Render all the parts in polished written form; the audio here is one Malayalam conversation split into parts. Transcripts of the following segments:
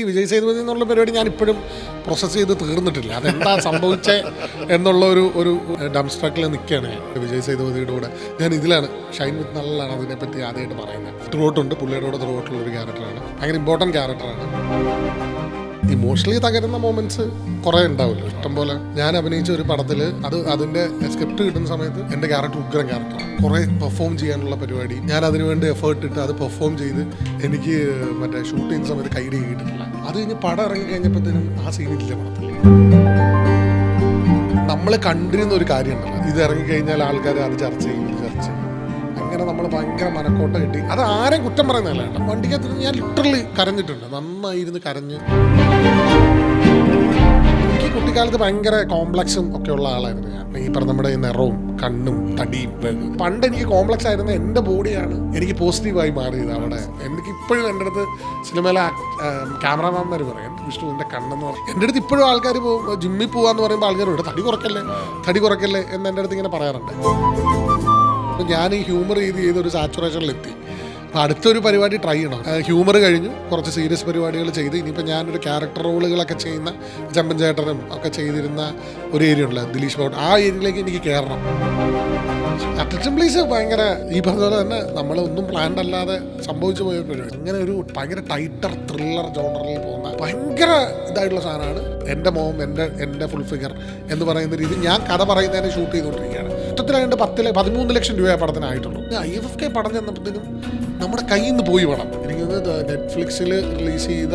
ഈ വിജയ് സേതുപതി എന്നുള്ള പരിപാടി ഞാൻ ഇപ്പോഴും പ്രോസസ്സ് ചെയ്ത് തീർന്നിട്ടില്ല. അതെന്താ സംഭവിച്ചേ എന്നുള്ള ഒരു ഡംസ്ട്രക്കിൽ നിൽക്കുകയാണ് ഞാൻ വിജയ് സേതുപതിയുടെ കൂടെ. ഞാൻ ഇതിലാണ് ഷൈൻ വിത്ത് നല്ലാണ് അതിനെപ്പറ്റി ആദ്യമായിട്ട് പറയുന്നത്. ത്രൂട്ടുണ്ട് പുള്ളിയുടെ കൂടെ ത്രൂട്ടുള്ള ഒരു ക്യാരക്ടറാണ്, ഭയങ്കര ഇമ്പോർട്ടൻറ്റ് ക്യാരക്ടറാണ്. ഇമോഷണലി തകരുന്ന മൊമെന്റ്സ് കുറേ ഉണ്ടാവില്ല, ഇഷ്ടംപോലെ. ഞാൻ അഭിനയിച്ച ഒരു പടത്തിൽ അതിൻ്റെ സ്ക്രിപ്റ്റ് കിട്ടുന്ന സമയത്ത് എൻ്റെ ക്യാരക്ടർ ഉഗ്രം ക്യാരക്ടറാണ്. കുറേ പെർഫോം ചെയ്യാനുള്ള പരിപാടി, ഞാൻ അതിനുവേണ്ടി എഫേർട്ട് ഇട്ട് അത് പെർഫോം ചെയ്ത് എനിക്ക് മറ്റേ ഷൂട്ട് ചെയ്യുന്ന സമയത്ത് കൈഡി കിട്ടിയിട്ടില്ല. അത് കഴിഞ്ഞ് പടം ഇറങ്ങി കഴിഞ്ഞപ്പോഴത്തേനും ആ സീനില്ല പടത്തിൽ. നമ്മൾ കണ്ടിരുന്ന ഒരു കാര്യമുണ്ടല്ലോ, ഇത് ഇറങ്ങിക്കഴിഞ്ഞാൽ ആൾക്കാർ അത് ചർച്ച ചെയ്യും. അങ്ങനെ നമ്മൾ ഭയങ്കര മനക്കോട്ട കിട്ടി. അത് ആരെയും കുറ്റം പറയുന്നതല്ല കേട്ടോ. വണ്ടിക്കകത്തിരുന്ന് ഞാൻ ലിറ്ററലി കരഞ്ഞിട്ടുണ്ട്, നന്നായിരുന്നു കരഞ്ഞ്. എനിക്ക് കുട്ടിക്കാലത്ത് ഭയങ്കര കോംപ്ലക്സും ഒക്കെ ഉള്ള ആളായിരുന്നു ഞാൻ. ഈ പറഞ്ഞ നമ്മുടെ നിറവും കണ്ണും തടിയും. പണ്ട് എനിക്ക് കോംപ്ലക്സ് ആയിരുന്ന എൻ്റെ ബോഡിയാണ് എനിക്ക് പോസിറ്റീവായി മാറിയത് അവിടെ. എനിക്ക് ഇപ്പോഴും എൻ്റെ അടുത്ത് സിനിമയിലെ ക്യാമറാമാന്മാർ പറയും വിഷ്ണുവിൻ്റെ കണ്ണെന്ന് പറയും. എൻ്റെ അടുത്ത് ഇപ്പോഴും ആൾക്കാർ ജിമ്മിൽ പോകാന്ന് പറയുമ്പോൾ ആൾക്കാരോട് തടി കുറയ്ക്കല്ലേ എന്ന് എൻ്റെ അടുത്ത് ഇങ്ങനെ പറയാറുണ്ട്. ഞാൻ ഈ ഹ്യൂമർ ചെയ്തൊരു സാച്ചുറേഷനിലെത്തി. അപ്പോൾ അടുത്തൊരു പരിപാടി ട്രൈ ചെയ്യണം. ഹ്യൂമർ കഴിഞ്ഞു, കുറച്ച് സീരിയസ് പരിപാടികൾ ചെയ്ത് ഇനിയിപ്പോൾ ഞാനൊരു ക്യാരക്ടർ റോളുകളൊക്കെ ചെയ്യുന്ന ചമ്പൻ ചേട്ടനും ഒക്കെ ചെയ്തിരുന്ന ഒരു ഏരിയ ഉണ്ടല്ലോ, ദിലീഷ് ബോട്ട്, ആ ഏരിയയിലേക്ക് എനിക്ക് കയറണം. അറ്റൻഷൻ പ്ലീസ് ഭയങ്കര ഈ പറഞ്ഞ തന്നെ നമ്മളൊന്നും പ്ലാൻഡ് അല്ലാതെ സംഭവിച്ചു പോയ പരിപാടി. അങ്ങനെ ഒരു ഭയങ്കര ടൈറ്റർ ത്രില്ലർ ജോണറിൽ പോകുന്ന ഭയങ്കര ഇതായിട്ടുള്ള സാധനമാണ് എൻ്റെ മോം എൻ്റെ ഫുൾ ഫിഗർ എന്ന് പറയുന്ന രീതി. ഞാൻ കഥ പറയുന്നതിനെ ഷൂട്ട് ചെയ്തുകൊണ്ടിരിക്കുകയാണ്. മൊത്തത്തിലായിട്ട് 13 ലക്ഷം രൂപ പടത്തിനായിട്ടുള്ളൂ. IFFK പടം ചെന്നപ്പോഴത്തേനും നമ്മുടെ കയ്യിൽ നിന്ന് പോയി പടം. എനിക്ക് നെറ്റ്ഫ്ലിക്സിൽ റിലീസ് ചെയ്ത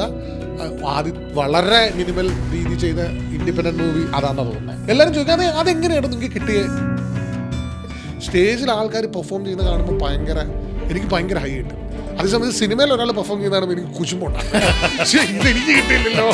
വളരെ മിനിമൽ രീതി ചെയ്ത ഇൻഡിപെൻഡൻറ്റ് മൂവി അതാണെന്ന് തോന്നുന്നത്. എല്ലാവരും ചോദിക്കാതെ അതെങ്ങനെയാണ് നിങ്ങൾക്ക് കിട്ടിയത്? സ്റ്റേജിൽ ആൾക്കാർ പെർഫോം ചെയ്യുന്ന കാണുമ്പോൾ എനിക്ക് ഭയങ്കര ഹൈ കിട്ടും. അതേസമയത്ത് സിനിമയിൽ ഒരാൾ പെർഫോം ചെയ്യുന്ന കാണുമ്പോൾ എനിക്ക് കുശുമ്പുണ്ടാകും, പക്ഷേ ഇതെനിക്ക് കിട്ടിയില്ലല്ലോ.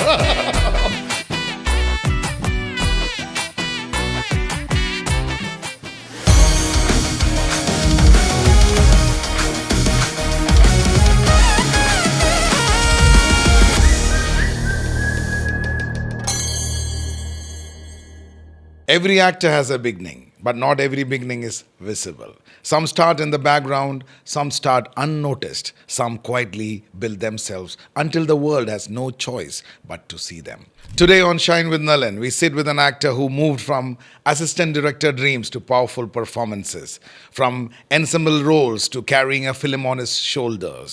Every actor has a beginning, but not every beginning is visible. Some start in the background, some start unnoticed, some quietly build themselves until the world has no choice but to see them. Today on Shine with Nalan, we sit with an actor who moved from assistant director dreams to powerful performances, from ensemble roles to carrying a film on his shoulders.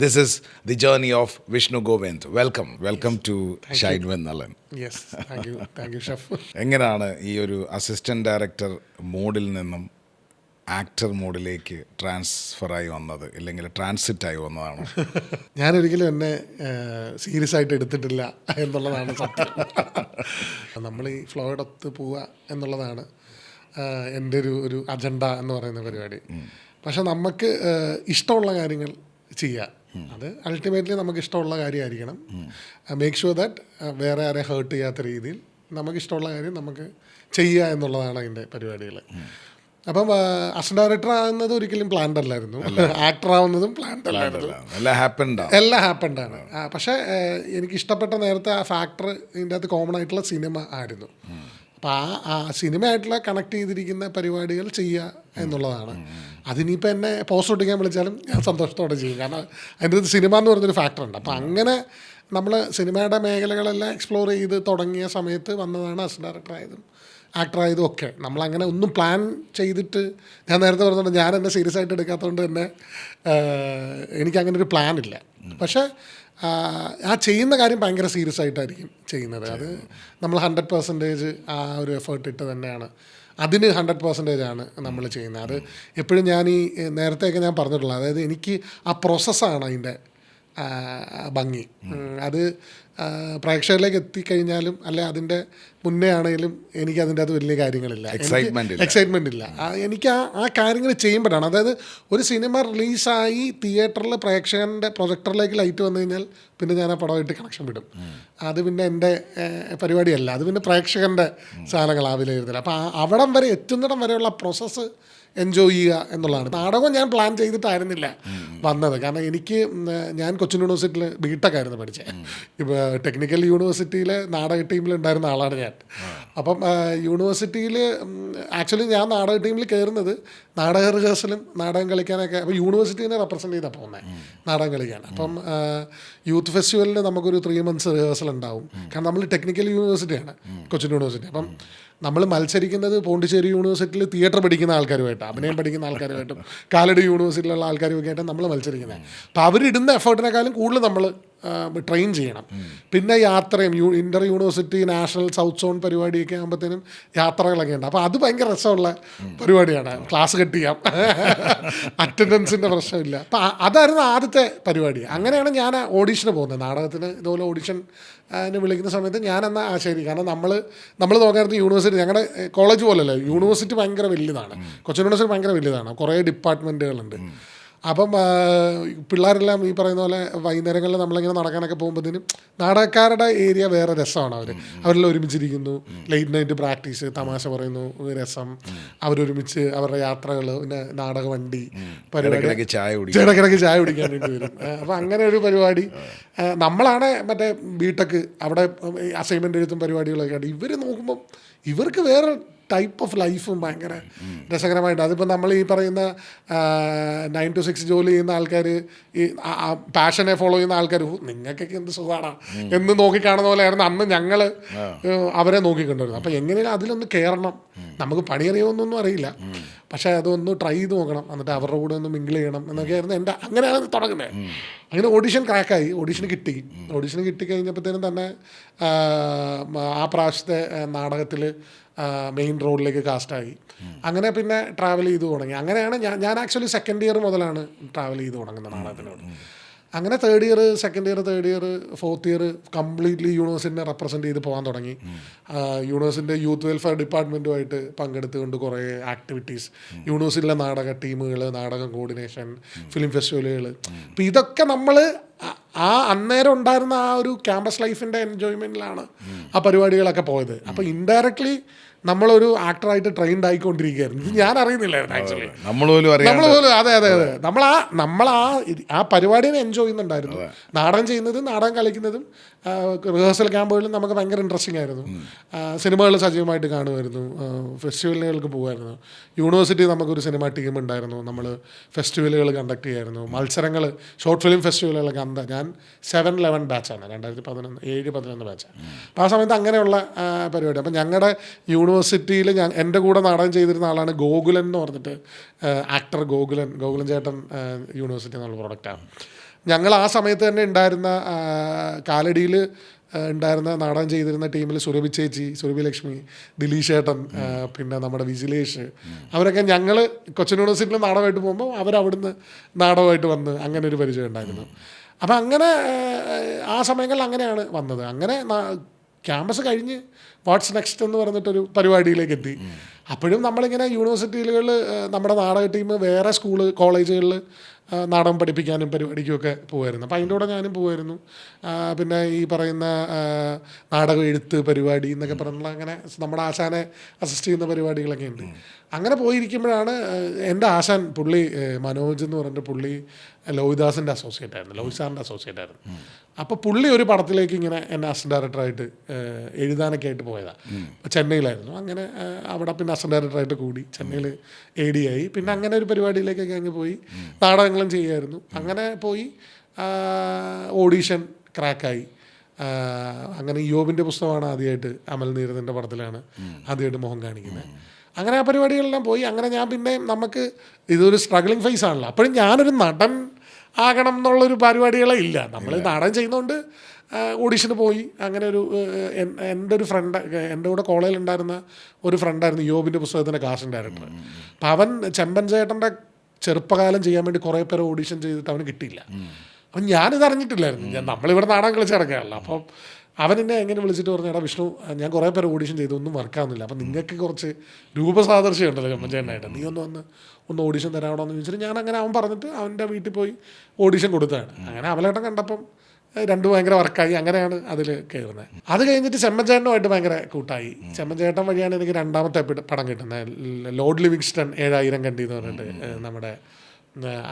This is the journey of Vishnu Govind. Welcome to Shine with Nalan. Yes, thank you chef. എങ്ങനെയാണ് ഈ ഒരു അസിസ്റ്റന്റ് ഡയറക്ടർ മോഡിൽ നിന്നും ആക്ടർ മോഡിലേക്ക് ട്രാൻസ്ഫറായി വന്നത്, ഇല്ലെങ്കിൽ ട്രാൻസിറ്റായി വന്നതാണ്? ഞാനൊരിക്കലും എന്നെ സീരിയസ് ആയിട്ട് എടുത്തിട്ടില്ല എന്നുള്ളതാണ് സത്യം. നമ്മൾ ഈ ഫ്ലോയോടൊത്ത് പോവുക എന്നുള്ളതാണ് എൻ്റെ ഒരു അജണ്ട എന്ന് പറയുന്ന പരിപാടി. പക്ഷെ നമുക്ക് ഇഷ്ടമുള്ള കാര്യങ്ങൾ ചെയ്യുക, അത് അൾട്ടിമേറ്റ്ലി നമുക്ക് ഇഷ്ടമുള്ള കാര്യമായിരിക്കണം. മേക്ക് ഷുവർ ദാറ്റ് വേറെ ആരെ ഹേർട്ട് ചെയ്യാത്ത രീതിയിൽ നമുക്കിഷ്ടമുള്ള കാര്യം നമുക്ക് ചെയ്യുക എന്നുള്ളതാണ് അതിൻ്റെ പരിപാടികൾ. അപ്പം അസിസ്റ്റന്റ് ഡയറക്ടർ ആകുന്നത് ഒരിക്കലും പ്ലാൻഡ് അല്ലായിരുന്നു, ആക്ടർ ആവുന്നതും പ്ലാൻഡ് അല്ലായിരുന്നു, എല്ലാം ഹാപ്പൻഡ് ആണ്. പക്ഷേ എനിക്ക് ഇഷ്ടപ്പെട്ട നേരത്തെ ആ ഫാക്ടർ ഇതിൻ്റെ അകത്ത് കോമൺ ആയിട്ടുള്ള സിനിമ ആയിരുന്നു. അപ്പോൾ ആ സിനിമയായിട്ടുള്ള കണക്ട് ചെയ്തിരിക്കുന്ന പരിപാടികൾ ചെയ്യുക എന്നുള്ളതാണ്. അതിനിപ്പോൾ എന്നെ പോസ്റ്റ് ഒട്ടിക്കാൻ വിളിച്ചാലും ഞാൻ സന്തോഷത്തോടെ ചെയ്യും, കാരണം അതിൻ്റെ ഒരു സിനിമ എന്ന് പറഞ്ഞൊരു ഫാക്ടറുണ്ട്. അപ്പോൾ അങ്ങനെ നമ്മൾ സിനിമയുടെ മേഖലകളെല്ലാം എക്സ്പ്ലോർ ചെയ്ത് തുടങ്ങിയ സമയത്ത് വന്നതാണ് അസിസ്റ്റന്റ് ഡയറക്ടറായതും ആക്ടറായതും ഒക്കെ. നമ്മളങ്ങനെ ഒന്നും പ്ലാൻ ചെയ്തിട്ട്, ഞാൻ നേരത്തെ പറഞ്ഞിട്ടുണ്ട് ഞാൻ എന്നെ സീരിയസ് ആയിട്ട് എടുക്കാത്തതുകൊണ്ട് തന്നെ എനിക്കങ്ങനെ ഒരു പ്ലാൻ ഇല്ല. പക്ഷേ ആ ചെയ്യുന്ന കാര്യം ഭയങ്കര സീരിയസ് ആയിട്ടായിരിക്കും ചെയ്യുന്നത്. അത് നമ്മൾ 100% ആ ഒരു എഫേർട്ട് ഇട്ട് തന്നെയാണ്, അതിന് 100% ആണ് നമ്മൾ ചെയ്യുന്നത്. അത് എപ്പോഴും ഞാൻ ഈ നേരത്തെയൊക്കെ ഞാൻ പറഞ്ഞിട്ടുള്ളത്, അതായത് എനിക്ക് ആ പ്രോസസ്സാണ് അതിൻ്റെ ഭംഗി. അത് പ്രേക്ഷകരിലേക്ക് എത്തിക്കഴിഞ്ഞാലും അല്ലെ അതിൻ്റെ മുന്നേ ആണെങ്കിലും എനിക്ക് അതിൻ്റെ അത് വലിയ കാര്യങ്ങളില്ല, എക്സൈറ്റ്മെൻ്റ് ഇല്ല. എനിക്ക് ആ കാര്യങ്ങൾ ചെയ്യുമ്പോഴാണ്, അതായത് ഒരു സിനിമ റിലീസായി തിയേറ്ററിൽ പ്രേക്ഷകൻ്റെ പ്രൊജക്ടറിലേക്ക് ലൈറ്റ് വന്നു കഴിഞ്ഞാൽ പിന്നെ ഞാൻ ആ പടമായിട്ട് കണക്ഷൻ വിടും. അത് പിന്നെ എൻ്റെ പരിപാടിയല്ല, അത് പിന്നെ പ്രേക്ഷകൻ്റെ സാധനങ്ങളാണ് വിലയിരുത്തൽ. അപ്പോൾ അവിടം വരെ എത്തുന്നിടം വരെയുള്ള പ്രോസസ്സ് എൻജോയ് ചെയ്യുക എന്നുള്ളതാണ്. നാടകം ഞാൻ പ്ലാൻ ചെയ്തിട്ടായിരുന്നില്ല വന്നത്. കാരണം എനിക്ക് ഞാൻ കൊച്ചിൻ യൂണിവേഴ്സിറ്റിയിൽ ബിടെക് ആയിരുന്നു പഠിച്ചത്. ഇപ്പോൾ ടെക്നിക്കൽ യൂണിവേഴ്സിറ്റിയിലെ നാടക ടീമിലുണ്ടായിരുന്ന ആളാണ് ഞാൻ. അപ്പം യൂണിവേഴ്സിറ്റിയിൽ ആക്ച്വലി ഞാൻ നാടക ടീമിൽ കയറുന്നത് നാടക റിഹേഴ്സലും നാടകം കളിക്കാനൊക്കെ. അപ്പോൾ യൂണിവേഴ്സിറ്റീനെ റെപ്രസെൻ്റ് ചെയ്താണ് പോകുന്നത് നാടകം കളിക്കാൻ. അപ്പം യൂത്ത് ഫെസ്റ്റിവലിന് നമുക്കൊരു 3 months റിഹേഴ്സൽ ഉണ്ടാവും. കാരണം നമ്മൾ ടെക്നിക്കൽ യൂണിവേഴ്സിറ്റിയാണ് കൊച്ചിൻ യൂണിവേഴ്സിറ്റി. അപ്പം നമ്മൾ മത്സരിക്കുന്നത് പോണ്ടിച്ചേരി യൂണിവേഴ്സിറ്റിയിൽ തിയേറ്റർ പഠിക്കുന്ന ആൾക്കാരുമായിട്ടാണ്, അഭിനയം പഠിക്കുന്ന ആൾക്കാരുമായിട്ടും കാലടി യൂണിവേഴ്സിറ്റിയിലുള്ള ആൾക്കാരുമൊക്കെ ആയിട്ട് നമ്മൾ മത്സരിക്കുന്നത്. അപ്പോൾ അവരിടുന്ന എഫേർട്ടിനേക്കാളും കൂടുതൽ നമ്മൾ ട്രെയിൻ ചെയ്യണം. പിന്നെ യാത്രയും ഇൻ്റർ യൂണിവേഴ്സിറ്റി നാഷണൽ സൗത്ത് സോൺ പരിപാടിയൊക്കെ ആകുമ്പോഴത്തേനും യാത്രകളൊക്കെ ഉണ്ട്. അപ്പോൾ അത് ഭയങ്കര രസമുള്ള പരിപാടിയാണ്. ക്ലാസ് കട്ട് ചെയ്യാം, അറ്റൻഡൻസിൻ്റെ പ്രശ്നമില്ല. അപ്പോൾ അതായിരുന്നു ആദ്യത്തെ പരിപാടി. അങ്ങനെയാണ് ഞാൻ ഓഡീഷന് പോകുന്നത്. നാടകത്തിന് ഇതുപോലെ ഓഡിഷൻ വിളിക്കുന്ന സമയത്ത് ഞാനെന്നാ ശരി. കാരണം നമ്മൾ നോക്കാറുണ്ട് യൂണിവേഴ്സിറ്റി, ഞങ്ങളുടെ കോളേജ് പോലല്ല, യൂണിവേഴ്സിറ്റി ഭയങ്കര വലുതാണ്. കൊച്ചിൻ യൂണിവേഴ്സിറ്റി ഭയങ്കര വലുതാണ്, കുറേ ഡിപ്പാർട്ട്മെൻറ്റുകളുണ്ട്. അപ്പം പിള്ളേരെല്ലാം ഈ പറയുന്ന പോലെ വൈകുന്നേരങ്ങളിൽ നമ്മളിങ്ങനെ നടക്കാനൊക്കെ പോകുമ്പോഴത്തേനും നാടകക്കാരുടെ ഏരിയ വേറെ രസമാണ്. അവരെല്ലാം ഒരുമിച്ചിരിക്കുന്നു, ലേറ്റ് നൈറ്റ് പ്രാക്ടീസ്, തമാശ പറയുന്നു, രസം, അവരൊരുമിച്ച് അവരുടെ യാത്രകൾ, പിന്നെ നാടക വണ്ടി പരിപാടി, ഇടയ്ക്കിടയ്ക്ക് ചായ കുടിക്കാൻ വേണ്ടി വരും. അപ്പം അങ്ങനെ ഒരു പരിപാടി. നമ്മളാണ് മറ്റേ ബിടെക്, അവിടെ അസൈൻമെൻ്റ് എഴുത്തും പരിപാടികളൊക്കെ ഉണ്ട്. ഇവർ നോക്കുമ്പം ഇവർക്ക് വേറെ ടൈപ്പ് ഓഫ് ലൈഫും ഭയങ്കര രസകരമായിട്ട്. അതിപ്പോൾ നമ്മൾ ഈ പറയുന്ന 9 to 6 ജോലി ചെയ്യുന്ന ആൾക്കാർ, ഈ പാഷനെ ഫോളോ ചെയ്യുന്ന ആൾക്കാർ, നിങ്ങൾക്കൊക്കെ എന്ത് സുഖമാണ് എന്ന് നോക്കിക്കാണുന്ന പോലെയായിരുന്നു അന്ന് ഞങ്ങൾ അവരെ നോക്കിക്കൊണ്ടിരുന്നത്. അപ്പോൾ എങ്ങനെയാണ് അതിലൊന്ന് കയറണം, നമുക്ക് പണിയറിയുമെന്നൊന്നും അറിയില്ല, പക്ഷേ അതൊന്ന് ട്രൈ ചെയ്ത് നോക്കണം, എന്നിട്ട് അവരുടെ കൂടെ ഒന്ന് മിങ്കിൾ ചെയ്യണം എന്നൊക്കെയായിരുന്നു എൻ്റെ. അങ്ങനെയാണ് തുടങ്ങുന്നത്. അങ്ങനെ ഓഡിഷൻ ക്രാക്കായി, ഓഡിഷന് കിട്ടിക്കഴിഞ്ഞപ്പോഴത്തേനും തന്നെ ആ പ്രാവശ്യത്തെ നാടകത്തിൽ മെയിൻ റോളിലേക്ക് കാസ്റ്റായി. അങ്ങനെ പിന്നെ ട്രാവൽ ചെയ്ത് തുടങ്ങി. അങ്ങനെയാണ് ഞാൻ ആക്ച്വലി 2nd year മുതലാണ് ട്രാവൽ ചെയ്ത് തുടങ്ങുന്നത് നാടകത്തിനോട്. അങ്ങനെ 3rd year, 2nd year, 3rd year, 4th year completely യൂണിവേഴ്സിറ്റിനെ റെപ്രസെൻറ്റ് ചെയ്ത് പോകാൻ തുടങ്ങി. യൂണിവേഴ്സിറ്റിൻ്റെ യൂത്ത് വെൽഫെയർ ഡിപ്പാർട്ട്മെൻറ്റുമായിട്ട് പങ്കെടുത്തുകൊണ്ട് കുറേ ആക്ടിവിറ്റീസ്, യൂണിവേഴ്സിറ്റിയിലെ നാടക ടീമുകൾ, നാടകം കോർഡിനേഷൻ, ഫിലിം ഫെസ്റ്റിവലുകൾ. അപ്പോൾ ഇതൊക്കെ നമ്മൾ ആ അന്നേരം ഉണ്ടായിരുന്ന ആ ഒരു ക്യാമ്പസ് ലൈഫിൻ്റെ എൻജോയ്മെൻറ്റിലാണ് ആ പരിപാടികളൊക്കെ പോയത്. അപ്പോൾ ഇൻഡയറക്ട്ലി നമ്മളൊരു ആക്ടറായിട്ട് ട്രെയിൻഡ് ആയിക്കൊണ്ടിരിക്കുകയായിരുന്നു. ഇത് ഞാൻ അറിയുന്നില്ലായിരുന്നു ആക്ച്വലി. നമ്മൾ പോലും നമ്മൾ ആ പരിപാടിയെ എൻജോയ് ചെയ്യുന്നുണ്ടായിരുന്നു. നാടകം ചെയ്യുന്നതും നാടകം കളിക്കുന്നതും റിഹേഴ്സൽ ക്യാമ്പുകളിലും നമുക്ക് ഭയങ്കര ഇൻട്രസ്റ്റിംഗ് ആയിരുന്നു. സിനിമകൾ സജീവമായിട്ട് കാണുമായിരുന്നു, ഫെസ്റ്റിവലുകൾക്ക് പോകുമായിരുന്നു. യൂണിവേഴ്സിറ്റി നമുക്കൊരു സിനിമ ടീം ഉണ്ടായിരുന്നു, നമ്മൾ ഫെസ്റ്റിവലുകൾ കണ്ടക്ട് ചെയ്യായിരുന്നു, മത്സരങ്ങൾ, ഷോർട്ട് ഫിലിം ഫെസ്റ്റിവലുകളൊക്കെ. ഞാൻ 7-11 ബാച്ചാണ്, 2011 ബാച്ചാണ്. അപ്പോൾ ആ സമയത്ത് അങ്ങനെയുള്ള പരിപാടി. അപ്പം ഞങ്ങളുടെ യൂണിവേഴ്സിറ്റിയിൽ എൻ്റെ കൂടെ നാടകം ചെയ്തിരുന്ന ആളാണ് ഗോകുലൻ എന്ന് പറഞ്ഞിട്ട്, ആക്ടർ ഗോകുലൻ ചേട്ടൻ യൂണിവേഴ്സിറ്റി എന്നുള്ള പ്രൊഡക്റ്റാണ്. ഞങ്ങൾ ആ സമയത്ത് തന്നെ ഉണ്ടായിരുന്ന കാലടിയിൽ ഉണ്ടായിരുന്ന നാടകം ചെയ്തിരുന്ന ടീമിൽ സുരഭി ചേച്ചി, സുരഭി ലക്ഷ്മി, ദിലീഷ് ചേട്ടൻ, പിന്നെ നമ്മുടെ വിജിലേഷ്, അവരൊക്കെ ഞങ്ങൾ കൊച്ചിൻ യൂണിവേഴ്സിറ്റിയിൽ നാടകമായിട്ട് പോകുമ്പോൾ അവരവിടുന്ന് നാടകമായിട്ട് വന്ന് അങ്ങനെ ഒരു പരിചയം ഉണ്ടായിരുന്നു. അപ്പം അങ്ങനെ ആ സമയങ്ങളിൽ അങ്ങനെയാണ് വന്നത്. അങ്ങനെ ക്യാമ്പസ് കഴിഞ്ഞ് വാട്ട്സ് നെക്സ്റ്റ് എന്ന് പറഞ്ഞിട്ടൊരു പരിപാടിയിലേക്ക് എത്തി. അപ്പോഴും നമ്മളിങ്ങനെ യൂണിവേഴ്സിറ്റികളിൽ നമ്മുടെ നാടക ടീം വേറെ കോളേജുകളിൽ നാടകം പഠിപ്പിക്കാനും പരിപാടിക്കുമൊക്കെ പോകുമായിരുന്നു. അപ്പോൾ അതിൻ്റെ കൂടെ ഞാനും പോകുമായിരുന്നു. പിന്നെ ഈ പറയുന്ന നാടകം എഴുത്ത് പരിപാടി എന്നൊക്കെ പറഞ്ഞുള്ള അങ്ങനെ നമ്മുടെ ആശാനെ അസിസ്റ്റ് ചെയ്യുന്ന പരിപാടികളൊക്കെ ഉണ്ട്. അങ്ങനെ പോയിരിക്കുമ്പോഴാണ് എൻ്റെ ആശാൻ, പുള്ളി മനോജ് എന്ന് പറഞ്ഞിട്ട്, പുള്ളി ലോഹിദാസിൻ്റെ അസോസിയേറ്റ് ആയിരുന്നു, ലോഹിത് സാറിൻ്റെ അസോസിയേറ്റ് ആയിരുന്നു. അപ്പോൾ പുള്ളി ഒരു പടത്തിലേക്ക് ഇങ്ങനെ എന്നെ അസിസ്റ്റന്റ് ഡയറക്ടറായിട്ട് എഴുതാനൊക്കെ ആയിട്ട് പോയതാണ്. ചെന്നൈയിലായിരുന്നു. അങ്ങനെ അവിടെ പിന്നെ അസിസ്റ്റന്റ് ഡയറക്ടറായിട്ട് കൂടി ചെന്നൈയിൽ AD ആയി. പിന്നെ അങ്ങനെ ഒരു പരിപാടിയിലേക്കൊക്കെ അങ്ങ് പോയി നാടകങ്ങളും ചെയ്യുമായിരുന്നു. അങ്ങനെ പോയി ഓഡീഷൻ ക്രാക്കായി. അങ്ങനെ യോബിൻ്റെ പുസ്തകമാണ് ആദ്യമായിട്ട്, അമൽ നീരദിൻ്റെ പടത്തിലാണ് ആദ്യമായിട്ട് മുഖം കാണിക്കുന്നത്. അങ്ങനെ ആ പരിപാടികളെല്ലാം പോയി. അങ്ങനെ ഞാൻ പിന്നെ, നമുക്ക് ഇതൊരു സ്ട്രഗ്ലിംഗ് ഫേസ് ആണല്ലോ, അപ്പോഴും ഞാനൊരു നടൻ ആകണം എന്നുള്ളൊരു പരിപാടികളെ ഇല്ല. നമ്മൾ നാടകം ചെയ്യുന്നതുകൊണ്ട് ഓഡീഷന് പോയി. അങ്ങനെ എൻ്റെ ഒരു ഫ്രണ്ട്, എൻ്റെ കൂടെ കോളേജിൽ ഉണ്ടായിരുന്ന ഒരു ഫ്രണ്ടായിരുന്നു യോബിൻ്റെ പുസ്തകത്തിൻ്റെ കാസ്റ്റിംഗ് ഡയറക്ടർ. അപ്പം അവൻ ചെമ്പൻ ചേട്ടൻ്റെ ചെറുപ്പകാലം ചെയ്യാൻ വേണ്ടി കുറേ പേരെ ഓഡീഷൻ ചെയ്തിട്ട് അവന് കിട്ടിയില്ല. അപ്പം ഞാനിത് അറിഞ്ഞിട്ടില്ലായിരുന്നു. നമ്മളിവിടെ നാടകം കളിച്ച് കിടക്കുകയാണല്ലോ. അപ്പം അവൻ എന്നെ എങ്ങനെ വിളിച്ചിട്ട് പറഞ്ഞു, എടാ വിഷ്ണു, ഞാൻ കുറേ പേര് ഓഡീഷൻ ചെയ്തു, ഒന്നും വർക്കാവുന്നില്ല, അപ്പം നിങ്ങൾക്ക് കുറച്ച് രൂപസാദൃശ്യം ഉണ്ടല്ലോ ചെമ്പൻ ചേട്ടനായിട്ട്, നീ ഒന്ന് ഓഡീഷൻ തരാവണമെന്ന് ചോദിച്ചിട്ട് ഞാൻ അങ്ങനെ അവൻ പറഞ്ഞിട്ട് അവൻ്റെ വീട്ടിൽ പോയി ഓഡീഷൻ കൊടുത്തതാണ്. അങ്ങനെ അവലേട്ടൻ കണ്ടപ്പം രണ്ടും ഭയങ്കര വർക്കായി. അങ്ങനെയാണ് അതിൽ കയറുന്നത്. അത് കഴിഞ്ഞിട്ട് ചെമ്മൻചേട്ടനുമായിട്ട് ഭയങ്കര കൂട്ടായി. ചെമ്മൻചേട്ടൻ വഴിയാണ് എനിക്ക് രണ്ടാമത്തെ പടം കിട്ടുന്നത്. ലോർഡ് ലിവിങ്സ്റ്റൺ 7000 കണ്ടി എന്ന് പറഞ്ഞിട്ട് നമ്മുടെ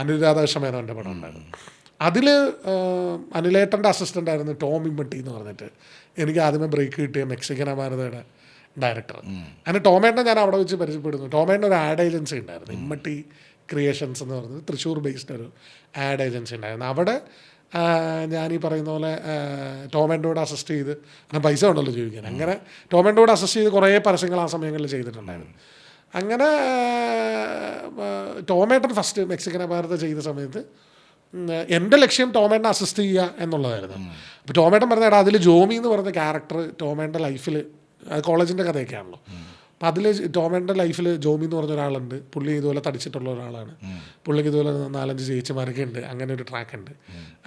അനുരാധാകൃഷ്ണ മേനോൻ്റെ പടം ഉണ്ടായിരുന്നു. അതിൽ അനിലേട്ടൻ്റെ അസിസ്റ്റൻ്റ് ആയിരുന്നു ടോം ഇമ്മട്ടി എന്ന് പറഞ്ഞിട്ട് എനിക്ക് ആദ്യമേ ബ്രേക്ക് കിട്ടിയ മെക്സിക്കൻ അമാരതയുടെ ഡയറക്ടർ. അങ്ങനെ ടോമേട്ടനെ ഞാൻ അവിടെ വെച്ച് പരിചയപ്പെടുന്നു. ടോമേട്ടൻ ഒരു ആഡ് ഏജൻസി ഉണ്ടായിരുന്നു, ഇമ്മട്ടി ക്രിയേഷൻസ് എന്ന് പറഞ്ഞത് തൃശ്ശൂർ ബേസ്ഡ് ഒരു ആഡ് ഏജൻസി ഉണ്ടായിരുന്നു. അവിടെ ഞാൻ ഈ പറയുന്ന പോലെ ടോമേൻ്റെ കൂടെ അസിസ്റ്റ് ചെയ്ത്, അങ്ങനെ പൈസ ഉണ്ടല്ലോ ജീവിക്കാൻ, അങ്ങനെ ടോമേൻ്റെ കൂടെ അസിസ്റ്റ് ചെയ്ത് കുറേ പരസ്യങ്ങൾ ആ സമയങ്ങളിൽ ചെയ്തിട്ടുണ്ടായിരുന്നു. അങ്ങനെ ടോമേട്ടൻ ഫസ്റ്റ് മെക്സിക്കൻ അമാരത ചെയ്ത സമയത്ത് എൻ്റെ ലക്ഷ്യം ടോമേട്ടനെ അസിസ്റ്റ് ചെയ്യുക എന്നുള്ളതായിരുന്നു. അപ്പോൾ ടോമേട്ടൻ പറഞ്ഞ എടാ അതിൽ ജോമി എന്ന് പറഞ്ഞ ക്യാരക്ടർ ടോമേൻ്റെ ലൈഫിൽ, കോളേജിൻ്റെ കഥയൊക്കെയാണല്ലോ, അപ്പോൾ അതിൽ ടോമേൻ്റെ ലൈഫിൽ ജോമി എന്ന് പറഞ്ഞ ഒരാളുണ്ട്. പുള്ളി ഇതുപോലെ തടിച്ചിട്ടുള്ള ഒരാളാണ്. പുള്ളിക്ക് ഇതുപോലെ 4-5 ചേച്ചിമാരൊക്കെ ഉണ്ട്. അങ്ങനെ ഒരു ട്രാക്ക് ഉണ്ട്.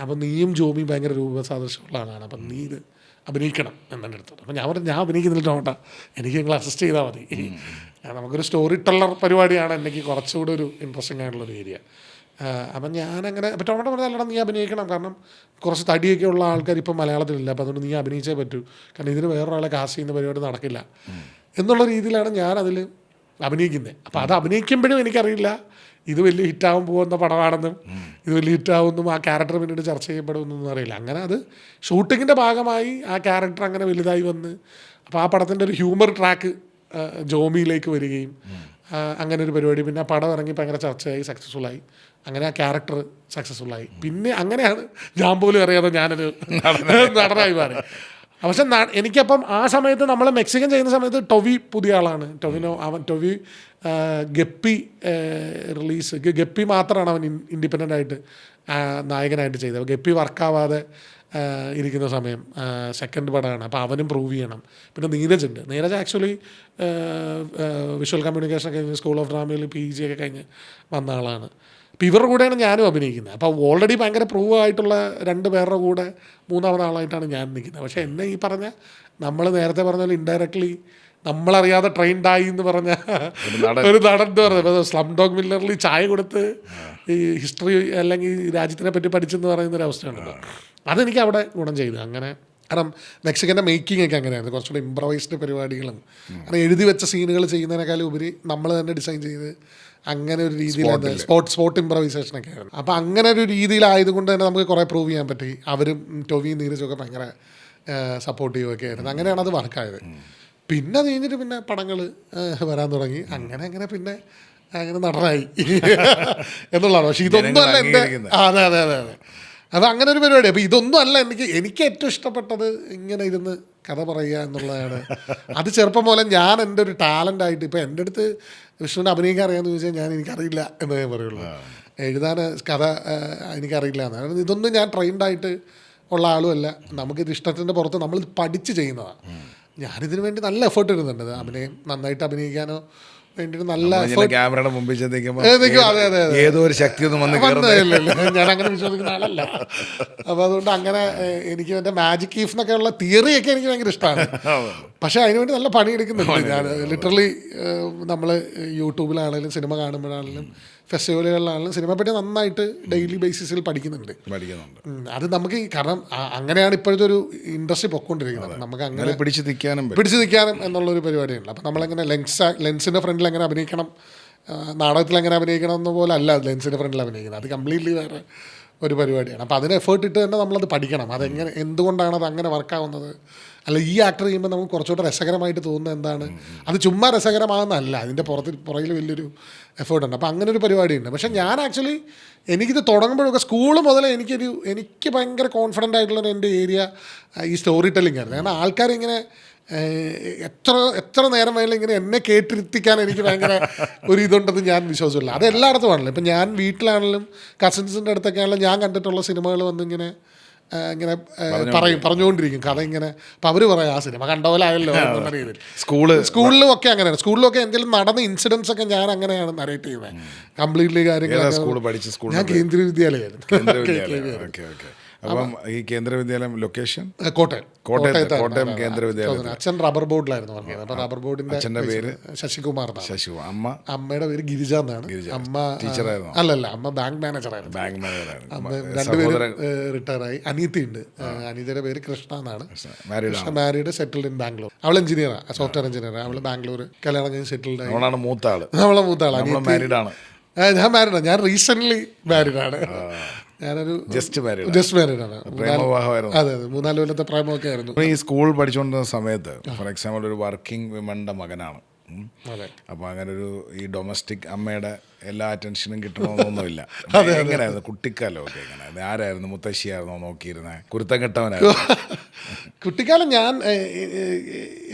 അപ്പോൾ നീയും ജോമിയും ഭയങ്കര രൂപസാദൃശ്യമുള്ള ആളാണ്, അപ്പം നീ ഇത് അഭിനയിക്കണം എന്നെ അടുത്തോട്ട്. അപ്പോൾ ഞാൻ പറഞ്ഞു ഞാൻ അഭിനയിക്കുന്നില്ല ടോമേട്ട, എനിക്ക് നിങ്ങൾ അസിസ്റ്റ് ചെയ്താൽ മതി. നമുക്കൊരു സ്റ്റോറി ടെല്ലർ പരിപാടിയാണ് എനിക്ക് കുറച്ചുകൂടി ഒരു ഇൻട്രസ്റ്റിംഗ് ആയിട്ടുള്ളൊരു ഏരിയ. അപ്പം ഞാനങ്ങനെ, അപ്പോൾ ടൊമാറ്റോ പറഞ്ഞാൽ അല്ലടാ നീ അഭിനയിക്കണം, കാരണം കുറച്ച് തടിയൊക്കെ ഉള്ള ആൾക്കാർ ഇപ്പം മലയാളത്തിലില്ല, അപ്പോൾ അതുകൊണ്ട് നീ അഭിനയിച്ചേ പറ്റൂ, കാരണം ഇതിന് വേറൊരാളെ കാസ്റ്റ് ചെയ്യുന്ന പരിപാടി നടക്കില്ല എന്നുള്ള രീതിയിലാണ് ഞാനതിൽ അഭിനയിക്കുന്നത്. അപ്പോൾ അത് അഭിനയിക്കുമ്പോഴും എനിക്കറിയില്ല ഇത് വലിയ ഹിറ്റാകാൻ പോകുന്ന പടമാണെന്നും ഇത് വലിയ ഹിറ്റാവുമെന്നും ആ ക്യാരക്ടർ പിന്നീട് ചർച്ച ചെയ്യപ്പെടുമെന്നൊന്നും അറിയില്ല. അങ്ങനെ അത് ഷൂട്ടിങ്ങിൻ്റെ ഭാഗമായി ആ ക്യാരക്ടർ അങ്ങനെ വലുതായി വന്ന്, അപ്പോൾ ആ പടത്തിൻ്റെ ഒരു ഹ്യൂമർ ട്രാക്ക് ജോമിയിലേക്ക് വരികയും അങ്ങനെ ഒരു പരിപാടി, പിന്നെ ആ പടം ഇറങ്ങി ഭയങ്കര ചർച്ചയായി, സക്സസ്ഫുള്ളായി. അങ്ങനെ ആ ക്യാരക്ടർ സക്സസ്ഫുള്ളായി. പിന്നെ അങ്ങനെയാണ് ഞാൻ പോലും അറിയാതെ ഞാനൊരു നടനായി മാറി. പക്ഷെ എനിക്കപ്പം ആ സമയത്ത് നമ്മൾ മെക്സിക്കൻ ചെയ്യുന്ന സമയത്ത് ടൊവി പുതിയ ആളാണ്. ടൊവി ഗപ്പി റിലീസ്, ഗപ്പി മാത്രമാണ് അവൻ ഇൻഡിപെൻഡൻ്റ് ആയിട്ട് നായകനായിട്ട് ചെയ്തത്. ഗപ്പി വർക്കാവാതെ ഇരിക്കുന്ന സമയം സെക്കൻഡ് പടമാണ്, അപ്പോൾ അവനും പ്രൂവ് ചെയ്യണം. പിന്നെ നീരജ് ഉണ്ട്. നീരജ് ആക്ച്വലി വിഷ്വൽ കമ്മ്യൂണിക്കേഷൻ കഴിഞ്ഞ് സ്കൂൾ ഓഫ് ഡ്രാമയിൽ PG ഒക്കെ കഴിഞ്ഞ് വന്ന ആളാണ്. അപ്പോൾ ഇവരുടെ കൂടെയാണ് ഞാനും അഭിനയിക്കുന്നത്. അപ്പോൾ ഓൾറെഡി ഭയങ്കര പ്രൂവ് ആയിട്ടുള്ള 2 പേരുടെ കൂടെ 3ാമത് ആളായിട്ടാണ് ഞാൻ നിൽക്കുന്നത്. പക്ഷേ എന്നെ ഈ പറഞ്ഞ നമ്മൾ നേരത്തെ പറഞ്ഞ പോലെ ഇൻഡയറക്ട്ലി നമ്മളറിയാതെ ട്രെയിൻഡായി എന്ന് പറഞ്ഞ ഒരു നടൻ എന്ന് പറഞ്ഞത് സ്ലം ഡോഗ് മില്ലറിൽ ചായ കൊടുത്ത് ഈ ഹിസ്റ്ററി അല്ലെങ്കിൽ രാജ്യത്തിനെ പറ്റി പഠിച്ചെന്ന് പറയുന്നൊരവസ്ഥയുണ്ടല്ലോ, അതെനിക്ക് അവിടെ ഗുണം ചെയ്തു. അങ്ങനെ കാരണം മെക്സിക്കൻ്റെ മേക്കിംഗ് ഒക്കെ അങ്ങനെയായിരുന്നു, കുറച്ചുകൂടി ഇംപ്രവൈസ്ഡ് പരിപാടികളും അങ്ങനെ എഴുതി വെച്ച സീനുകൾ ചെയ്യുന്നതിനേക്കാളും ഉപരി നമ്മൾ തന്നെ ഡിസൈൻ ചെയ്ത് അങ്ങനെ ഒരു രീതിയിൽ സ്പോട്ട് ഇംപ്രവൈസേഷനൊക്കെ ആയിരുന്നു. അപ്പോൾ അങ്ങനെ ഒരു രീതിയിലായതുകൊണ്ട് തന്നെ നമുക്ക് കുറേ പ്രൂവ് ചെയ്യാൻ പറ്റി. അവരും ടൊവിയും നീരജൊക്കെ ഭയങ്കര സപ്പോർട്ടീവൊക്കെ ആയിരുന്നു. അങ്ങനെയാണ് അത് വർക്കായത്. പിന്നെ അത് കഴിഞ്ഞിട്ട് പിന്നെ പടങ്ങൾ വരാൻ തുടങ്ങി. അങ്ങനെ പിന്നെ അങ്ങനെ നടനായി എന്നുള്ളതാണ്. പക്ഷേ ഇതൊന്നും അല്ല എൻ്റെ അതെ അതെ അതെ അതെ അത് അങ്ങനെ ഒരു പരിപാടി. അപ്പോൾ ഇതൊന്നും അല്ല എനിക്ക് ഏറ്റവും ഇഷ്ടപ്പെട്ടത് ഇങ്ങനെ ഇരുന്ന് കഥ പറയുക എന്നുള്ളതാണ്. അത് ചെറുപ്പം പോലെ ഞാൻ എൻ്റെ ഒരു ടാലൻ്റായിട്ട്, ഇപ്പോൾ എൻ്റെ അടുത്ത് വിഷ്ണുവിനെ അഭിനയിക്കാൻ അറിയാമെന്ന് ചോദിച്ചാൽ എനിക്കറിയില്ല എന്ന് ഞാൻ പറയുള്ളൂ. എഴുതാൻ കഥ എനിക്കറിയില്ല എന്നാണ്. ഇതൊന്നും ഞാൻ ട്രെയിൻഡായിട്ട് ഉള്ള ആളുമല്ല. നമുക്കിത് ഇഷ്ടത്തിൻ്റെ പുറത്ത് നമ്മളിത് പഠിച്ച് ചെയ്യുന്നതാണ്. ഞാനിതിനു വേണ്ടി നല്ല എഫേർട്ട് ഇടുന്നുണ്ട്. നന്നായിട്ട് അഭിനയിക്കാനോ വേണ്ടിയിട്ട് നല്ല ക്യാമറയുടെ മുമ്പിൽ ഏതോ ഒരു ശക്തിയൊന്നും ഞാൻ അങ്ങനെ വിശ്വസിക്കുന്ന ആളല്ല. അപ്പോൾ അതുകൊണ്ട് അങ്ങനെ എനിക്ക് എൻ്റെ മാജിക് ഈഫ് എന്നൊക്കെ ഉള്ള തിയറിയൊക്കെ എനിക്ക് ഭയങ്കര ഇഷ്ടമാണ്. പക്ഷേ അതിനുവേണ്ടി നല്ല പണിയെടുക്കുന്നുണ്ട് ഞാൻ. ലിറ്ററലി നമ്മൾ യൂട്യൂബിലാണെങ്കിലും സിനിമ കാണുമ്പോഴാണെങ്കിലും ഫെസ്റ്റിവലുകളിലാണെങ്കിലും സിനിമയെ പറ്റി നന്നായിട്ട് ഡെയിലി ബേസിസിൽ പഠിക്കുന്നുണ്ട്. അത് നമുക്ക് കാരണം അങ്ങനെയാണ് ഇപ്പോഴത്തെ ഒരു ഇൻഡസ്ട്രി പൊയ്ക്കൊണ്ടിരിക്കുന്നത്. നമുക്ക് അങ്ങനെ പിടിച്ചു നിൽക്കാനും എന്നുള്ളൊരു പരിപാടിയുണ്ട്. അപ്പോൾ നമ്മളെങ്ങനെ ലെൻസിൻ്റെ ഫ്രണ്ടിൽ എങ്ങനെ അഭിനയിക്കണം, നാടകത്തിൽ എങ്ങനെ അഭിനയിക്കണം എന്ന പോലെ അല്ല ലെൻസിൻ്റെ ഫ്രണ്ടിൽ അഭിനയിക്കുന്നത്. അത് കംപ്ലീറ്റ്ലി വേറെ ഒരു പരിപാടിയാണ്. അപ്പോൾ അതിന് എഫേർട്ട് ഇട്ട് തന്നെ നമ്മളത് പഠിക്കണം. അതെങ്ങനെ, എന്തുകൊണ്ടാണ് അത് അങ്ങനെ വർക്കാവുന്നത്, അല്ല ഈ ആക്ടർ ചെയ്യുമ്പോൾ നമുക്ക് കുറച്ചുകൂടെ രസകരമായിട്ട് തോന്നുന്നത് എന്താണ്, അത് ചുമ്മാ രസകരമാകുന്നതല്ല, അതിൻ്റെ പുറകിൽ വലിയൊരു എഫേർട്ടുണ്ട്. അപ്പോൾ അങ്ങനെ ഒരു പരിപാടിയുണ്ട്. പക്ഷേ ഞാൻ ആക്ച്വലി എനിക്കിത് തുടങ്ങുമ്പോഴൊക്കെ സ്കൂൾ മുതലേ എനിക്ക് ഭയങ്കര കോൺഫിഡൻ്റ് ആയിട്ടുള്ള എൻ്റെ ഏരിയ ഈ സ്റ്റോറി ടെല്ലിംഗ് ആയിരുന്നു. കാരണം ആൾക്കാരിങ്ങനെ എത്ര നേരം വേണമെങ്കിലും ഇങ്ങനെ എന്നെ കേട്ടിരുത്തിക്കാൻ എനിക്ക് ഭയങ്കര ഒരു ഇതുണ്ടെന്ന് ഞാൻ വിശ്വസിച്ചില്ല. അത് എല്ലായിടത്തും ആണല്ലോ. ഇപ്പം ഞാൻ വീട്ടിലാണെങ്കിലും കസിൻസിൻ്റെ അടുത്തൊക്കെ ആണെങ്കിലും ഞാൻ കണ്ടിട്ടുള്ള സിനിമകൾ വന്നിങ്ങനെ ഇങ്ങനെ പറഞ്ഞുകൊണ്ടിരിക്കും കഥ ഇങ്ങനെ. അപ്പം അവർ പറയാം ആ സിനിമ കണ്ട പോലെ ആയല്ലോ എന്നുള്ള രീതിയിൽ. സ്കൂളിലും ഒക്കെ അങ്ങനെയാണ്. സ്കൂളിലൊക്കെ എന്തെങ്കിലും നടന്ന ഇൻസിഡൻസ് ഒക്കെ ഞാൻ അങ്ങനെയാണ് നരേറ്റ് ചെയ്യുന്നത് കംപ്ലീറ്റ്ലി കാര്യങ്ങൾ. ഞാൻ കേന്ദ്രീയ വിദ്യാലയമായിരുന്നു. അപ്പം ഈ കേന്ദ്ര വിദ്യാലയം ലൊക്കേഷൻ കോട്ടയം കോട്ടയം കോട്ടയത്തായിരുന്നു. കേന്ദ്ര വിദ്യാലയം. അച്ഛൻ റബ്ബർ ബോർഡിലായിരുന്നു വർക്ക് ചെയ്തത്. അപ്പോൾ റബ്ബർ ബോർഡിന്റെ അച്ഛൻ്റെ പേര് ശശികുമാർ എന്നാണ്. ശശു. അമ്മ അമ്മയുടെ പേര് ഗിരിജ എന്നാണ്. അമ്മ ടീച്ചറായിരുന്നു. അല്ലല്ല, അമ്മ ബാങ്ക് മാനേജറായിരുന്നു. ബാങ്ക് മാനേജറായിരുന്നു. അമ്മ രണ്ടുപേരും റിട്ടയറായി. അനീതിയുണ്ട്. അനീതയുടെ പേര് കൃഷ്ണ എന്നാണ്. Married married, settled in Bangalore. അവൾ എഞ്ചിനീയറാണ്, സോഫ്റ്റ്വെയർ എഞ്ചിനീയർ. അവൾ ബാംഗ്ലൂർ കല്യാണം കഴിഞ്ഞ് സെറ്റിൽഡ് ആയി. അവളാണ് മൂത്ത ആള്. നമ്മളെ മൂത്ത ആളാണ്. നമ്മൾ മാരീഡാണ്. ഞാൻ മാരീഡാണ്. ഞാൻ റീസെന്റ് മാരീഡാണ്. ഞാനൊരു ജസ്റ്റ് മാരീഡ്. ജസ്റ്റ് മാരീഡാണ്. പ്രേമവിവാഹമായിരുന്നു. അതെ അതെ, 4 കൊല്ലത്തെ പ്രേമമൊക്കെ ആയിരുന്നു. ഈ സ്കൂൾ പഠിച്ചുകൊണ്ടിരുന്ന സമയത്ത് ഫോർ എക്സാമ്പിൾ ഒരു വർക്കിംഗ് വിമന്റെ മകനാണ്. അപ്പോൾ അങ്ങനെ ഒരു ഈ ഡൊമസ്റ്റിക് അമ്മയുടെ എല്ലാ അറ്റൻഷനും കിട്ടണമെന്നൊന്നുമില്ല. എങ്ങനെയായിരുന്നു കുട്ടിക്കാലമൊക്കെ? എങ്ങനെയായിരുന്നു? ആരായിരുന്നു? മുത്തശ്ശിയായിരുന്നോ നോക്കിയിരുന്നത്? കുരുത്തം കെട്ടവനായിരുന്നു? കുട്ടിക്കാലം ഞാൻ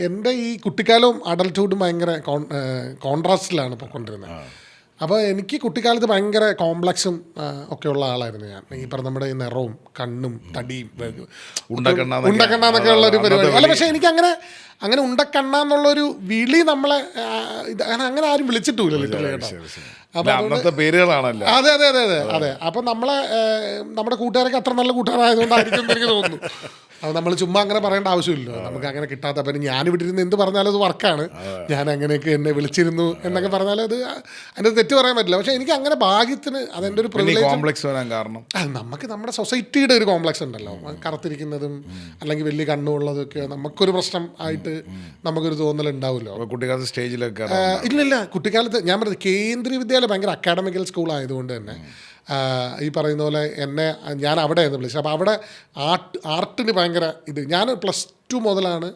എൻ്റെ ഈ കുട്ടിക്കാലവും അഡൽട്ട്ഹുഡും ഭയങ്കര കോൺട്രാസ്റ്റിലാണ് പോയിക്കൊണ്ടിരുന്നത്. അപ്പോൾ എനിക്ക് കുട്ടിക്കാലത്ത് ഭയങ്കര കോംപ്ലക്സും ഒക്കെ ഉള്ള ആളായിരുന്നു ഞാൻ. ഈ പറഞ്ഞ നമ്മുടെ ഈ നിറവും കണ്ണും തടിയും ഉണ്ടക്കണ്ണാന്നൊക്കെ ഉള്ളൊരു പരിപാടി. അല്ല, പക്ഷേ എനിക്ക് അങ്ങനെ ഉണ്ടക്കണ്ണാന്നുള്ളൊരു വിളി നമ്മളെ അങ്ങനെ ആരും വിളിച്ചിട്ടില്ല ലിറ്ററലി കേട്ടോ. അന്നത്തെ പേരുകളാണല്ലോ. അതെ അതെ അതെ അതെ അതെ. അപ്പം നമ്മുടെ കൂട്ടുകാരൊക്കെ അത്ര നല്ല കൂട്ടുകാരായതുകൊണ്ടായിരിക്കും എന്ന് എനിക്ക് തോന്നുന്നു. അത് നമ്മൾ ചുമ്മാ അങ്ങനെ പറയേണ്ട ആവശ്യമില്ലല്ലോ. നമുക്ക് അങ്ങനെ കിട്ടാത്ത. അപ്പം ഞാൻ ഇവിടെ ഇരുന്ന് എന്ത് പറഞ്ഞാലും അത് വർക്കാണ്. ഞാൻ അങ്ങനെയൊക്കെ എന്നെ വിളിച്ചിരുന്നു എന്നൊക്കെ പറഞ്ഞാൽ അത് അതിൻ്റെ തെറ്റ് പറയാൻ പറ്റില്ല. പക്ഷേ എനിക്ക് അങ്ങനെ ഭാഗ്യത്തിന് അതെൻ്റെ ഒരു പ്രിവിലേജ്. കോംപ്ലക്സ് വരാൻ കാരണം നമുക്ക് നമ്മുടെ സൊസൈറ്റിയുടെ ഒരു കോംപ്ലക്സ് ഉണ്ടല്ലോ. കറുത്തിരിക്കുന്നതും അല്ലെങ്കിൽ വലിയ കണ്ണുള്ളതൊക്കെ നമുക്കൊരു പ്രശ്നം ആയിട്ട് നമുക്കൊരു തോന്നലുണ്ടാവുമല്ലോ കുട്ടിക്കാലത്ത് സ്റ്റേജിലൊക്കെ. ഇല്ലില്ല, കുട്ടിക്കാലത്ത് ഞാൻ പറഞ്ഞത് കേന്ദ്രീയ വിദ്യാലയം ഭയങ്കര അക്കാഡമിക്കൽ സ്കൂളായതുകൊണ്ട് തന്നെ ഈ പറയുന്ന പോലെ ഞാൻ അവിടെ ആയിരുന്നു വിളിച്ചത്. അപ്പോൾ അവിടെ ആർട്ടിന് ഭയങ്കര ഞാൻ +2 മുതലാണ്,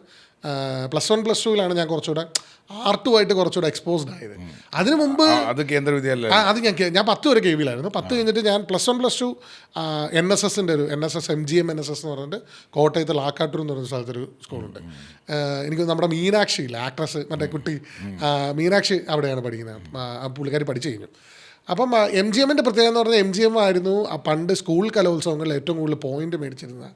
+1 +2 ഞാൻ കുറച്ചുകൂടെ ആർട്ടുമായിട്ട് കുറച്ചുകൂടെ എക്സ്പോസ്ഡ് ആയത്. അതിന് മുമ്പ് അത് കേന്ദ്ര വിദ്യാലയം. അത് ഞാൻ 10 വരെ KVയിലായിരുന്നു. 10 കഴിഞ്ഞിട്ട് ഞാൻ +1 +2 NSSൻ്റെ ഒരു NSS MGM NSS എന്ന് പറഞ്ഞിട്ട് കോട്ടയത്ത് ലാക്കാട്ടൂർ എന്ന് പറയുന്ന സ്ഥലത്തൊരു സ്കൂളുണ്ട്. എനിക്ക് നമ്മുടെ മീനാക്ഷി ഇല്ല, ആക്ട്രസ്, മറ്റേ കുട്ടി മീനാക്ഷി അവിടെയാണ് പഠിക്കുന്നത്. പുള്ളിക്കാരി പഠിച്ചു കഴിഞ്ഞു. അപ്പം MGMൻ്റെ പ്രത്യേകത എന്ന് പറഞ്ഞാൽ MGM ആയിരുന്നു പണ്ട് സ്കൂൾ കലോത്സവങ്ങളിൽ ഏറ്റവും കൂടുതൽ പോയിന്റ് മേടിച്ചിരുന്ന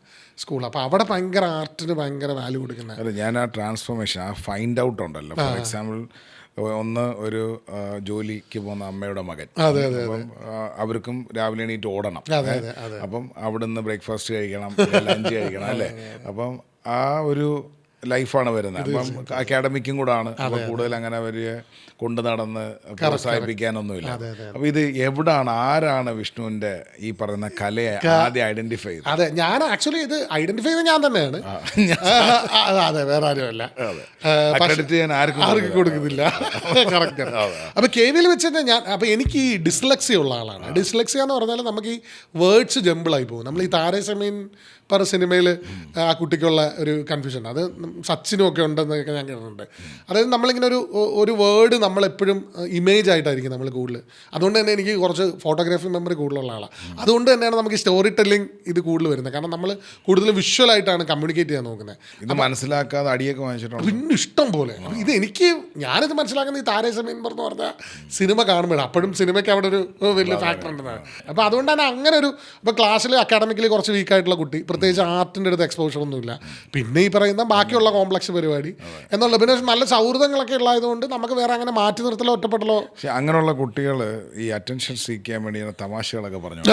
സ്കൂൾ. അപ്പോൾ അവിടെ ഭയങ്കര ആർട്ടിന് ഭയങ്കര വാല്യൂ കൊടുക്കുന്നത്. അല്ല, ഞാൻ ആ ട്രാൻസ്ഫോർമേഷൻ, ആ ഫൈൻഡ് ഔട്ട് ഉണ്ടല്ലോ. ഫോർ എക്സാമ്പിൾ ഒരു ജോലിക്ക് പോകുന്ന അമ്മയുടെ മകൻ. അപ്പം അവർക്കും രാവിലെ എണീറ്റ് ഓടണം. അപ്പം അവിടുന്ന് ബ്രേക്ക്ഫാസ്റ്റ് കഴിക്കണം, ലഞ്ച് കഴിക്കണം അല്ലേ. അപ്പം ആ ഒരു ലൈഫാണ് വരുന്നത്. അപ്പം അക്കാഡമിക്കും കൂടാണ്. അപ്പം കൂടുതൽ അങ്ങനെ അവർ കൊണ്ടു നടന്ന് പ്രോത്സാഹിപ്പിക്കാനൊന്നുമില്ല. അപ്പം ഇത് എവിടാണ്, ആരാണ് വിഷ്ണുവിൻ്റെ ഈ പറയുന്ന കലയെ ആദ്യം ഐഡന്റിഫൈ ചെയ്തത്? അതെ, ഞാൻ ആക്ച്വലി ഇത് ഐഡന്റിഫൈ ചെയ്തത് ഞാൻ തന്നെയാണ്. അതെ, വേറെ ആരുമല്ല. ക്രെഡിറ്റ് ഞാൻ ആർക്കും കൊടുക്കുന്നില്ല. കറക്റ്റ്. അപ്പോൾ KVയിൽ വെച്ചിട്ട് അപ്പോൾ എനിക്ക് ഈ ഡിസ്ലെക്സിയ ഉള്ള ആളാണ്. ഡിസ്ലെക്സിയ എന്ന് പറഞ്ഞാൽ നമുക്ക് ഈ വേർഡ്സ് ജമ്പിളായി പോകും. നമ്മൾ ഈ താരസമീൻ പറഞ്ഞ സിനിമയിൽ ആ കുട്ടിക്കുള്ള ഒരു കൺഫ്യൂഷൻ, അത് സച്ചിനും ഒക്കെ ഉണ്ടെന്നൊക്കെ ഞാൻ കേട്ടിട്ടുണ്ട്. അതായത് നമ്മളിങ്ങനെ ഒരു വേർഡ് നമ്മളെപ്പോഴും ഇമേജ് ആയിട്ടായിരിക്കും നമ്മൾ കൂടുതൽ. അതുകൊണ്ട് തന്നെ എനിക്ക് കുറച്ച് ഫോട്ടോഗ്രാഫി മെമ്മറി കൂടുതലുള്ള ആളാണ്. അതുകൊണ്ട് തന്നെയാണ് നമുക്ക് സ്റ്റോറി ടെല്ലിംഗ് ഇത് കൂടുതൽ വരുന്നത്. കാരണം നമ്മൾ കൂടുതൽ വിഷ്വലായിട്ടാണ് കമ്മ്യൂണിക്കേറ്റ് ചെയ്യാൻ നോക്കുന്നത്. ഇത് മനസ്സിലാക്കാതെ അടിയൊക്കെ വാങ്ങിച്ചിട്ടുണ്ട് പിന്നെ ഇഷ്ടം പോലെ. ഞാനിത് മനസ്സിലാക്കുന്നത് ഈ താരസമീൻ എന്ന് പറഞ്ഞാൽ സിനിമ കാണുമ്പോഴാണ്. അപ്പോഴും സിനിമയ്ക്ക് അവിടെ ഒരു വലിയ ഫാക്ടർ ഉണ്ടെന്നാണ്. അപ്പോൾ അതുകൊണ്ടാണ് അങ്ങനെ ഇപ്പോൾ ക്ലാസ്സിൽ അക്കാഡമിക്കലി കുറച്ച് വീക്കായിട്ടുള്ള കുട്ടി, പ്രത്യേകിച്ച് ആർട്ടിൻ്റെ അടുത്ത് എക്സ്പോഷർ ഒന്നുമില്ല, പിന്നെ ഈ പറയുന്ന ബാക്കിയുള്ള കോംപ്ലക്സ് പരിപാടി എന്നുള്ള, പിന്നെ നല്ല സൗഹൃദങ്ങളൊക്കെ ഉള്ളതുകൊണ്ട് നമുക്ക് വേറെ അങ്ങനെ മാറ്റി നിർത്തലോ ഒറ്റപ്പെട്ടല്ലോ. പക്ഷെ അങ്ങനെയുള്ള കുട്ടികൾ ഈ അറ്റൻഷൻ സീക്കാൻ വേണ്ടി തമാശകളൊക്കെ പറഞ്ഞു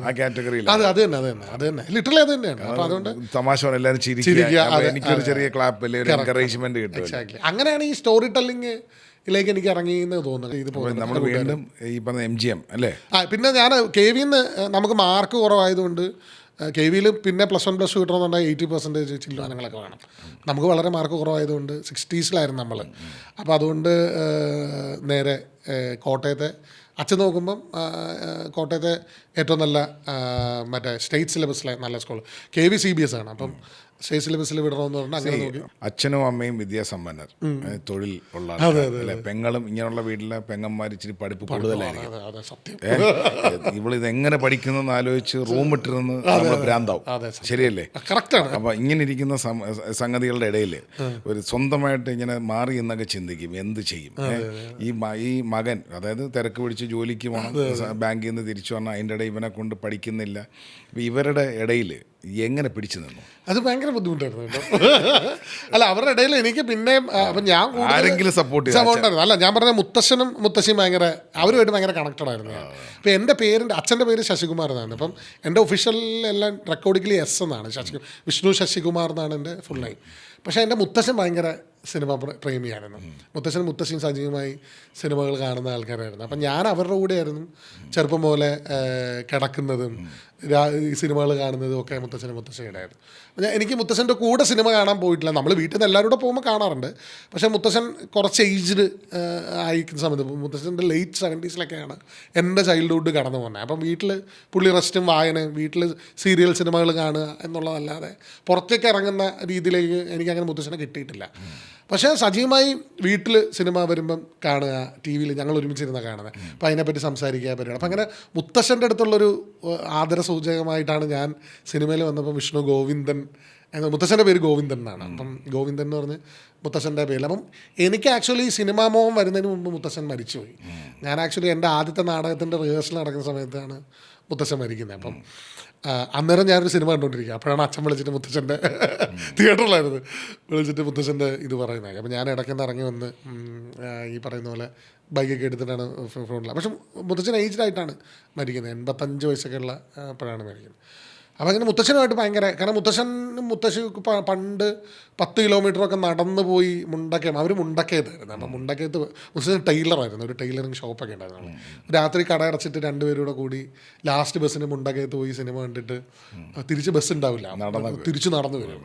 ആ കാറ്റഗറിയിൽ. അത് തന്നെ ലിറ്ററലി അത് തന്നെയാണ്. അപ്പോൾ അതുകൊണ്ട് തമാശ എല്ലാവരും ചിരിക്കുക, എനിക്കൊരു ചെറിയ ക്ലാപ്പ് അല്ലെ ഒരു എൻകറേജ്മെന്റ് കിട്ടും. അങ്ങനെയാണ് ഈ സ്റ്റോറി ടെല്ലിങ് ിലേക്ക് എനിക്ക് ഇറങ്ങിയെന്ന് തോന്നുന്നത്. നമ്മൾ വീണ്ടും ഈ പറഞ്ഞ MGM അല്ലേ. പിന്നെ ഞാൻ KVന്ന് നമുക്ക് മാർക്ക് കുറവായതുകൊണ്ട് KVയിൽ പിന്നെ +1 +2 കിട്ടണമെന്നുണ്ടെങ്കിൽ 80% ചില്ലുവാനങ്ങളൊക്കെ വേണം. നമുക്ക് വളരെ മാർക്ക് കുറവായതുകൊണ്ട് 60s നമ്മൾ. അപ്പോൾ അതുകൊണ്ട് നേരെ കോട്ടയത്തെ അച്ഛൻ നോക്കുമ്പം കോട്ടയത്തെ ഏറ്റവും നല്ല മറ്റേ സ്റ്റേറ്റ് സിലബസിലെ നല്ല സ്കൂൾ KV CBS ആണ്. അപ്പം സ്റ്റേറ്റ് സിലബസിൽ വിടണമെന്ന് പറഞ്ഞാൽ അങ്ങനെ നോക്കി. അച്ഛനും അമ്മയും വിദ്യാസമ്പന്നർ, തൊഴിൽ ഉള്ള അല്ലെ. പെങ്ങളും ഇങ്ങനെയുള്ള വീട്ടിലെ പെങ്ങന്മാർ ഇച്ചിരി പഠിപ്പ് കൂടുതലായിരിക്കും. ഇവളിതെങ്ങനെ പഠിക്കുന്നെന്ന് ആലോചിച്ച് റൂം ഇട്ടിരുന്ന് നമ്മൾ ഭ്രാന്താവും. ശരിയല്ലേ? കറക്റ്റാണ്. അപ്പം ഇങ്ങനെ ഇരിക്കുന്ന സംഗതികളുടെ ഇടയിൽ ഒരു സ്വന്തമായിട്ട് ഇങ്ങനെ മാറി എന്നൊക്കെ ചിന്തിക്കും, എന്ത് ചെയ്യും. ഈ മകൻ അതായത് തിരക്ക് പിടിച്ച് ജോലിക്ക് പോകണം, ബാങ്കിൽ നിന്ന് തിരിച്ചു വന്നാൽ അതിൻ്റെ ഇടയിൽ ഇവനെ കൊണ്ട് പഠിക്കുന്നില്ല. ഇവരുടെ ഇടയിൽ എങ്ങനെ പിടിച്ചു നിന്നു? അത് ഭയങ്കര ബുദ്ധിമുട്ടായിരുന്നു കേട്ടോ. അല്ല, അവരുടെ ഇടയിൽ എനിക്ക് പിന്നെയും അപ്പം ഞാൻ ആരെങ്കിലും സപ്പോർട്ട് സപ്പോർട്ടായിരുന്നു. അല്ല, ഞാൻ പറഞ്ഞ മുത്തശ്ശനും മുത്തശ്ശിയും ഭയങ്കര അവരുമായിട്ട് ഭയങ്കര കണക്റ്റഡ് ആയിരുന്നു ഞാൻ. അപ്പം എൻ്റെ അച്ഛൻ്റെ പേര് ശശികുമാർ എന്നാണ്. അപ്പം എൻ്റെ ഒഫീഷ്യലെല്ലാം റെക്കോർഡിക്കലി എസ് എന്നാണ്, വിഷ്ണു ശശികുമാർ എന്നാണ് എൻ്റെ ഫുൾ നെയിം. പക്ഷേ എൻ്റെ മുത്തശ്ശൻ ഭയങ്കര സിനിമ പ്രേമിയായിരുന്നു. മുത്തശ്ശിയും സജീവമായി സിനിമകൾ കാണുന്ന ആൾക്കാരായിരുന്നു. അപ്പം ഞാൻ അവരുടെ കൂടെയായിരുന്നു ചെറുപ്പം പോലെ കിടക്കുന്നതും ഈ സിനിമകൾ കാണുന്നതും ഒക്കെ മുത്തശ്ശിയുടെ ആയിരുന്നു. എനിക്ക് മുത്തശ്ശൻ്റെ കൂടെ സിനിമ കാണാൻ പോയിട്ടില്ല. നമ്മൾ വീട്ടിൽ നിന്ന് എല്ലാവരും കൂടെ പോകുമ്പോൾ കാണാറുണ്ട്. പക്ഷേ മുത്തശ്ശൻ കുറച്ച് ഏജ്ഡ് ആയിരിക്കുന്ന സമയത്ത്, മുത്തശ്ശൻ്റെ ലേറ്റ് 70s എൻ്റെ ചൈൽഡ്ഹുഡ് കടന്നു പോകുന്നത്. അപ്പം വീട്ടിൽ പുള്ളി റെസ്റ്റും വായനയും വീട്ടിൽ സീരിയൽ സിനിമകൾ കാണുക എന്നുള്ളതല്ലാതെ പുറത്തേക്ക് ഇറങ്ങുന്ന രീതിയിലേക്ക് എനിക്കങ്ങനെ മുത്തശ്ശനെ കിട്ടിയിട്ടില്ല. പക്ഷേ സജീവമായി വീട്ടിൽ സിനിമ വരുമ്പം കാണുക, ടി വിയിൽ ഞങ്ങൾ ഒരുമിച്ചിരുന്ന കാണുന്നത്, അപ്പോൾ അതിനെപ്പറ്റി സംസാരിക്കുക പരിപാടി. അപ്പം അങ്ങനെ മുത്തശ്ശൻ്റെ അടുത്തുള്ളൊരു ആദരസൂചകമായിട്ടാണ് ഞാൻ സിനിമയിൽ വന്നപ്പോൾ വിഷ്ണു ഗോവിന്ദൻ മുത്തശ്ശൻ്റെ പേര് ഗോവിന്ദൻ എന്നാണ്. അപ്പം ഗോവിന്ദൻ എന്ന് പറഞ്ഞ് മുത്തശ്ശൻ്റെ പേരിൽ. അപ്പം എനിക്ക് ആക്ച്വലി സിനിമാ മോഹം വരുന്നതിന് മുമ്പ് മുത്തശ്ശൻ മരിച്ചുപോയി. ഞാൻ ആക്ച്വലി എൻ്റെ ആദ്യത്തെ നാടകത്തിൻ്റെ റിഹേഴ്സൽ നടക്കുന്ന സമയത്താണ് മുത്തശ്ശൻ മരിക്കുന്നത്. അപ്പം അന്നേരം ഞാനൊരു സിനിമ കണ്ടുകൊണ്ടിരിക്കുക. അപ്പോഴാണ് അച്ഛൻ വിളിച്ചിട്ട് മുത്തശ്ശൻ്റെ തിയേറ്ററിലായിരുന്നു വിളിച്ചിട്ട് മുത്തശ്ശൻ്റെ ഇത് പറയുന്നത്. അപ്പം ഞാൻ ഇടയ്ക്ക് ഇറങ്ങി വന്ന് ഈ പറയുന്ന പോലെ ബൈക്കൊക്കെ എടുത്തിട്ടാണ് ഫ്രോണ്ടിൽ. പക്ഷെ മുത്തശ്ശൻ ഏജ്ഡായിട്ടാണ് മരിക്കുന്നത്. 85 വയസ്സൊക്കെ ഉള്ള അപ്പോഴാണ് മരിക്കുന്നത്. അപ്പം അങ്ങനെ മുത്തശ്ശനുമായിട്ട് ഭയങ്കര, കാരണം മുത്തശ്ശി പണ്ട് 10 കിലോമീറ്ററൊക്കെ നടന്നു പോയി അവർ മുണ്ടക്കയത്തായിരുന്നു. അപ്പം മുണ്ടക്കയത്ത് മുത്തശ്ശൻ ടൈലറായിരുന്നു, ഒരു ടൈലറിങ് ഷോപ്പൊക്കെ ഉണ്ടായിരുന്നു. രാത്രി കട അടച്ചിട്ട് രണ്ടുപേരും കൂടി ലാസ്റ്റ് ബസ്സിന് മുണ്ടക്കയത്ത് പോയി സിനിമ കണ്ടിട്ട് തിരിച്ച് ബസ് ഉണ്ടാവില്ല, തിരിച്ച് നടന്നു വരും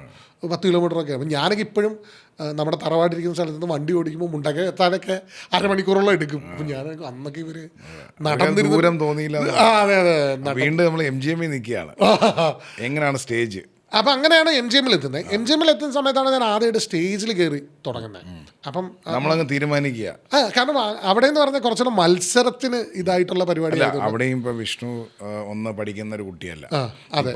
10 കിലോമീറ്ററൊക്കെ. അപ്പം ഞാനൊക്കെ ഇപ്പോഴും നമ്മുടെ തറവാടിരിക്കുന്ന സ്ഥലത്ത് നിന്ന് വണ്ടി ഓടിക്കുമ്പോൾ മുണ്ടക്കയത്താനൊക്കെ അരമണിക്കൂറോളം എടുക്കും. അപ്പം ഞാൻ അന്നൊക്കെ ഇവർ നടന്നിരുന്നു തോന്നിയില്ല. അതെ അതെ, വീണ്ടും നമ്മൾ MGM നിൽക്കുകയാണ്. എങ്ങനെയാണ് സ്റ്റേജ്? അപ്പം അങ്ങനെയാണ് MGM എത്തുന്നത്. MGM എത്തുന്ന സമയത്താണ് ഞാൻ ആദ്യമായിട്ട് സ്റ്റേജിൽ കയറി തുടങ്ങുന്നത്. അപ്പം നമ്മളങ്ങ് തീരുമാനിക്കുക. കാരണം അവിടെ എന്ന് പറഞ്ഞാൽ കുറച്ചുകൂടെ മത്സരത്തിന് ഇതായിട്ടുള്ള പരിപാടി. അവിടെയും ഇപ്പം വിഷ്ണു ഒന്ന് പഠിക്കുന്ന ഒരു കുട്ടിയല്ല,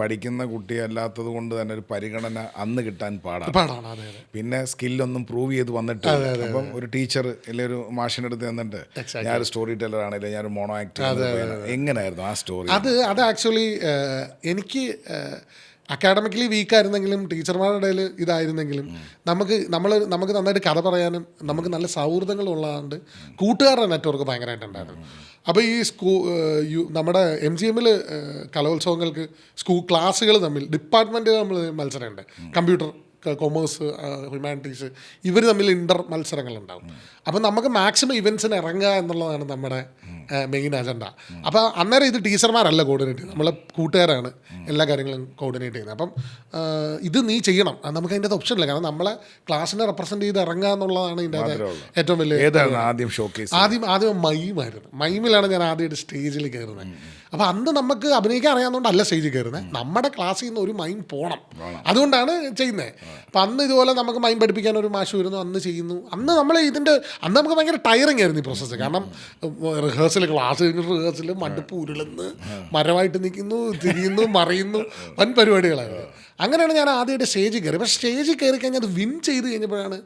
പഠിക്കുന്ന കുട്ടിയല്ലാത്തത് കൊണ്ട് തന്നെ ഒരു പരിഗണന അന്ന് കിട്ടാൻ പാടാണ്. പിന്നെ സ്കില്ലൊന്നും പ്രൂവ് ചെയ്ത് വന്നിട്ട് അപ്പം ഒരു ടീച്ചർ അല്ലെങ്കിൽ ഒരു മാഷിൻ്റെ അടുത്ത് വന്നിട്ട് ഞാനൊരു സ്റ്റോറി ടെല്ലർ ആണെങ്കിലും ഞാനൊരു മോണോ ആക്ടർ, എങ്ങനെയായിരുന്നു ആ സ്റ്റോറി? അത് ആക്ച്വലി എനിക്ക് അക്കാഡമിക്കലി വീക്കായിരുന്നെങ്കിലും ടീച്ചർമാരുടെ ഇടയിൽ ഇതായിരുന്നെങ്കിലും നമുക്ക് നന്നായിട്ട് കഥ പറയാനും നമുക്ക് നല്ല സൗഹൃദങ്ങൾ ഉള്ളതുകൊണ്ട് കൂട്ടുകാരുടെ നെറ്റ്വർക്ക് ഭയങ്കരമായിട്ടുണ്ടായിരുന്നു. അപ്പോൾ ഈ നമ്മുടെ MGM കലോത്സവങ്ങൾക്ക് ക്ലാസ്സുകൾ തമ്മിൽ ഡിപ്പാർട്ട്മെൻറ്റ് തമ്മിൽ മത്സരമുണ്ട്. കമ്പ്യൂട്ടർ, കൊമേഴ്സ്, ഹ്യൂമാനിറ്റീസ്, ഇവർ തമ്മിൽ ഇൻ്റർ മത്സരങ്ങളുണ്ടാവും. അപ്പം നമുക്ക് മാക്സിമം ഇവൻറ്റ്സിന് ഇറങ്ങുക എന്നുള്ളതാണ് നമ്മുടെ മെയിൻ അജണ്ട. അപ്പോൾ അന്നേരം ഇത് ടീച്ചർമാരല്ല കോർഡിനേറ്റ് ചെയ്യുന്നത്, നമ്മളെ കൂട്ടുകാരാണ് എല്ലാ കാര്യങ്ങളും കോർഡിനേറ്റ് ചെയ്യുന്നത്. അപ്പം ഇത് നീ ചെയ്യണം, നമുക്ക് അതിൻ്റെ ഓപ്ഷനില്ല. കാരണം നമ്മളെ ക്ലാസ്സിനെ റെപ്രസെൻറ്റ് ചെയ്ത് ഇറങ്ങുക എന്നുള്ളതാണ് ഇതിൻ്റെ ഏറ്റവും വലിയ. ആദ്യം മൈമായിരുന്നു. മൈമിലാണ് ഞാൻ ആദ്യമായിട്ട് സ്റ്റേജിൽ കയറുന്നത്. അപ്പോൾ അന്ന് നമുക്ക് അഭിനയിക്കാൻ അറിയാവുന്നതുകൊണ്ടല്ല സ്റ്റേജിൽ കയറുന്നത്, നമ്മുടെ ക്ലാസ്സിൽ നിന്ന് ഒരു മൈം പോകണം, അതുകൊണ്ടാണ് ചെയ്യുന്നത്. അപ്പം അന്ന് ഇതുപോലെ നമുക്ക് മൈം പഠിപ്പിക്കാൻ ഒരു മാഷ് വരുന്നു, അന്ന് ചെയ്യുന്നു. അന്ന് നമ്മൾ അന്ന് നമുക്ക് ഭയങ്കര ടയറിങ് ആയിരുന്നു ഈ പ്രോസസ്സ്. കാരണം ക്ലാസ് കഴിഞ്ഞിട്ട് റിഹേഴ്സൽ മടുപ്പ് ഉരുളുന്ന് മരമായിട്ട് നിൽക്കുന്നു, തിരിയുന്നു, മറിയുന്നു, വൻ പരിപാടികളായിരുന്നു. അങ്ങനെയാണ് ഞാൻ ആദ്യമായിട്ട് സ്റ്റേജിൽ കയറി. പക്ഷേ സ്റ്റേജിൽ കയറി കഴിഞ്ഞാൽ അത് വിൻ ചെയ്ത് കഴിഞ്ഞപ്പോഴാണ്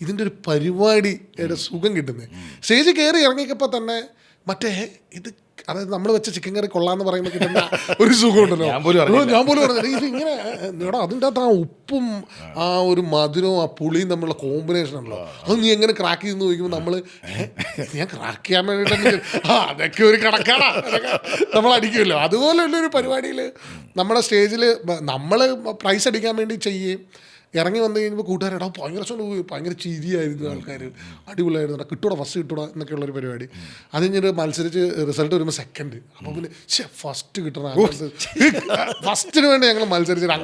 ഇതിൻ്റെ ഒരു പരിപാടിയുടെ സുഖം കിട്ടുന്നത്. സ്റ്റേജിൽ കയറി ഇറങ്ങിയപ്പോൾ തന്നെ ഇത് അതായത് നമ്മൾ വെച്ച ചിക്കൻ കറി കൊള്ളാന്ന് പറയുമ്പോൾ കിട്ടുന്ന ഒരു സുഖമുണ്ടല്ലോ. ഞാൻ പോലും പറഞ്ഞത് ഇത് ഇങ്ങനെ അതിൻ്റെ അകത്ത് ആ ഉപ്പും ആ ഒരു മധുരവും ആ പുളിയും തമ്മിലുള്ള കോമ്പിനേഷൻ ഉണ്ടല്ലോ, അത് നീ എങ്ങനെ ക്രാക്ക് ചെയ്തെന്ന് ചോദിക്കുമ്പോൾ നമ്മൾ ഞാൻ ക്രാക്ക് ചെയ്യാൻ വേണ്ടിയിട്ട് അതൊക്കെ ഒരു കണക്കാണ്, നമ്മൾ അടിക്കുമല്ലോ. അതുപോലെയുള്ളൊരു പരിപാടിയിൽ നമ്മുടെ സ്റ്റേജിൽ നമ്മൾ പ്രൈസ് അടിക്കാൻ വേണ്ടി ചെയ്യുകയും ഇറങ്ങി വന്നു കഴിഞ്ഞപ്പോൾ കൂട്ടുകാരെടാ ഭയങ്കര ചിരിയായിരുന്നു, ആൾക്കാർ അടിപൊളിയായിരുന്നു, കിട്ടൂടാ ഫസ്റ്റ് കിട്ടൂടാ എന്നൊക്കെയുള്ളൊരു പരിപാടി. അത് കഴിഞ്ഞിട്ട് മത്സരിച്ച് റിസൾട്ട് വരുമ്പോൾ സെക്കൻഡ്. അപ്പോൾ പിന്നെ ഫസ്റ്റ് കിട്ടണം, ഫസ്റ്റിന് വേണ്ടി ഞങ്ങൾ മത്സരിച്ചിട്ട്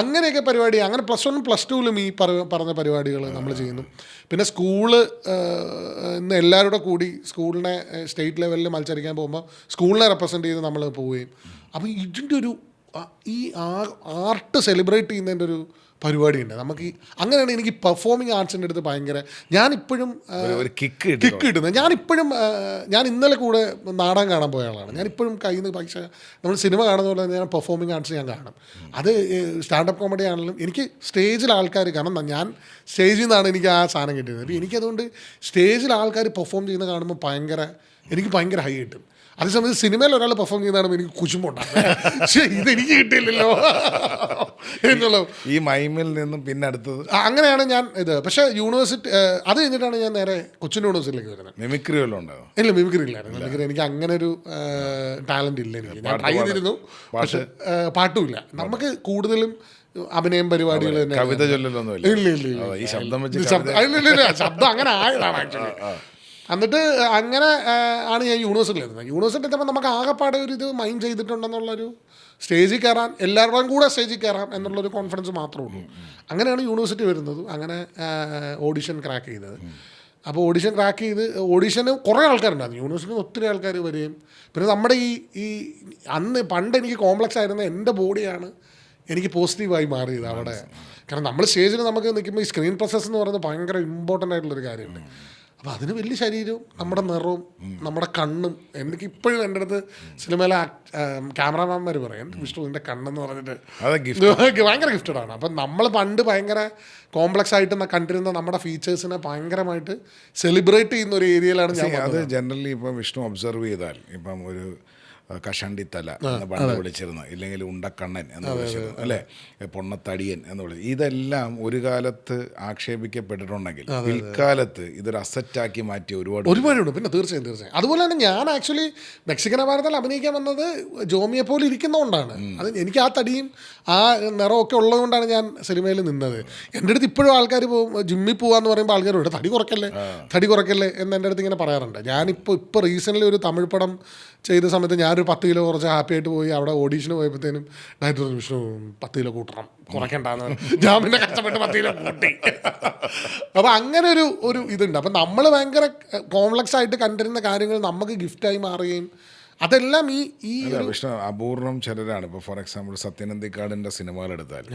അങ്ങനെയൊക്കെ പരിപാടി. അങ്ങനെ +1 +2 ഈ പറഞ്ഞ പരിപാടികൾ നമ്മൾ ചെയ്യുന്നു. പിന്നെ സ്കൂള് ഇന്ന് എല്ലാവരുടെ കൂടി സ്കൂളിനെ സ്റ്റേറ്റ് ലെവലിൽ മത്സരിക്കാൻ പോകുമ്പോൾ സ്കൂളിനെ റെപ്രസെൻറ്റ് ചെയ്ത് നമ്മൾ പോവുകയും, അപ്പോൾ ഇതിൻ്റെ ഒരു ഈ ആർട്ട് സെലിബ്രേറ്റ് ചെയ്യുന്നതിൻ്റെ ഒരു പരിപാടിയുണ്ട് നമുക്ക്. അങ്ങനെയാണ് എനിക്ക് പെർഫോമിംഗ് ആർട്സിൻ്റെ അടുത്ത് ഭയങ്കര, ഞാനിപ്പോഴും കിക്ക് കിട്ടുന്നത്. ഞാൻ ഇന്നലെ കൂടെ നാടകം കാണാൻ പോയ ആളാണ്. ഞാനിപ്പോഴും കയ്യിൽ നിന്ന് പൈസ നമ്മൾ സിനിമ കാണുന്ന പോലെ ഞാൻ പെർഫോമിംഗ് ആർട്സ് ഞാൻ കാണും. അത് സ്റ്റാൻഡപ്പ് കോമഡി ആണെങ്കിലും എനിക്ക് സ്റ്റേജിൽ ആൾക്കാർ, കാരണം ഞാൻ സ്റ്റേജിൽ നിന്നാണ് എനിക്ക് ആ സാധനം കിട്ടിയത്. അപ്പോൾ എനിക്കതുകൊണ്ട് സ്റ്റേജിൽ ആൾക്കാർ പെർഫോം ചെയ്യുന്നത് കാണുമ്പോൾ ഭയങ്കര എനിക്ക് ഭയങ്കര ഹൈ കിട്ടും. അതേസമയത്ത് സിനിമയിൽ ഒരാൾ പെർഫോം ചെയ്യുന്നതാണ് എനിക്ക് കുശുമ്പുണ്ടാകും, പക്ഷേ ഇതെനിക്ക് കിട്ടിയില്ലല്ലോ എന്നുള്ള ഈ മൈമിൽ നിന്നും പിന്നെ അടുത്തത് അങ്ങനെയാണ് ഞാൻ ഇത്. പക്ഷേ യൂണിവേഴ്സിറ്റി അത് കഴിഞ്ഞിട്ടാണ് ഞാൻ നേരെ കൊച്ചിൻ യൂണിവേഴ്സിറ്റിയിലേക്ക് വരുന്നത്. മിമിക്രി വല്ലതും ഉണ്ടാകും? ഇല്ല, മിമിക്രി ഇല്ലായിരുന്നു. മിമിക്രി എനിക്ക് അങ്ങനെ ഒരു ടാലന്റ് ഇല്ല. എനിക്ക് ഞാൻ ട്രൈ ചെയ്തിരുന്നു, പക്ഷേ പാട്ടുമില്ല. നമുക്ക് കൂടുതലും അഭിനയം പരിപാടികൾ തന്നെ. കവിത ചൊല്ലലൊന്നുമില്ല? ഇല്ല ഇല്ല ഇല്ല, ഈ ശബ്ദം വെച്ച് ശബ്ദം അങ്ങനെ ആയതാണ് ആക്ച്വലി. എന്നിട്ട് അങ്ങനെ ആണ് ഞാൻ യൂണിവേഴ്സിറ്റിയിൽ എത്തുന്നത്. യൂണിവേഴ്സിറ്റി എത്തുമ്പോൾ നമുക്ക് ആകെപ്പാടെ ഒരു ഇത് മൈൻഡ് ചെയ്തിട്ടുണ്ടെന്നുള്ളൊരു സ്റ്റേജിൽ കയറാൻ, എല്ലാവരുടെയും കൂടെ സ്റ്റേജിൽ കയറാം എന്നുള്ളൊരു കോൺഫിഡൻസ് മാത്രമേ ഉള്ളൂ. അങ്ങനെയാണ് യൂണിവേഴ്സിറ്റി വരുന്നത്. അങ്ങനെ ഓഡിഷൻ ക്രാക്ക് ചെയ്തത്. അപ്പോൾ ഓഡിഷൻ ക്രാക്ക് ചെയ്ത് ഓഡിഷന് കുറേ ആൾക്കാരുണ്ടായിരുന്നു. യൂണിവേഴ്സിറ്റിയിൽ ഒത്തിരി ആൾക്കാർ വരികയും പിന്നെ നമ്മുടെ ഈ അന്ന് പണ്ട് എനിക്ക് കോംപ്ലക്സ് ആയിരുന്ന എൻ്റെ ബോഡിയാണ് എനിക്ക് പോസിറ്റീവായി മാറിയത് അവിടെ. കാരണം നമ്മൾ സ്റ്റേജിൽ നമുക്ക് നിൽക്കുമ്പോൾ ഈ സ്ക്രീൻ പ്രസൻസ് എന്ന് പറയുന്നത് ഭയങ്കര ഇമ്പോർട്ടൻ്റ് ആയിട്ടുള്ളൊരു കാര്യമുണ്ട്. അപ്പോൾ അതിന് വലിയ ശരീരവും നമ്മുടെ നിറവും നമ്മുടെ കണ്ണും. എനിക്ക് ഇപ്പോഴും എൻ്റെ അടുത്ത് സിനിമയിലെ ക്യാമറാമാന്മാർ പറയും വിഷ്ണുവിൻ്റെ കണ്ണെന്ന് പറഞ്ഞിട്ട് ഭയങ്കര ഗിഫ്റ്റഡ് ആണ്. അപ്പം നമ്മൾ പണ്ട് ഭയങ്കര കോംപ്ലക്സ് ആയിട്ട് കണ്ടിരുന്ന നമ്മുടെ ഫീച്ചേഴ്സിനെ ഭയങ്കരമായിട്ട് സെലിബ്രേറ്റ് ചെയ്യുന്ന ഒരു ഏരിയയിലാണ് ഞാൻ. അത് ജനറലി ഇപ്പം വിഷ്ണു ഒബ്സർവ് ചെയ്താൽ ഇപ്പം ഒരു കഷണ്ടിത്തല എന്ന് പണ്ട് വിളിച്ചിരുന്നു, ഇല്ലെങ്കിൽ ഉണ്ടക്കണ്ണൻ എന്ന് വിളിച്ചിരുന്നു, അല്ലേ, പൊണ്ണത്തടിയൻ എന്ന് വിളിച്ചു. ഇതെല്ലാം ഒരു കാലത്ത് ആക്ഷേപിക്കപ്പെട്ടിട്ടുണ്ടെങ്കിൽ പിൽക്കാലത്ത് ഇതൊരു അസറ്റാക്കി മാറ്റിയ ഒരുപാടുണ്ട്. പിന്നെ തീർച്ചയായും അതുപോലെ തന്നെ ഞാൻ ആക്ച്വലി മെക്സിക്കൻ അപാരത്തിൽ അഭിനയിക്കാൻ വന്നത് ജോമിയെ പോലെ ഇരിക്കുന്നതുകൊണ്ടാണ്. അത് എനിക്ക് ആ തടിയും ആ നിറമൊക്കെ ഉള്ളതുകൊണ്ടാണ് ഞാൻ സിനിമയിൽ നിന്നത്. എൻ്റെ അടുത്ത് ഇപ്പോഴും ആൾക്കാർ ജിമ്മിൽ പോകാന്ന് പറയുമ്പോൾ ആൾക്കാരോട് തടി കുറയ്ക്കല്ലേ എന്ന് എൻ്റെ അടുത്ത് ഇങ്ങനെ പറയാറുണ്ട്. ഇപ്പോൾ റീസെൻ്റ്ലി ഒരു തമിഴ് പടം ചെയ്ത സമയത്ത് ഞാനൊരു 10 കിലോ കുറച്ച് ഹാപ്പി ആയിട്ട് പോയി. അവിടെ ഓഡീഷന് പോയപ്പോഴത്തേനും ഡയറക്ടർ വിഷ്ണു 10 കിലോ കുറയ്ക്കണ്ടെന്ന് ഞാൻ പിന്നെ കഷ്ടപ്പെട്ട് 10 കിലോ കൂട്ടി. അപ്പോൾ അങ്ങനെ ഒരു ഇതുണ്ട്. അപ്പം നമ്മൾ ഭയങ്കര കോംപ്ലക്സ് ആയിട്ട് കണ്ടിരുന്ന കാര്യങ്ങൾ നമുക്ക് ഗിഫ്റ്റായി മാറുകയും അതെല്ലാം ഈ വിഷ്ണു അപൂർവം ചിലരാണ്. ഇപ്പോൾ ഫോർ എക്സാമ്പിൾ സത്യനന്ദിക്കാടിൻ്റെ സിനിമകൾ എടുത്താൽ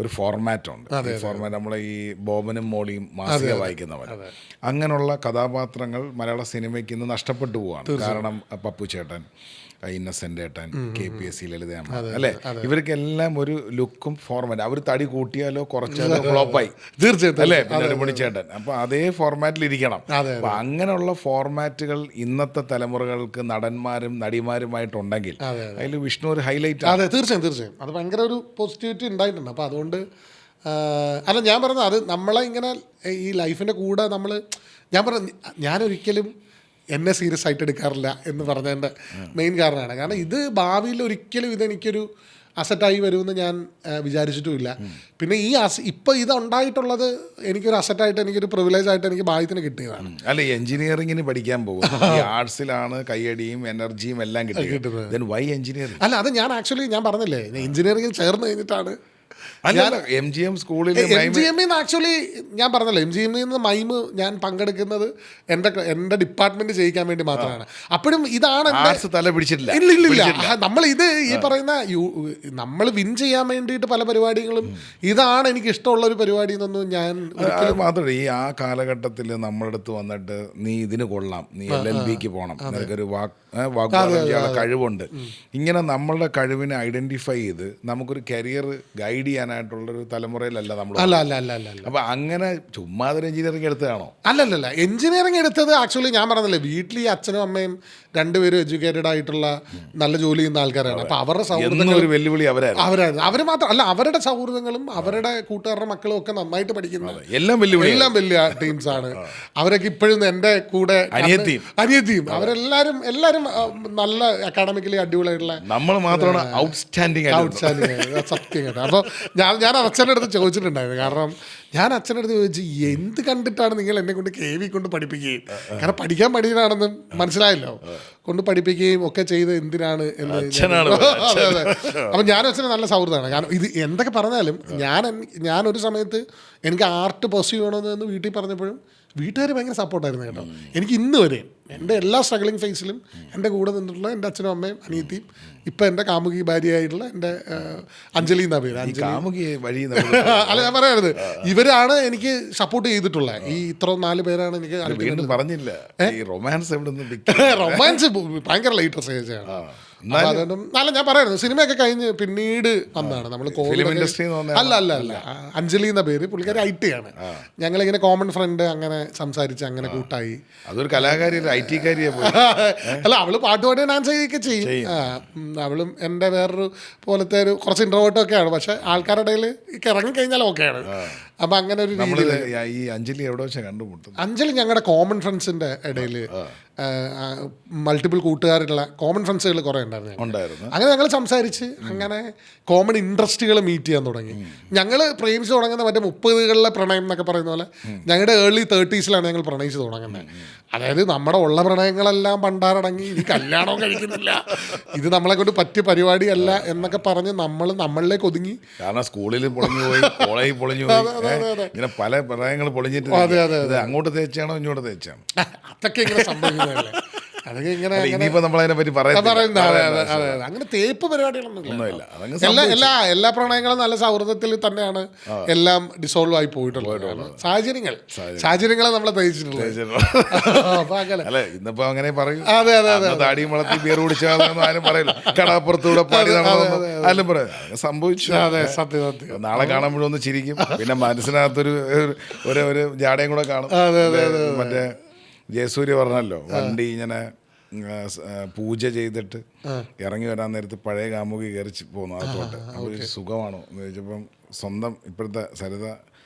ഒരു ഫോർമാറ്റ് ഉണ്ട്. ഈ ഫോർമാറ്റ് നമ്മളെ ഈ ബോബനും മോളിയും മാസിക വായിക്കുന്നവർ, അങ്ങനെയുള്ള കഥാപാത്രങ്ങൾ മലയാള സിനിമയ്ക്ക് ഇന്ന് നഷ്ടപ്പെട്ടു പോവാണ്. കാരണം പപ്പു ചേട്ടൻ, ഇന്നസെൻ്റ് ഏട്ടൻ, KPSC ലളിതയമ്മ, അല്ലേ, ഇവർക്കെല്ലാം ഒരു ലുക്കും ഫോർമാറ്റ്. അവർ തടി കൂട്ടിയാലോ കുറച്ചാലോ ഫ്ലോപ്പായി തീർച്ചയായിട്ടും, അല്ലേ, പിന്നെ മണിച്ചേട്ടൻ. അപ്പോൾ അതേ ഫോർമാറ്റിൽ ഇരിക്കണം. അപ്പോൾ അങ്ങനെയുള്ള ഫോർമാറ്റുകൾ ഇന്നത്തെ തലമുറകൾക്ക് നടന്മാരും നടിമാരുമായിട്ടുണ്ടെങ്കിൽ അതിൽ വിഷ്ണു ഒരു ഹൈലൈറ്റ്. അതെ, തീർച്ചയായും അത് ഭയങ്കര ഒരു പോസിറ്റിവിറ്റി ഉണ്ടായിട്ടുണ്ട്. അപ്പോൾ അതുകൊണ്ട് അല്ല ഞാൻ പറഞ്ഞത്, അത് നമ്മളെ ഇങ്ങനെ ഈ ലൈഫിൻ്റെ കൂടെ ഞാനൊരിക്കലും എന്നെ സീരിയസ് ആയിട്ട് എടുക്കാറില്ല എന്ന് പറഞ്ഞതിൻ്റെ മെയിൻ കാരണമാണ്. കാരണം ഇത് ഭാവിയിൽ ഒരിക്കലും ഇതെനിക്കൊരു അസറ്റായി വരുമെന്ന് ഞാൻ വിചാരിച്ചിട്ടുമില്ല. പിന്നെ ഇപ്പോൾ ഇതുണ്ടായിട്ടുള്ളത് എനിക്കൊരു അസറ്റായിട്ട്, എനിക്കൊരു പ്രിവിലേജ് ആയിട്ട് എനിക്ക് ഭാഗ്യത്തിന് കിട്ടിയതാണ്. അല്ല, എഞ്ചിനീയറിങ്ങിന് പഠിക്കാൻ പോകും, ആർട്സിലാണ് കൈയടിയും എനർജിയും എല്ലാം കിട്ടുന്നത്. Why engineering? അല്ല, അത് ഞാൻ ആക്ച്വലി ഞാൻ പറഞ്ഞില്ലേ, എഞ്ചിനീയറിംഗിൽ ചേർന്ന് കഴിഞ്ഞിട്ടാണ് MGM സ്കൂളിൽ ആക്ച്വലി ഞാൻ പറഞ്ഞല്ലോ, MGM മൈമ് ഞാൻ പങ്കെടുക്കുന്നത് എൻ്റെ ഡിപ്പാർട്ട്മെന്റ് ചെയ്യിക്കാൻ വേണ്ടി മാത്രമാണ്. അപ്പോഴും ഇതാണ് തല പിടിച്ചിട്ടില്ല. ഇല്ല, നമ്മൾ ഇത് ഈ പറയുന്ന നമ്മൾ വിൻ ചെയ്യാൻ വേണ്ടിയിട്ട് പല പരിപാടികളും, ഇതാണ് എനിക്ക് ഇഷ്ടമുള്ള ഒരു പരിപാടി എന്നൊന്നും ഞാൻ മാത്രമല്ല. ഈ ആ കാലഘട്ടത്തിൽ നമ്മുടെ അടുത്ത് വന്നിട്ട് നീ ഇതിന് കൊള്ളാം, നീ LLBക്ക് പോകണം, നിനക്കൊരു വാഗ്വാദം ചെയ്യാനുള്ള കഴിവുണ്ട്, ഇങ്ങനെ നമ്മളുടെ കഴിവിനെ ഐഡന്റിഫൈ ചെയ്ത് നമുക്കൊരു കരിയർ ഗൈഡ് ചെയ്യാനായിട്ടുള്ളൊരു തലമുറയിലല്ല നമ്മൾ. അല്ല. അപ്പൊ അങ്ങനെ ചുമ്മാതൊരു എഞ്ചിനീയറിംഗ് എടുത്തതാണോ? അല്ലല്ല, എഞ്ചിനീയറിംഗ് എടുത്തത് ആക്ച്വലി ഞാൻ പറഞ്ഞില്ലേ, വീട്ടിൽ ഈ അച്ഛനും അമ്മയും രണ്ടുപേരും എഡ്യൂക്കേറ്റഡ് ആയിട്ടുള്ള നല്ല ജോലി ചെയ്യുന്ന ആൾക്കാരാണ്. അപ്പൊ അവരുടെ സൗഹൃദങ്ങൾ ഒരു വെല്ലുവിളി അവരായിരുന്നു. അവർ മാത്രം അല്ല, അവരുടെ സൗഹൃദങ്ങളും അവരുടെ കൂട്ടുകാരുടെ മക്കളും ഒക്കെ നന്നായിട്ട് പഠിക്കുന്നത്, എല്ലാം വലിയ ടീംസ് ആണ്. അവരൊക്കെ ഇപ്പോഴും എൻ്റെ കൂടെ അനിയത്തിയും അവരെല്ലാരും നല്ല അക്കാഡമിക്കലി അടിപൊളിയായിട്ടുള്ള, നമ്മൾ മാത്രമാണ് ഔട്ട്സ്റ്റാൻഡിങ്. സത്യം കേട്ടോ. അപ്പോൾ ഞാൻ അച്ഛൻ്റെ അടുത്ത് ചോദിച്ചിട്ടുണ്ടായിരുന്നു. കാരണം ഞാൻ അച്ഛൻ്റെ അടുത്ത് ചോദിച്ചു, എന്ത് കണ്ടിട്ടാണ് നിങ്ങൾ എന്നെ കൊണ്ട് KV കൊണ്ട് പഠിപ്പിക്കുകയും, കാരണം പഠിക്കാൻ പഠിക്കാനാണെന്ന് മനസ്സിലായല്ലോ, കൊണ്ട് പഠിപ്പിക്കുകയും ഒക്കെ ചെയ്ത് എന്തിനാണ് എന്ന്. അപ്പം ഞാനും അച്ഛന് നല്ല സൗഹൃദമാണ്. കാരണം ഇത് എന്തൊക്കെ പറഞ്ഞാലും ഞാനൊരു സമയത്ത് എനിക്ക് ആർട്ട് പെർസ്യൂ ചെയ്യണമെന്ന് വീട്ടിൽ പറഞ്ഞപ്പോഴും വീട്ടുകാർ ഭയങ്കര സപ്പോർട്ടായിരുന്നു കേട്ടോ. എനിക്ക് ഇന്ന് വരെ എൻ്റെ എല്ലാ സ്ട്രഗ്ലിംഗ് ഫേസിലും എൻ്റെ കൂടെ നിന്നിട്ടുള്ള എൻ്റെ അച്ഛനും അമ്മയും അനിയത്തിയും, ഇപ്പം എൻ്റെ കാമുകി ഭാര്യയായിട്ടുള്ള എൻ്റെ അഞ്ജലി എന്നാ പേര്. അല്ല, ഞാൻ പറയരുത്, ഇവരാണ് എനിക്ക് സപ്പോർട്ട് ചെയ്തിട്ടുള്ളത്. ഈ ഇത്ര 4 പേരാണ് എനിക്ക്. പറഞ്ഞില്ല, റൊമാൻസ് ഭയങ്കര ലേറ്റസ്റ്റ് സ്റ്റേജാണ്. അപ്പൊ അതുകൊണ്ടും അല്ല ഞാൻ പറയുന്നത് സിനിമയൊക്കെ കഴിഞ്ഞ് പിന്നീട് വന്നതാണ് നമ്മൾ ഫിലിം ഇൻഡസ്ട്രി അല്ല അഞ്ജലി എന്ന പേര് പുള്ളിക്കാരി IT ആണ്. ഞങ്ങളിങ്ങനെ കോമൺ ഫ്രണ്ട് അങ്ങനെ സംസാരിച്ച് അങ്ങനെ കൂട്ടായി. അതൊരു കലാകാരി IT കാരിയെ അല്ല അവള് പാട്ടുപാടി ഡാൻസ് ചെയ്യുകയൊക്കെ ചെയ്യും. അവളും എൻ്റെ വേറൊരു പോലത്തെ ഒരു കുറച്ച് ഇൻട്രോവേർട്ടൊക്കെയാണ്. പക്ഷെ ആൾക്കാരുടെ ഇടയിൽ ഇറങ്ങിക്കഴിഞ്ഞാൽ ഓക്കെയാണ്. അപ്പൊ അങ്ങനെ ഒരു ഈ അഞ്ജലി എവിടെ വെച്ചാൽ കണ്ടുമുട്ടും? അഞ്ജലി ഞങ്ങളുടെ കോമൺ ഫ്രണ്ട്സിന്റെ ഇടയിൽ മൾട്ടിപ്പിൾ കൂട്ടുകാരുള്ള കോമൺ ഫ്രണ്ട്സുകൾ കുറേ ഉണ്ടായിരുന്നു. അങ്ങനെ ഞങ്ങൾ സംസാരിച്ച് അങ്ങനെ കോമൺ ഇൻട്രസ്റ്റുകൾ മീറ്റ് ചെയ്യാൻ തുടങ്ങി. ഞങ്ങൾ പ്രേമിച്ച് തുടങ്ങുന്ന മറ്റേ 30കളിലെ പ്രണയം എന്നൊക്കെ പറയുന്ന പോലെ ഞങ്ങളുടെ ഏർലി 30s ഞങ്ങൾ പ്രണയിച്ച് തുടങ്ങുന്നത്. അതായത് നമ്മുടെ ഉള്ള പ്രണയങ്ങളെല്ലാം പണ്ടാറടങ്ങി ഇത് കല്യാണവും കഴിക്കുന്നില്ല, ഇത് നമ്മളെ കൊണ്ട് പറ്റിയ പരിപാടിയല്ല എന്നൊക്കെ പറഞ്ഞ് നമ്മളിലേക്ക് ഒതുങ്ങി. കാരണം സ്കൂളിൽ പൊളിഞ്ഞു പോയി, കോളേജിൽ പൊളിഞ്ഞു പോയി, ഇങ്ങനെ പല പ്രണയങ്ങൾ പൊളിഞ്ഞിട്ട് അങ്ങോട്ട് തേച്ചാണോ ഇങ്ങോട്ട് തേച്ചാണോ അതൊക്കെ ഇങ്ങനെ സംഭവിക്കുന്നതല്ലേ. അതൊക്കെ ഇങ്ങനെ ഇനിയിപ്പോ നമ്മളതിനെ പറ്റി പറയുന്നത് അങ്ങനെ തേപ്പ് പരിപാടികളൊന്നും എല്ലാ പ്രണയങ്ങളും നല്ല സൗഹൃദത്തിൽ തന്നെയാണ് എല്ലാം ഡിസോൾവ് ആയി പോയിട്ടുള്ളത്. സാഹചര്യങ്ങളെ നമ്മളെ തയ്ച്ചിട്ടുള്ളത്. അല്ലെ ഇന്നിപ്പോ അങ്ങനെ പറയും. താടിയും വളർത്തി ബിയർ കുടിച്ചാലും ആരും പറയില്ല, കടാപ്പുറത്തൂടെ പാടി ആരും പറയാം സംഭവിച്ചു. സത്യം. നാളെ കാണുമ്പോഴൊന്ന് ഒന്ന് ചിരിക്കും, പിന്നെ മനസ്സിനകത്തൊരു ഒരു ജാടയും കൂടെ കാണും. മറ്റേ ജയസൂര്യ പറഞ്ഞല്ലോ, വണ്ടി ഇങ്ങനെ പൂജ ചെയ്തിട്ട് ഇറങ്ങി വരാൻ നേരത്ത് പഴയ കാമുകി കയറി പോന്നു അതോട്ട്. അപ്പോൾ ഒരു സുഖമാണോ എന്ന് ചോദിച്ചപ്പം സ്വന്തം ഇപ്പോഴത്തെ സരിത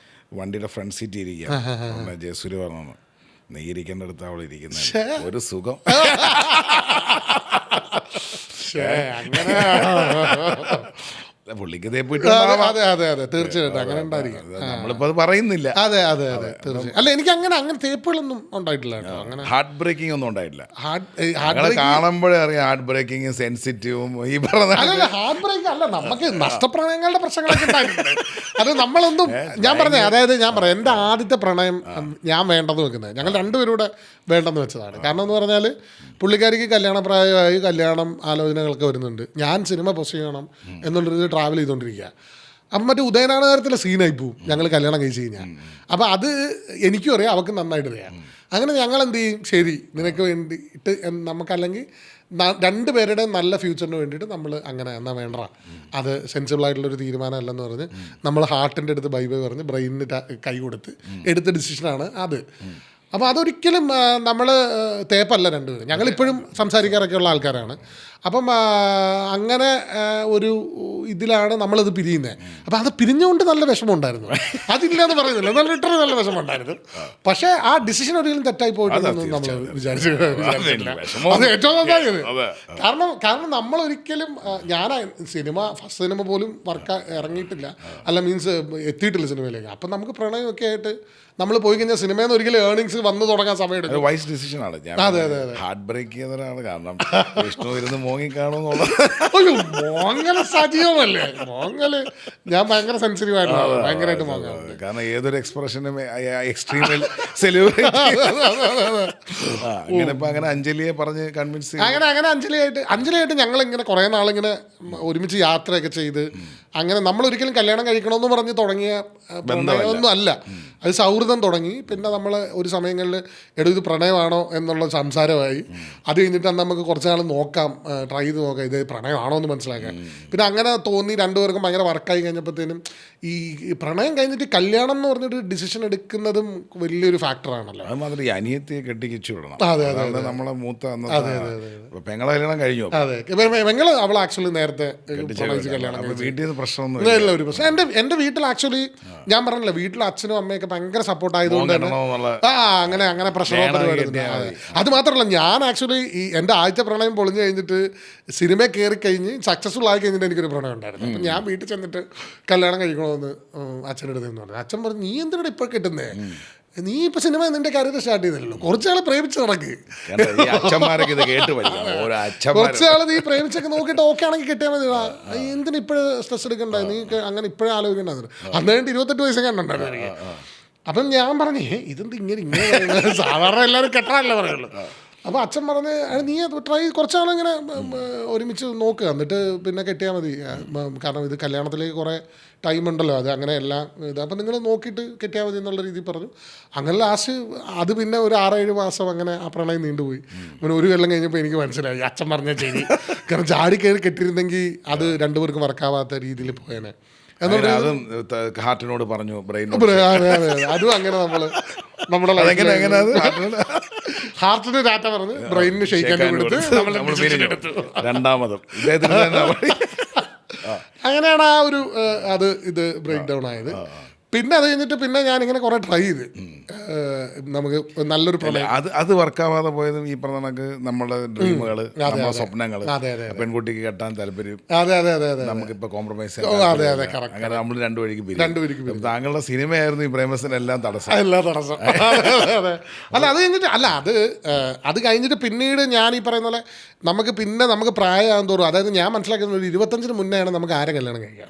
വണ്ടിയുടെ ഫ്രണ്ട് സീറ്റ് ഇരിക്കുക. ജയസൂര്യ പറഞ്ഞു, നീ ഇരിക്കേണ്ട അടുത്ത് അവൾ ഇരിക്കുന്ന ഒരു സുഖം. പുള്ളിക്ക് തീർച്ചയായിട്ടും അങ്ങനെ ഉണ്ടായിരിക്കും. നമ്മളിപ്പോ അത് പറയുന്നില്ല. അതെ തീർച്ചയായും. അല്ല എനിക്ക് അങ്ങനെ തേപ്പുകളൊന്നും ഉണ്ടായിട്ടില്ല കേട്ടോ. അങ്ങനെ ഹാർട്ട് ബ്രേക്കിംഗ് ഒന്നും ഉണ്ടായിട്ടില്ല. കാണുമ്പോഴേ അറിയാം ഹാർട്ട് ബ്രേക്കിംഗ് സെൻസിറ്റീവും ഈ പറഞ്ഞ ഹാർട്ട് ബ്രേക്ക് അല്ല, നമുക്ക് നഷ്ടപ്രണയങ്ങളുടെ പ്രശ്നങ്ങളൊക്കെ ഉണ്ടായിട്ടുണ്ട്. അത് നമ്മളൊന്നും ഞാൻ പറഞ്ഞേ, അതായത് ഞാൻ പറയാം എൻ്റെ ആദ്യത്തെ പ്രണയം ഞാൻ വേണ്ടെന്ന് വെക്കുന്നത് ഞങ്ങൾ രണ്ടുപേരൂടെ വേണ്ടെന്ന് വെച്ചതാണ്. കാരണം എന്ന് പറഞ്ഞാൽ പുള്ളിക്കാരിക്ക് കല്യാണപ്രായമായി, കല്യാണം ആലോചനകളൊക്കെ വരുന്നുണ്ട്, ഞാൻ സിനിമ പൊസ് ചെയ്യണം എന്നുള്ളൊരു ട്രാവൽ ചെയ്തുകൊണ്ടിരിക്കുക. അപ്പം മറ്റേ ഉദയനാരായണത്തിലെ സീനായി പോവും ഞങ്ങൾ കല്യാണം കഴിച്ച് കഴിഞ്ഞാൽ. അപ്പോൾ അത് എനിക്കും അറിയാം, അവൾക്ക് നന്നായിട്ട് അറിയാം. അങ്ങനെ ഞങ്ങൾ എന്ത് ചെയ്യും, ശരി നിനക്ക് വേണ്ടിയിട്ട് നമുക്കല്ലെങ്കിൽ രണ്ടുപേരുടെ നല്ല ഫ്യൂച്ചറിന് വേണ്ടിയിട്ട് നമ്മൾ അങ്ങനെ എന്നാൽ വേണ്ട, അത് സെൻസിബിൾ ആയിട്ടുള്ളൊരു തീരുമാനമല്ലെന്ന് പറഞ്ഞ് നമ്മൾ ഹാർട്ടിൻ്റെ അടുത്ത് ബൈ പറഞ്ഞ് ബ്രെയിനിന് കൈ കൊടുത്ത് എടുത്ത ഡിസിഷനാണ് അത്. അപ്പോൾ അതൊരിക്കലും നമ്മൾ തേപ്പല്ല രണ്ടുപേരും. ഞങ്ങളിപ്പോഴും സംസാരിക്കാറൊക്കെ ഉള്ള ആൾക്കാരാണ്. അപ്പം അങ്ങനെ ഒരു ഇതിലാണ് നമ്മളത് പിരിയുന്നത്. അപ്പം അത് പിരിഞ്ഞുകൊണ്ട് നല്ല വിഷമം ഉണ്ടായിരുന്നു, അതില്ല എന്ന് പറയുന്നില്ല, നല്ല ലിറ്ററലി നല്ല വിഷമം ഉണ്ടായിരുന്നു. പക്ഷേ ആ ഡിസിഷൻ ഒരിക്കലും തെറ്റായി പോയിട്ടൊന്നും നമ്മൾ വിചാരിച്ചില്ല. അത് ഏറ്റവും നന്നായത്. കാരണം നമ്മളൊരിക്കലും ഞാൻ ഫസ്റ്റ് സിനിമ പോലും വർക്ക് ഇറങ്ങിയിട്ടില്ല, അല്ല മീൻസ് എത്തിയിട്ടില്ല സിനിമയിലേക്ക്. അപ്പം നമുക്ക് പ്രണയമൊക്കെ ആയിട്ട് നമ്മൾ പോയി കഴിഞ്ഞാൽ സിനിമയിൽ നിന്ന് ഒരിക്കലും ഏർണിങ്സ് വന്നു തുടങ്ങാൻ സമയം എടുക്കും. വൈസ് ഡിസിഷനാണ്. അതെ ഹാർട്ട് ബ്രേക്ക് ചെയ്യുന്നതാണ്. കാരണം വിഷ്ണു ഇരുന്ന് മോങ്ങിക്കാണോന്നുള്ളത്. മോങ്ങല് സജീവമല്ലേ, മോങ്ങല് ഞാൻ ഭയങ്കര സെൻസിറ്റീവ് ആയിട്ടാണ്, ഭയങ്കരമായിട്ട് മോങ്ങാറുണ്ട്. കാരണം ഏതൊരു എക്സ്പ്രഷനും എക്സ്ട്രീമിൽ സെലിബ്രേറ്റ് അങ്ങനെ അഞ്ജലിയെ പറഞ്ഞ് കൺവിൻസ് ചെയ്യും. അങ്ങനെ അഞ്ജലിയായിട്ട് ഞങ്ങളിങ്ങനെ കുറേ നാളിങ്ങനെ ഒരുമിച്ച് യാത്രയൊക്കെ ചെയ്ത് അങ്ങനെ നമ്മളൊരിക്കലും കല്യാണം കഴിക്കണമെന്ന് പറഞ്ഞ് തുടങ്ങിയ ഒന്നും അല്ല. അത് സൗഹൃദം തുടങ്ങി. പിന്നെ നമ്മൾ ഒരു സമയങ്ങളിൽ ഇത് പ്രണയമാണോ എന്നുള്ള സംസാരമായി. അത് കഴിഞ്ഞിട്ട് നമുക്ക് കുറച്ച് നാൾ നോക്കാം, ട്രൈ ചെയ്ത് നോക്കാം ഇത് പ്രണയമാണോ എന്ന് മനസ്സിലാക്കാൻ. പിന്നെ അങ്ങനെ തോന്നി രണ്ടുപേർക്കും ഭയങ്കര വർക്കായി കഴിഞ്ഞപ്പോഴത്തേനും ഈ പ്രണയം കഴിഞ്ഞിട്ട് കല്യാണം എന്ന് പറഞ്ഞൊരു ഡിസിഷൻ എടുക്കുന്നതും വലിയൊരു ഫാക്ടറാണല്ലോ. അത് മാത്രം ഈ അനിയത്തിയെ കെട്ടിക്കിച്ചു വിടണം. അതെ നമ്മളെ മൂത്ത പെങ്ങളെ കല്യാണം കഴിഞ്ഞു. അതെ പെങ്ങള് അവൾ ആക്ച്വലി നേരത്തെ കല്യാണം വീട്ടിൽ നിന്ന് പ്രശ്നമൊന്നും ഇല്ല. ഒരു പ്രശ്നം എൻ്റെ വീട്ടിൽ ആക്ച്വലി ഞാൻ പറഞ്ഞില്ല, വീട്ടിൽ അച്ഛനും അമ്മയൊക്കെ ഭയങ്കര സപ്പോർട്ട് ആയതുകൊണ്ട് അങ്ങനെ പ്രശ്നമൊക്കെ. അത് മാത്രമല്ല ഞാൻ ആക്ച്വലി എൻ്റെ ആദ്യത്തെ പ്രണയം പൊളിഞ്ഞു കഴിഞ്ഞിട്ട് സിനിമ കയറി കഴിഞ്ഞ് സക്സസ്ഫുൾ ആയി കഴിഞ്ഞിട്ട് എനിക്കൊരു പ്രണയം ഉണ്ടായിരുന്നു. അപ്പം ഞാൻ വീട്ടിൽ ചെന്നിട്ട് കല്യാണം കഴിക്കണമെന്ന് അച്ഛനെടുത്തെന്ന് പറഞ്ഞു. അച്ഛൻ പറഞ്ഞു, നീ എന്തിനാണ് ഇപ്പോൾ കിട്ടുന്നേ, നീ ഇപ്പൊ സിനിമ നിന്റെ കാര്യത്തിൽ സ്റ്റാർട്ട് ചെയ്തല്ലോ, കുറച്ചാളെ പ്രേമിച്ച് നടക്ക്, കുറച്ചാള് നീ പ്രേമിച്ചൊക്കെ നോക്കിയിട്ട് ഓക്കെ ആണെങ്കിൽ കിട്ടിയാൽ മതി, എന്തിനാ ഇപ്പോഴും സ്ട്രെസ് എടുക്കണ്ട, നീ അങ്ങനെ ഇപ്പോഴും ആലോചിക്കേണ്ടത്. അന്ന് വേണ്ടി 28 വയസ്സൊക്കെ ഉണ്ടായിരുന്നു എനിക്ക്. അപ്പം ഞാൻ പറഞ്ഞു, ഇതെന്ത് ഇങ്ങനെ സാധാരണ എല്ലാവരും കെട്ടാനല്ല പറയുള്ളൂ. അപ്പോൾ അച്ഛൻ പറഞ്ഞ് നീ ട്രൈ കുറച്ചാളിങ്ങനെ ഒരുമിച്ച് നോക്കുക, എന്നിട്ട് പിന്നെ കെട്ടിയാൽ മതി, കാരണം ഇത് കല്യാണത്തിലേക്ക് കുറേ ടൈം ഉണ്ടല്ലോ, അത് അങ്ങനെ എല്ലാം ഇത്, അപ്പം നിങ്ങൾ നോക്കിയിട്ട് കെട്ടിയാൽ മതി എന്നുള്ള രീതിയിൽ പറഞ്ഞു. അങ്ങനെ ലാസ്റ്റ് അത് പിന്നെ ഒരു 6-7 മാസം അങ്ങനെ ആ പ്രണയം നീണ്ടുപോയി. പിന്നെ ഒരു കൊല്ലം കഴിഞ്ഞപ്പോൾ എനിക്ക് മനസ്സിലായി അച്ഛൻ പറഞ്ഞ ശരി, കാരണം ചാടി കയറി കെട്ടിയിരുന്നെങ്കിൽ അത് രണ്ടുപേർക്കും വർക്കാവാത്ത രീതിയിൽ പോയേനെ. അതും ഹാർട്ടിനോട് പറഞ്ഞു, ബ്രെയിൻ അതും അങ്ങനെ നമ്മുടെ ഹാർട്ടിന് ഡാറ്റ പറഞ്ഞ് ബ്രെയിനിന് ഷെയ്ക്കാൻ കൊടുത്ത് രണ്ടാമതും അങ്ങനെയാണ് ആ ഒരു ഇത് ബ്രേക്ക് ഡൗൺ ആയത്. പിന്നെ അത് കഴിഞ്ഞിട്ട് പിന്നെ ഞാനിങ്ങനെ കുറെ ട്രൈ ചെയ്ത് നമുക്ക് നല്ലൊരു അത് വർക്കാവാതെ പോയതും ഈ പറഞ്ഞ കണക്ക് നമ്മുടെ ഡ്രീമുകള്, നമ്മുടെ സ്വപ്നങ്ങള്, പെൺകുട്ടിക്ക് കെട്ടാൻ താല്പര്യം, നമുക്കിപ്പോ കോംപ്രമൈസ് അങ്ങനെ നമ്മൾ രണ്ടു വഴിക്ക് പിരിയും. താങ്കളുടെ സിനിമയായിരുന്നു ഈ പ്രേമസിനെല്ലാം തടസ്സം. അല്ല അത് കഴിഞ്ഞിട്ട് അത് കഴിഞ്ഞിട്ട് പിന്നീട് ഞാൻ ഈ പറയുന്ന പോലെ നമുക്ക് പ്രായമാകും തോറും, അതായത് ഞാൻ മനസ്സിലാക്കുന്ന ഒരു 25 മുന്നെയാണ് നമുക്ക് ആരെ കല്യാണം കഴിക്കാം.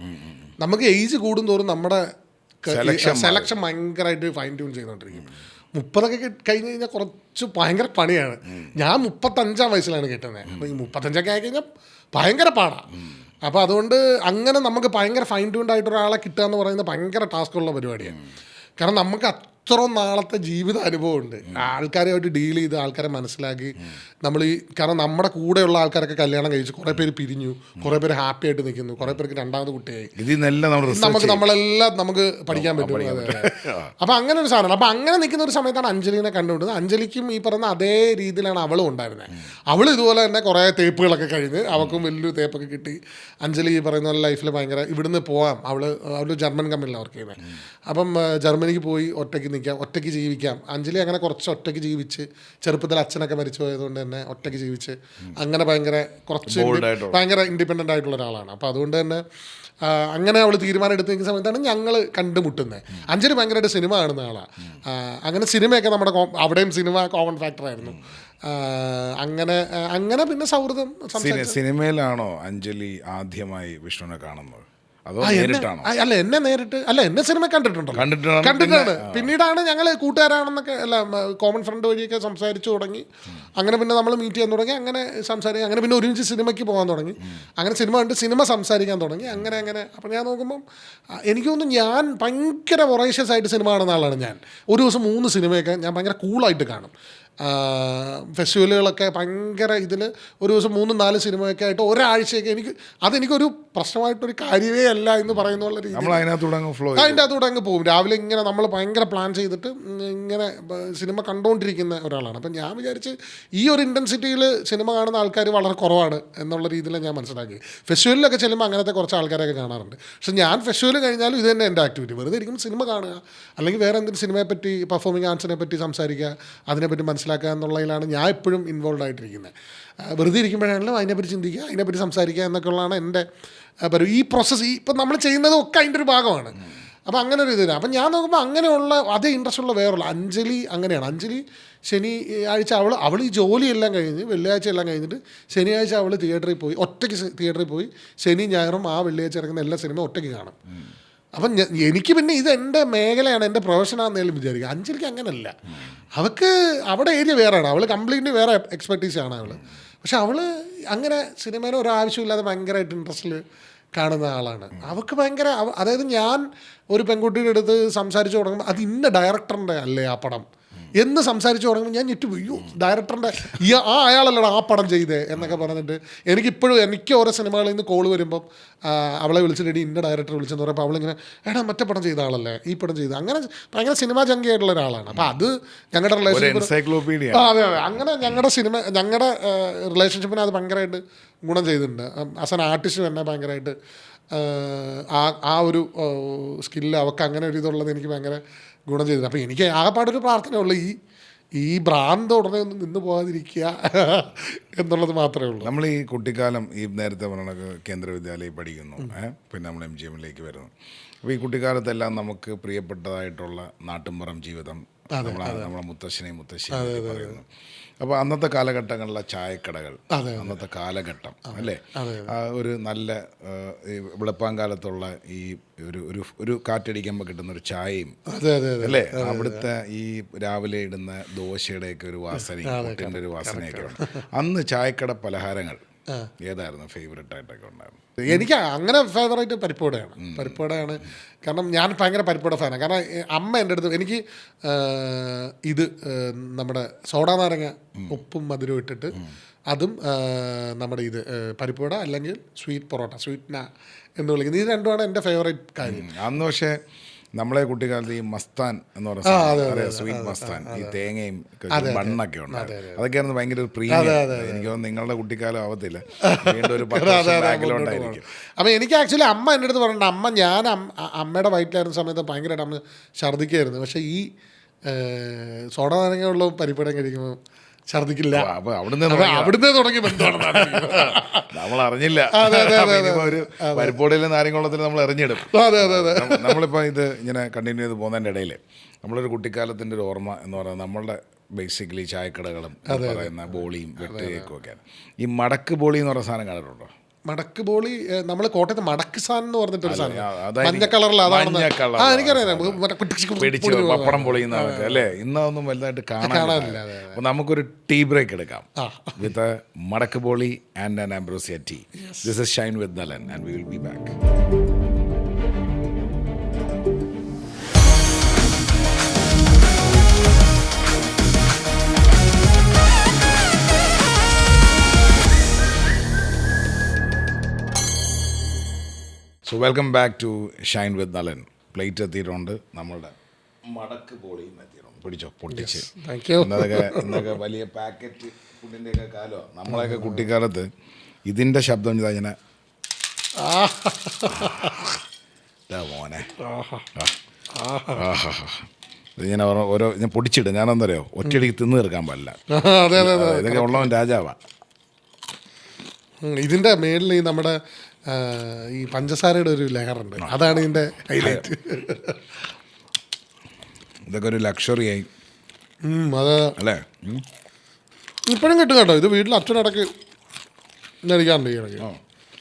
നമുക്ക് ഏജ് കൂടും തോറും നമ്മുടെ സെലക്ഷൻ ഭയങ്കരമായിട്ട് ഫൈൻ ട്യൂൺ ചെയ്തുകൊണ്ടിരിക്കും. 30 കഴിഞ്ഞ് കഴിഞ്ഞാൽ കുറച്ച് ഭയങ്കര പണിയാണ്. ഞാൻ 35 വയസ്സിലാണ് കേട്ടുന്നത്. അപ്പോൾ ഈ 35 ആയി കഴിഞ്ഞാൽ ഭയങ്കര പാടാണ്. അപ്പോൾ അതുകൊണ്ട് അങ്ങനെ നമുക്ക് ഭയങ്കര ഫൈൻ ട്യൂൺഡ് ആയിട്ട് ഒരാളെ കിട്ടുക എന്ന് പറയുന്നത് ഭയങ്കര ടാസ്ക്കുള്ള പരിപാടിയാണ്. കാരണം നമുക്ക് അത്ര നാളത്തെ ജീവിത അനുഭവമുണ്ട്, ആൾക്കാരുമായിട്ട് ഡീൽ ചെയ്ത് ആൾക്കാരെ മനസ്സിലാക്കി കാരണം നമ്മുടെ കൂടെയുള്ള ആൾക്കാരൊക്കെ കല്യാണം കഴിച്ചു, കുറേ പേര് പിരിഞ്ഞു, കുറേ പേര് ഹാപ്പി ആയിട്ട് നിൽക്കുന്നു, കുറേ പേർക്ക് രണ്ടാമത് കുട്ടിയായി, നമ്മളെല്ലാം നമുക്ക് പഠിക്കാൻ പറ്റും. അപ്പം അങ്ങനെ ഒരു സാധനം. അപ്പം അങ്ങനെ നിൽക്കുന്ന ഒരു സമയത്താണ് അഞ്ജലിനെ കണ്ടുകൊണ്ടത്. അഞ്ജലിക്കും ഈ പറയുന്ന അതേ രീതിയിലാണ് അവളും ഉണ്ടായിരുന്നത്. അവൾ ഇതുപോലെ തന്നെ കുറേ തേപ്പുകളൊക്കെ കഴിഞ്ഞ് അവൾക്കും വലിയൊരു തേപ്പൊക്കെ കിട്ടി. അഞ്ജലി ഈ പറയുന്ന പോലെ ലൈഫിൽ ഭയങ്കര ഇവിടുന്ന് പോവാം, അവൾ ജർമ്മൻ കമ്പനിയിലാണ് വർക്ക് ചെയ്യുന്നത്. അപ്പം ജർമ്മനിക്ക് പോയി ഒറ്റയ്ക്ക് നിൽക്കാം, ഒറ്റയ്ക്ക് ജീവിക്കാം. അഞ്ജലി അങ്ങനെ കുറച്ച് ഒറ്റയ്ക്ക് ജീവിച്ച്, ചെറുപ്പത്തിൽ അച്ഛനൊക്കെ മരിച്ചു പോയതുകൊണ്ട് തന്നെ ഒറ്റയ്ക്ക് ജീവിച്ച് അങ്ങനെ ഭയങ്കര ഇൻഡിപെൻഡൻ്റ് ആയിട്ടുള്ള ഒരാളാണ്. അപ്പോൾ അതുകൊണ്ട് തന്നെ അങ്ങനെ അവൾ തീരുമാനം എടുത്ത് നിൽക്കുന്ന സമയത്താണ് ഞങ്ങൾ കണ്ടുമുട്ടുന്നത്. അഞ്ജലി ഭയങ്കരമായിട്ട് സിനിമ കാണുന്ന ആളാണ്. അങ്ങനെ സിനിമയൊക്കെ നമ്മുടെ അവിടെയും സിനിമ കോമൺ ഫാക്ടറായിരുന്നു. അങ്ങനെ പിന്നെ സൗഹൃദം. സിനിമയിലാണോ അഞ്ജലി ആദ്യമായി വിഷ്ണുവിനെ കാണുന്നത്? എന്നെ സിനിമ കണ്ടിട്ടാണ്. പിന്നീടാണ് ഞങ്ങൾ കൂട്ടുകാരാണെന്നൊക്കെ കോമൺ ഫ്രണ്ട് വഴിയൊക്കെ സംസാരിച്ചു തുടങ്ങി. അങ്ങനെ പിന്നെ നമ്മൾ മീറ്റ് ചെയ്യാൻ തുടങ്ങി, അങ്ങനെ സംസാരിക്കാൻ, അങ്ങനെ പിന്നെ ഒരുമിച്ച് സിനിമയ്ക്ക് പോകാൻ തുടങ്ങി. അങ്ങനെ സിനിമ കണ്ട് സിനിമ സംസാരിക്കാൻ തുടങ്ങി. അങ്ങനെ അപ്പം ഞാൻ നോക്കുമ്പം എനിക്ക് തോന്നുന്നു ഞാൻ ഭയങ്കര വൊറേഷ്യസ് ആയിട്ട് സിനിമ കാണുന്ന ആളാണ്. ഞാൻ ഒരു ദിവസം 3 സിനിമയൊക്കെ ഞാൻ ഭയങ്കര കൂളായിട്ട് കാണും. ഫെസ്റ്റിവലുകളൊക്കെ ഭയങ്കര ഇതിൽ ഒരു ദിവസം 3-4 സിനിമയൊക്കെ ആയിട്ട് ഒരാഴ്ചയൊക്കെ അതെനിക്കൊരു പ്രശ്നമായിട്ടൊരു കാര്യമേ അല്ല എന്ന് പറയുന്നുള്ള രീതിയിൽ അതിൻ്റെ അകത്തൂടെ അങ്ങ് പോകും. രാവിലെ ഇങ്ങനെ നമ്മൾ ഭയങ്കര പ്ലാൻ ചെയ്തിട്ട് ഇങ്ങനെ സിനിമ കണ്ടുകൊണ്ടിരിക്കുന്ന ഒരാളാണ്. അപ്പം ഞാൻ വിചാരിച്ച് ഈ ഒരു ഇൻറ്റൻസിറ്റിയിൽ സിനിമ കാണുന്ന ആൾക്കാർ വളരെ കുറവാണ് എന്നുള്ള രീതിയിലാണ് ഞാൻ മനസ്സിലാക്കി. ഫെസ്റ്റിവലിലൊക്കെ ചെല്ലുമ്പോൾ അങ്ങനത്തെ കുറച്ച് ആൾക്കാരൊക്കെ കാണാറുണ്ട്. പക്ഷെ ഞാൻ ഫെസ്റ്റിവൽ കഴിഞ്ഞാലും ഇത് തന്നെ എൻ്റെ ആക്ടിവിറ്റി. വെറുതെ ഇരിക്കും സിനിമ കാണുക, അല്ലെങ്കിൽ വേറെ എന്തെങ്കിലും സിനിമയെപ്പറ്റി, പെർഫോമിംഗ് ആർട്സിനെ പറ്റി സംസാരിക്കുക, അതിനെപ്പറ്റി മനസ്സിലാക്കുക എന്നുള്ളതിലാണ് ഞാൻ എപ്പോഴും ഇൻവോൾവ് ആയിട്ടിരിക്കുന്നത്. വെറുതെ ഇരിക്കുമ്പോഴാണല്ലോ അതിനെപ്പറ്റി ചിന്തിക്കുക, അതിനെപ്പറ്റി സംസാരിക്കുക എന്നൊക്കെയുള്ളതാണ് എൻ്റെ ഈ പ്രോസസ്സ്. ഇപ്പം നമ്മൾ ചെയ്യുന്നതൊക്കെ അതിൻ്റെ ഒരു ഭാഗമാണ്. അപ്പോൾ അങ്ങനെ ഒരു ഇതിന് അപ്പം ഞാൻ നോക്കുമ്പോൾ അങ്ങനെയുള്ള അതേ ഇൻട്രസ്റ്റ് ഉള്ള വേറുള്ള അഞ്ജലി അങ്ങനെയാണ്. അഞ്ജലി ശനിയാഴ്ച അവൾ ഈ ജോലിയെല്ലാം കഴിഞ്ഞ് വെള്ളിയാഴ്ച എല്ലാം കഴിഞ്ഞിട്ട് ശനിയാഴ്ച അവൾ തിയേറ്ററിൽ പോയി, ഒറ്റയ്ക്ക് തിയേറ്ററിൽ പോയി ശനി ഞായറും ആ വെള്ളിയാഴ്ച ഇറങ്ങുന്ന എല്ലാ സിനിമയും ഒറ്റയ്ക്ക് കാണും. അപ്പം എനിക്ക് പിന്നെ ഇത് എൻ്റെ മേഖലയാണ്, എൻ്റെ പ്രൊഫഷനാണെന്നേലും വിചാരിക്കുക. അഞ്ജലിക്ക് അങ്ങനല്ല. അവൾക്ക് അവിടെ ഏരിയ വേറെയാണ്, അവൾ കംപ്ലീറ്റ്ലി വേറെ എക്സ്പെർട്ടീസാണ് അവൾ. പക്ഷെ അവൾ അങ്ങനെ സിനിമയിൽ ഒരാവശ്യമില്ലാതെ ഭയങ്കരമായിട്ട് ഇൻട്രസ്റ്റിൽ കാണുന്ന ആളാണ്. അവൾക്ക് ഭയങ്കര അതായത് ഞാൻ ഒരു പെൺകുട്ടിയുടെ അടുത്ത് സംസാരിച്ച് തുടങ്ങുമ്പോൾ അത് ഇന്ന ഡയറക്ടറിൻ്റെ അല്ലേ ആ പടം എന്ന് സംസാരിച്ച് തുടങ്ങുമ്പോൾ ഞാൻ ഞെട്ടി പോയി. ഡയറക്ടറിൻ്റെ അയാളല്ലടാ ആ പടം ചെയ്തേ എന്നൊക്കെ പറഞ്ഞിട്ട് എനിക്ക് ഓരോ സിനിമകളിൽ നിന്ന് കോൾ വരുമ്പം അവളെ വിളിച്ചിട്ട് ഇന്ന ഡയറക്ടർ വിളിച്ചെന്ന് പറയുമ്പോൾ അവളിങ്ങനെ മറ്റേ പടം ചെയ്ത ആളല്ലേ, ഈ പടം ചെയ്ത്, അങ്ങനെ ഭയങ്കര സിനിമാ ജങ്കിയായിട്ടുള്ള ഒരാളാണ്. അപ്പം അത് ഞങ്ങളുടെ റിലേഷൻഷിപ്പ് അതെ അങ്ങനെ ഞങ്ങളുടെ റിലേഷൻഷിപ്പിനെ അത് ഭയങ്കരമായിട്ട് ഗുണം ചെയ്തിട്ടുണ്ട്. ആസ് ആൻ ആർട്ടിസ്റ്റ് തന്നെ ഭയങ്കരമായിട്ട് ആ ഒരു സ്കില്ല് അവൾക്ക് അങ്ങനെ ഒരു ഇതുള്ളത് എനിക്ക് ഭയങ്കര ഗുണം ചെയ്തിട്ടുണ്ട്. അപ്പോൾ എനിക്ക് ആകെപ്പാടൊരു പ്രാർത്ഥനയുള്ളൂ ഈ ഭ്രാന്ത് ഉടനെ ഒന്നും നിന്ന് പോകാതിരിക്കുക എന്നുള്ളത് മാത്രമേ ഉള്ളൂ. നമ്മൾ ഈ കുട്ടിക്കാലം ഈ നേരത്തെ പറഞ്ഞ കേന്ദ്ര വിദ്യാലയം പഠിക്കുന്നു, പിന്നെ നമ്മൾ MGMലേക്ക് വരുന്നു. അപ്പോൾ ഈ കുട്ടിക്കാലത്തെല്ലാം നമുക്ക് പ്രിയപ്പെട്ടതായിട്ടുള്ള നാട്ടുമ്പുറം ജീവിതം നമ്മളെ മുത്തശ്ശനെയും മുത്തശ്ശിയും പറയുന്നു. അപ്പോൾ അന്നത്തെ കാലഘട്ടങ്ങളിലെ ചായക്കടകൾ, അന്നത്തെ കാലഘട്ടം അല്ലേ, ഒരു നല്ല വെളുപ്പാങ്കാലത്തുള്ള ഈ ഒരു കാറ്റടിക്കുമ്പോൾ കിട്ടുന്ന ഒരു ചായയും അല്ലേ, അവിടുത്തെ ഈ രാവിലെ ഇടുന്ന ദോശയുടെയൊക്കെ ഒരു വാസനയും പുട്ടിൻ്റെ ഒരു വാസനയൊക്കെ ഉണ്ട്. അന്ന് ചായക്കട പലഹാരങ്ങൾ ഏതായിരുന്നു ഫേവറേറ്റ് ആയിട്ടൊക്കെ ഉണ്ടായിരുന്നു? എനിക്ക് അങ്ങനെ ഫേവറേറ്റ് പരിപ്പുവടയാണ്. കാരണം ഞാൻ ഭയങ്കര പരിപ്പുവട ഫാനാണ്. കാരണം അമ്മ എൻ്റെ അടുത്ത് എനിക്ക് ഇത് നമ്മുടെ സോഡാ നാരങ്ങ ഉപ്പും മധുരവും ഇട്ടിട്ട് അതും നമ്മുടെ ഇത് പരിപ്പുവട അല്ലെങ്കിൽ സ്വീറ്റ് പൊറോട്ട, സ്വീറ്റ്ന എന്ന് വിളിക്കുന്നത്, ഇത് രണ്ടുമാണ് എൻ്റെ ഫേവറേറ്റ് കാര്യം. അന്ന് പക്ഷേ നമ്മളെ കുട്ടിക്കാലത്ത് ഈ മസ്താൻ എന്ന് പറയുന്നത് സ്വീറ്റ് മസ്താൻ, ഈ തേങ്ങയും ബണ്ണൊക്കെ ഉണ്ട്, അതൊക്കെയായിരുന്നു ഭയങ്കര ഒരു പ്രിയം. എനിക്ക് തോന്നുന്നു നിങ്ങളുടെ കുട്ടിക്കാലം ആവത്തില്ല, വീണ്ടും ഒരു ബാക്കിലോട്ടായിരിക്കും. അപ്പം എനിക്ക് ആക്ച്വലി അമ്മ എൻ്റെ അടുത്ത് പറഞ്ഞിട്ടുണ്ട്, ഞാൻ അമ്മയുടെ വയറ്റിലായിരുന്ന സമയത്ത് ഭയങ്കരമായിട്ട് അമ്മ ഛർദ്ദിക്കായിരുന്നു. പക്ഷേ ഈ സോഡ നാരങ്ങയുള്ള പരിപ്പടം കഴിക്കുമ്പോൾ ഛർദ്ദിക്കില്ല. അവിടുന്ന് തുടങ്ങി ബന്ധമാണ്, നമ്മൾ അറിഞ്ഞില്ല. ഒരു പരിപ്പോടിയിലെ നാരങ്ങോളത്തിൽ നമ്മൾ എറിഞ്ഞിടും. നമ്മളിപ്പോൾ ഇത് ഇങ്ങനെ കണ്ടിന്യൂ ചെയ്ത് പോകുന്നതിൻ്റെ ഇടയിൽ നമ്മളൊരു കുട്ടിക്കാലത്തിൻ്റെ ഒരു ഓർമ്മ എന്ന് പറയുന്നത് നമ്മളുടെ ബേസിക്കലി ചായക്കടകളും പറയുന്ന ബോളിയും വെട്ടുകേക്കും ഒക്കെയാണ്. ഈ മടക്ക് ബോളി എന്ന് പറയുന്ന സാധനം കണ്ടിട്ടുണ്ടോ? മടക്ക് ബോളി നമ്മൾ കോട്ടയത്ത് മടക്ക് സാധനം എന്ന് പറഞ്ഞിട്ടൊരു സാധനം, മഞ്ഞ കളറിൽ. എനിക്കറിയാം, പപ്പടം പൊളിയുന്ന അല്ലേ. ഇന്നൊന്നും വലുതായിട്ട് കാണാനില്ല. അപ്പോൾ നമുക്കൊരു ടീ ബ്രേക്ക് എടുക്കാം വിത്ത് മടക്ക് ബോളി and an ambrosia tea. This is Shine with Nalan and we will be back. So welcome back to Shine with Nalan. Plate എത്തിയിട്ടുണ്ട്, നമ്മളുടെ മടക്ക് ബോളിയും എത്തിയിട്ടുണ്ട്. പിടിച്ചോ, പൊട്ടിച്ച്. ഇന്നൊക്കെ വലിയ പാക്കറ്റ് ഫുഡിൻ്റെയൊക്കെ കാലമാണ്. നമ്മളെയൊക്കെ കുട്ടിക്കാലത്ത് ഇതിൻ്റെ ശബ്ദം ഇതാ ഇങ്ങനെ മോനെ ഇതിങ്ങനെ ഓരോ ഞാൻ പൊടിച്ചിടും. ഞാനെന്തറിയോ, ഒറ്റയടിക്ക് തിന്ന് തീർക്കാൻ പാടില്ല. ഇതൊക്കെ ഉള്ളവൻ രാജാവാണ്. ഇതിൻ്റെ മേളിൽ ഈ നമ്മുടെ ഈ പഞ്ചസാരയുടെ ഒരു ലെയറുണ്ട്, അതാണ് ഇതിൻ്റെ ഹൈലൈറ്റ്. ഇതൊക്കെ ഒരു ലക്ഷറി ആയി അത് അല്ലേ. ഇപ്പോഴും കിട്ടും കേട്ടോ. ഇത് വീട്ടിൽ അച്ഛനിടയ്ക്ക് കഴിക്കാറുണ്ട് ഈ ഇടയ്ക്ക്.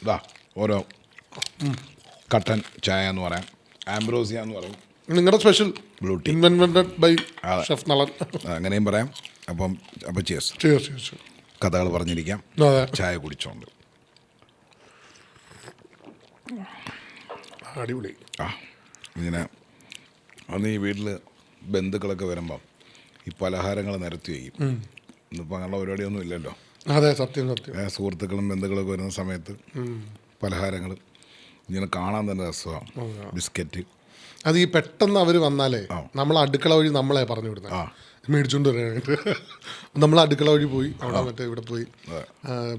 ഇതാ ഓരോ കട്ടൻ ചായ എന്ന് പറയാം, ആംബ്രോസിയ എന്ന് പറയും, നിങ്ങളുടെ special blue tea invented by chef Nalan, അങ്ങനെയും പറയാം. അപ്പം ചിയേഴ്സ്. കഥകൾ പറഞ്ഞിരിക്കാം, ചായ കുടിച്ചോണ്ട്. അടിപൊളി. ഇങ്ങനെ അന്ന് ഈ വീട്ടിൽ ബന്ധുക്കളൊക്കെ വരുമ്പം ഈ പലഹാരങ്ങൾ നിരത്തി വയ്ക്കും. ഇന്നിപ്പോൾ അങ്ങനെയുള്ള പരിപാടിയൊന്നും ഇല്ലല്ലോ. അതെ, സത്യം. സുഹൃത്തുക്കളും ബന്ധുക്കളൊക്കെ വരുന്ന സമയത്ത് പലഹാരങ്ങൾ ഇങ്ങനെ കാണാൻ തന്നെ രസമാണ്. ബിസ്ക്കറ്റ് അത് ഈ പെട്ടെന്ന് അവർ വന്നാലേ നമ്മൾ അടുക്കള വഴി നമ്മളെ പറഞ്ഞു വിടുന്നത് മേടിച്ചുകൊണ്ട് വരാനായിട്ട്. നമ്മൾ അടുക്കള വഴി പോയി അവിടെ ഇവിടെ പോയി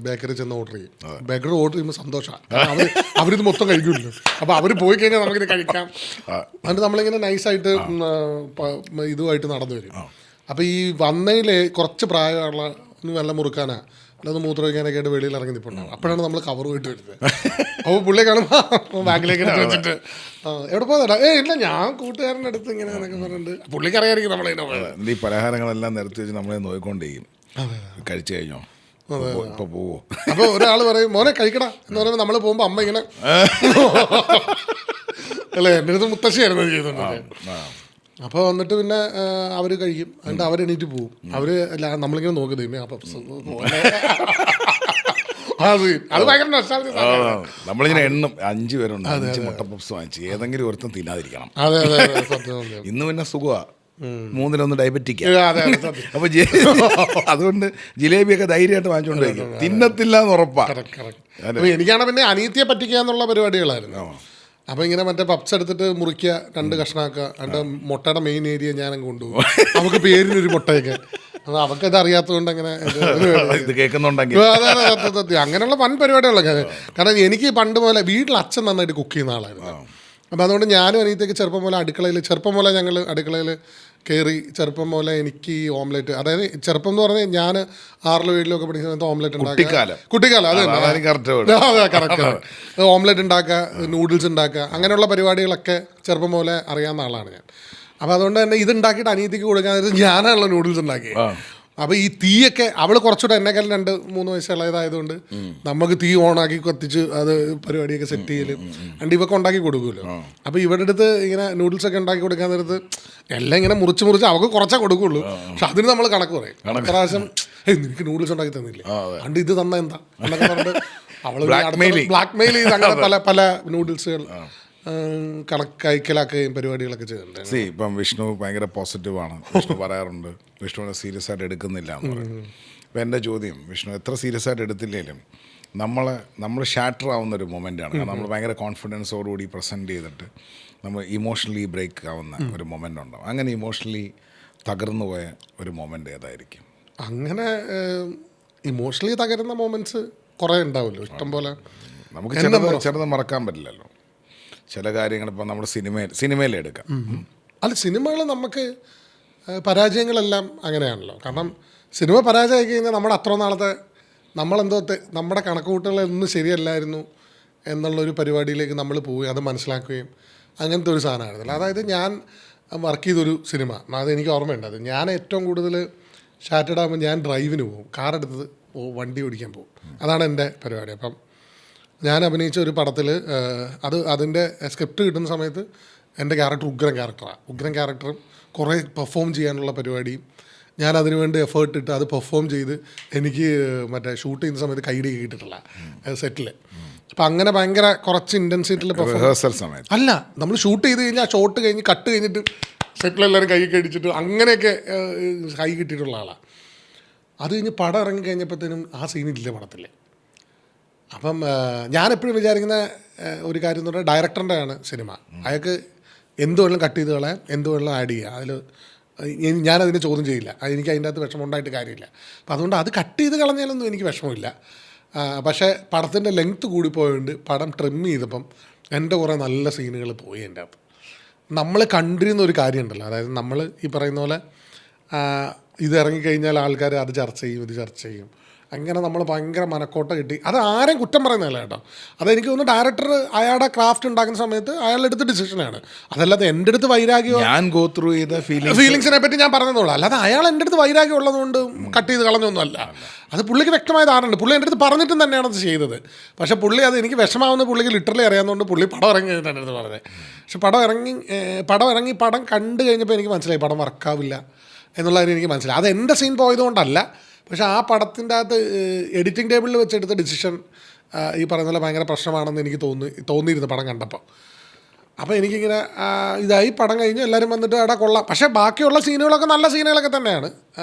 ബേക്കറി ചെന്ന് ഓർഡർ ചെയ്യും. ബേക്കറി ഓർഡർ ചെയ്യുമ്പോൾ സന്തോഷമാണ്, അവരിത് മൊത്തം കഴിക്കില്ലല്ലോ. അപ്പോൾ അവർ പോയി കഴിഞ്ഞാൽ നമുക്കിത് കഴിക്കാം. എന്നിട്ട് നമ്മളിങ്ങനെ നൈസായിട്ട് ഇതുമായിട്ട് നടന്നു വരും. അപ്പോൾ ഈ വന്നതിൽ കുറച്ച് പ്രായമുള്ള ഒന്ന് വെള്ളം മുറുക്കാനാ അല്ലാതെ മൂത്രം വയ്ക്കാനൊക്കെ ആയിട്ട് വെളിയിൽ ഇറങ്ങി നിൽപ്പുണ്ടാവും. അപ്പോഴാണ് നമ്മൾ കവർ പോയിട്ട് വരുന്നത്. അപ്പോൾ പുള്ളിയെ കാണുമ്പോൾ ബാഗിലേക്ക് വെച്ചിട്ട് എവിടെ പോയതാ? ഇല്ല, ഞാൻ കൂട്ടുകാരൻ്റെ അടുത്ത് ഇങ്ങനെ എന്നൊക്കെ പറഞ്ഞിട്ട് പുള്ളിക്ക് അറിയാമായിരിക്കും നമ്മളതിനെ പോയത്. ഈ പലഹാരങ്ങളെല്ലാം നിരത്തി വെച്ച് നമ്മളെ നോക്കിക്കൊണ്ടിരിക്കും. കഴിച്ചു കഴിഞ്ഞോ, ഇപ്പോൾ പോവോ? അപ്പോൾ ഒരാൾ പറയും മോനെ കഴിക്കടാ എന്ന് പറയുമ്പോൾ നമ്മൾ പോകുമ്പോൾ അമ്മ ഇങ്ങനെ അല്ലേ, എൻ്റെ അടുത്ത് മുത്തശ്ശിയായിരുന്നു ചെയ്തോണ്ട്. അപ്പോൾ വന്നിട്ട് പിന്നെ അവർ കഴിക്കും, എന്നിട്ട് അവരെണീറ്റ് പോവും. അവർ നമ്മളിങ്ങനെ നോക്കി തരുമേ അപ്പം അത് ഭയങ്കര നമ്മളിങ്ങനെ എണ്ണം 5 പേരുണ്ട്, 5 മുട്ട പപ്സ് വാങ്ങിച്ച് ഏതെങ്കിലും ഒരുത്തം തിന്നാതിരിക്കണം. അതെ, സത്യം. ഇന്ന് പിന്നെ സുഖമാണ്, 3-1 ഡയബറ്റിക്. അപ്പൊ അതുകൊണ്ട് ജിലേബിയൊക്കെ ധൈര്യമായിട്ട് വാങ്ങിച്ചുകൊണ്ട് വയ്ക്കും, തിന്നത്തില്ല എന്ന് ഉറപ്പാണ്. എനിക്കാണ് പിന്നെ അനിയത്തിയെ പറ്റിക്കുക എന്നുള്ള പരിപാടികളായിരുന്നു. അപ്പോൾ ഇങ്ങനെ മറ്റേ പപ്സ് എടുത്തിട്ട് മുറിക്കുക, 2 കഷ്ണമാക്കുക, എന്നിട്ട് മുട്ടയുടെ മെയിൻ ഏരിയ ഞാനങ്ങ് കൊണ്ടുപോകും. നമുക്ക് പേരിനൊരു മുട്ടയൊക്കെ, അപ്പോൾ അവൾക്കത് അറിയാത്തതുകൊണ്ട് അങ്ങനെ ഇത് കേൾക്കുന്നുണ്ടെങ്കിൽ അങ്ങനെയുള്ള വൻ പരിപാടികളൊക്കെ. കാരണം എനിക്ക് പണ്ട് പോലെ വീട്ടിൽ അച്ഛൻ നന്നായിട്ട് കുക്ക് ചെയ്യുന്ന ആളായിരുന്നു. അപ്പോൾ അതുകൊണ്ട് ഞാനും അനിയത്തേക്ക് ചെറുപ്പം മുതലേ ഞങ്ങൾ അടുക്കളയിൽ കയറി ചെറുപ്പം പോലെ എനിക്ക് ഈ ഓംലെറ്റ്, അതായത് ചെറുപ്പം എന്ന് പറഞ്ഞാൽ ഞാൻ 6-ലും 7-ലും പഠിക്കുന്ന സമയത്ത് ഓംലെറ്റ് ഉണ്ടാക്കുക, കുട്ടിക്കാലം അത് കറക്റ്റ് ഓംലെറ്റ് ഉണ്ടാക്കുക, നൂഡിൽസ് ഉണ്ടാക്കുക, അങ്ങനെയുള്ള പരിപാടികളൊക്കെ ചെറുപ്പം പോലെ അറിയാവുന്ന ആളാണ് ഞാൻ. അപ്പോൾ അതുകൊണ്ട് തന്നെ ഇത് ഉണ്ടാക്കിയിട്ട് അനിയത്തിക്ക് കൊടുക്കാൻ ഞാനാണല്ലോ നൂഡിൽസ് ഉണ്ടാക്കിയത്. അപ്പോൾ ഈ തീയൊക്കെ അവൾ കുറച്ചുകൂടെ എന്നെക്കാളും 2-3 വയസ്സ് ഇളയതായതുകൊണ്ട് നമുക്ക് തീ ഓണാക്കി കത്തിച്ച് അത് പരിപാടിയൊക്കെ സെറ്റ് ചെയ്യലും അണ്ട് ഇവൊക്കെ ഉണ്ടാക്കി കൊടുക്കുമല്ലോ. അപ്പോൾ ഇവിടെ അടുത്ത് ഇങ്ങനെ നൂഡിൽസൊക്കെ ഉണ്ടാക്കി കൊടുക്കാൻ നേരത്ത് എല്ലാം ഇങ്ങനെ മുറിച്ച് അവൾക്ക് കുറച്ചേ കൊടുക്കുള്ളൂ. പക്ഷെ അതിന് നമ്മൾ കണക്ക് പറയും. പ്രാവശ്യം നിനക്ക് നൂഡിൽസ് ഉണ്ടാക്കി തന്നില്ലേ, അണ്ട് ഇത് തന്ന എന്താ എന്നൊക്കെ പറഞ്ഞിട്ട് അവൾ ബ്ലാക്ക് മെയിൽ ചെയ്ത് അങ്ങനെ പല പല നൂഡിൽസുകൾ കണക്കയക്കലാക്കുകയും പരിപാടികളൊക്കെ ചെയ്യുന്നുണ്ട്. ഇപ്പം വിഷ്ണു ഭയങ്കര പോസിറ്റീവാണ്. വിഷ്ണു പറയാറുണ്ട് വിഷ്ണുവിനെ സീരിയസ് ആയിട്ട് എടുക്കുന്നില്ല എന്ന് പറയും. അപ്പം എൻ്റെ ചോദ്യം, വിഷ്ണു എത്ര സീരിയസ് ആയിട്ട് എടുത്തില്ലെങ്കിലും നമ്മൾ ഷാറ്റർ ആവുന്നൊരു മൊമെൻ്റാണ്. കാരണം നമ്മൾ ഭയങ്കര കോൺഫിഡൻസോടുകൂടി പ്രസൻറ്റ് ചെയ്തിട്ട് നമ്മൾ ഇമോഷണലി ബ്രേക്ക് ആവുന്ന ഒരു മൊമെൻ്റ് ഉണ്ടാവും. അങ്ങനെ ഇമോഷണലി തകർന്നു പോയ ഒരു മൊമെൻ്റ് ഏതായിരിക്കും? അങ്ങനെ ഇമോഷണലി തകരുന്ന മൊമെൻറ്റ്സ് കുറേ ഉണ്ടാവുമല്ലോ, ഇഷ്ടം പോലെ. നമുക്ക് ചെറുത് മറക്കാൻ പറ്റില്ലല്ലോ ചില കാര്യങ്ങൾ. ഇപ്പം നമ്മുടെ സിനിമയിലെടുക്കാം. അല്ല, സിനിമകൾ നമുക്ക് പരാജയങ്ങളെല്ലാം അങ്ങനെയാണല്ലോ. കാരണം സിനിമ പരാജയമായി കഴിഞ്ഞാൽ നമ്മുടെ അത്ര നാളത്തെ നമ്മുടെ കണക്കുകൂട്ടലൊന്നും ശരിയല്ലായിരുന്നു എന്നുള്ളൊരു പരിപാടിയിലേക്ക് നമ്മൾ പോവുകയും അത് മനസ്സിലാക്കുകയും അങ്ങനത്തെ ഒരു സാധനമായിരുന്നില്ല. അതായത് ഞാൻ വർക്ക് ചെയ്തൊരു സിനിമ, അതെനിക്ക് ഓർമ്മയുണ്ട്. അത് ഞാൻ ഏറ്റവും കൂടുതൽ ഷാറ്റഡ് ആകുമ്പോൾ ഞാൻ ഡ്രൈവിന് പോകും, കാറെടുത്ത് വണ്ടി ഓടിക്കാൻ പോകും. അതാണ് എൻ്റെ പരിപാടി. അപ്പം ഞാൻ അഭിനയിച്ച ഒരു പടത്തിൽ അതിൻ്റെ സ്ക്രിപ്റ്റ് കിട്ടുന്ന സമയത്ത് എൻ്റെ ക്യാരക്ടർ ഉഗ്രൻ ക്യാരക്ടറും കുറേ പെർഫോം ചെയ്യാനുള്ള പരിപാടിയും ഞാൻ അതിനു വേണ്ടി എഫേർട്ട് ഇട്ട് അത് പെർഫോം ചെയ്ത് എനിക്ക് മറ്റേ ഷൂട്ട് ചെയ്യുന്ന സമയത്ത് കൈഡി കിട്ടിയിട്ടില്ല സെറ്റിൽ. അപ്പം അങ്ങനെ ഭയങ്കര കുറച്ച് ഇൻറ്റൻസിറ്റിയിൽ റിഹേഴ്സൽ സമയത്ത് അല്ല, നമ്മൾ ഷൂട്ട് ചെയ്ത് കഴിഞ്ഞാൽ ആ ഷോട്ട് കഴിഞ്ഞ് കട്ട് കഴിഞ്ഞിട്ട് സെറ്റിലെല്ലാവരും കൈ കടിച്ചിട്ട് അങ്ങനെയൊക്കെ കൈ കിട്ടിയിട്ടുള്ള ആളാണ്. അത് കഴിഞ്ഞ് പടം ഇറങ്ങി കഴിഞ്ഞപ്പോഴത്തേനും ആ സീനില്ല പടത്തിൽ. അപ്പം ഞാനെപ്പോഴും വിചാരിക്കുന്ന ഒരു കാര്യം എന്ന് പറഞ്ഞാൽ ഡയറക്ടറിൻ്റെ ആണ് സിനിമ. അയാൾക്ക് എന്ത് വേണമെങ്കിലും കട്ട് ചെയ്ത് കളയാം, എന്ത് വേണമെങ്കിലും ആഡ് ചെയ്യുക. അതിൽ ഞാനതിന് ചോദ്യം ചെയ്യില്ല. എനിക്ക് അതിൻ്റെ അകത്ത് വിഷമം ഉണ്ടായിട്ട് കാര്യമില്ല. അപ്പം അതുകൊണ്ട് അത് കട്ട് ചെയ്ത് കളഞ്ഞാലൊന്നും എനിക്ക് വിഷമമില്ല. പക്ഷേ പടത്തിൻ്റെ ലെങ്ത്ത് കൂടിപ്പോയതുകൊണ്ട് പടം ട്രിം ചെയ്തപ്പം എൻ്റെ കുറേ നല്ല സീനുകൾ പോയി എൻ്റെ അകത്ത്. നമ്മൾ കണ്ടിരുന്ന ഒരു കാര്യമുണ്ടല്ലോ, അതായത് നമ്മൾ ഈ പറയുന്ന പോലെ ഇത് ഇറങ്ങിക്കഴിഞ്ഞാൽ ആൾക്കാർ അത് ചർച്ച ചെയ്യും, ഇത് ചർച്ച ചെയ്യും, അങ്ങനെ നമ്മൾ ഭയങ്കര മനക്കോട്ട കിട്ടി. അത് ആരെയും കുറ്റം പറയുന്നതല്ല കേട്ടോ. അതെനിക്ക് തോന്നുന്നു ഡയറക്ടർ അയാളുടെ ക്രാഫ്റ്റ് ഉണ്ടാക്കുന്ന സമയത്ത് അയാളെടുത്ത ഡിസിഷനാണ്. അതല്ലാതെ എൻ്റെ അടുത്ത് വൈരാഗ്യം, ഞാൻ ഗോ ത്രൂ ചെയ്ത ഫീലിങ്സിനെ പറ്റി ഞാൻ പറഞ്ഞതോളൂ. അല്ലാതെ അയാൾ എൻ്റെ അടുത്ത് വൈരാഗ്യം ഉള്ളതുകൊണ്ട് കട്ട് ചെയ്ത് കളഞ്ഞൊന്നുമല്ല. അത് പുള്ളിക്ക് വ്യക്തമായ ധാരണയുണ്ട്. പുള്ളി എൻ്റെ അടുത്ത് പറഞ്ഞിട്ടും തന്നെയാണ് അത് ചെയ്തത്. പക്ഷേ പുള്ളി അത് എനിക്ക് വിഷമാവുന്ന പുള്ളിക്ക് ലിറ്ററലി അറിയാവുന്നതുകൊണ്ട് പുള്ളി പടം ഇറങ്ങി കഴിഞ്ഞിട്ട് എൻ്റെ അടുത്ത് പറഞ്ഞത്. പക്ഷെ പടം കണ്ടു കഴിഞ്ഞപ്പോൾ എനിക്ക് മനസ്സിലായി പടം വർക്കാവില്ല എന്നുള്ള കാര്യം എനിക്ക് മനസ്സിലായി. അത് എൻ്റെ സീൻ പോയതുകൊണ്ടല്ല, പക്ഷേ ആ പടത്തിൻ്റെ അകത്ത് എഡിറ്റിംഗ് ടേബിളിൽ വെച്ചെടുത്ത ഡിസിഷൻ ഈ പറയുന്ന പോലെ ഭയങ്കര പ്രശ്നമാണെന്ന് എനിക്ക് തോന്നിയിരുന്നു പടം കണ്ടപ്പോൾ. അപ്പോൾ എനിക്കിങ്ങനെ ഇതായി പടം കഴിഞ്ഞ് എല്ലാവരും വന്നിട്ട് അവിടെ കൊള്ളാം. പക്ഷേ ബാക്കിയുള്ള സീനുകളൊക്കെ നല്ല സീനുകളൊക്കെ തന്നെയാണ്.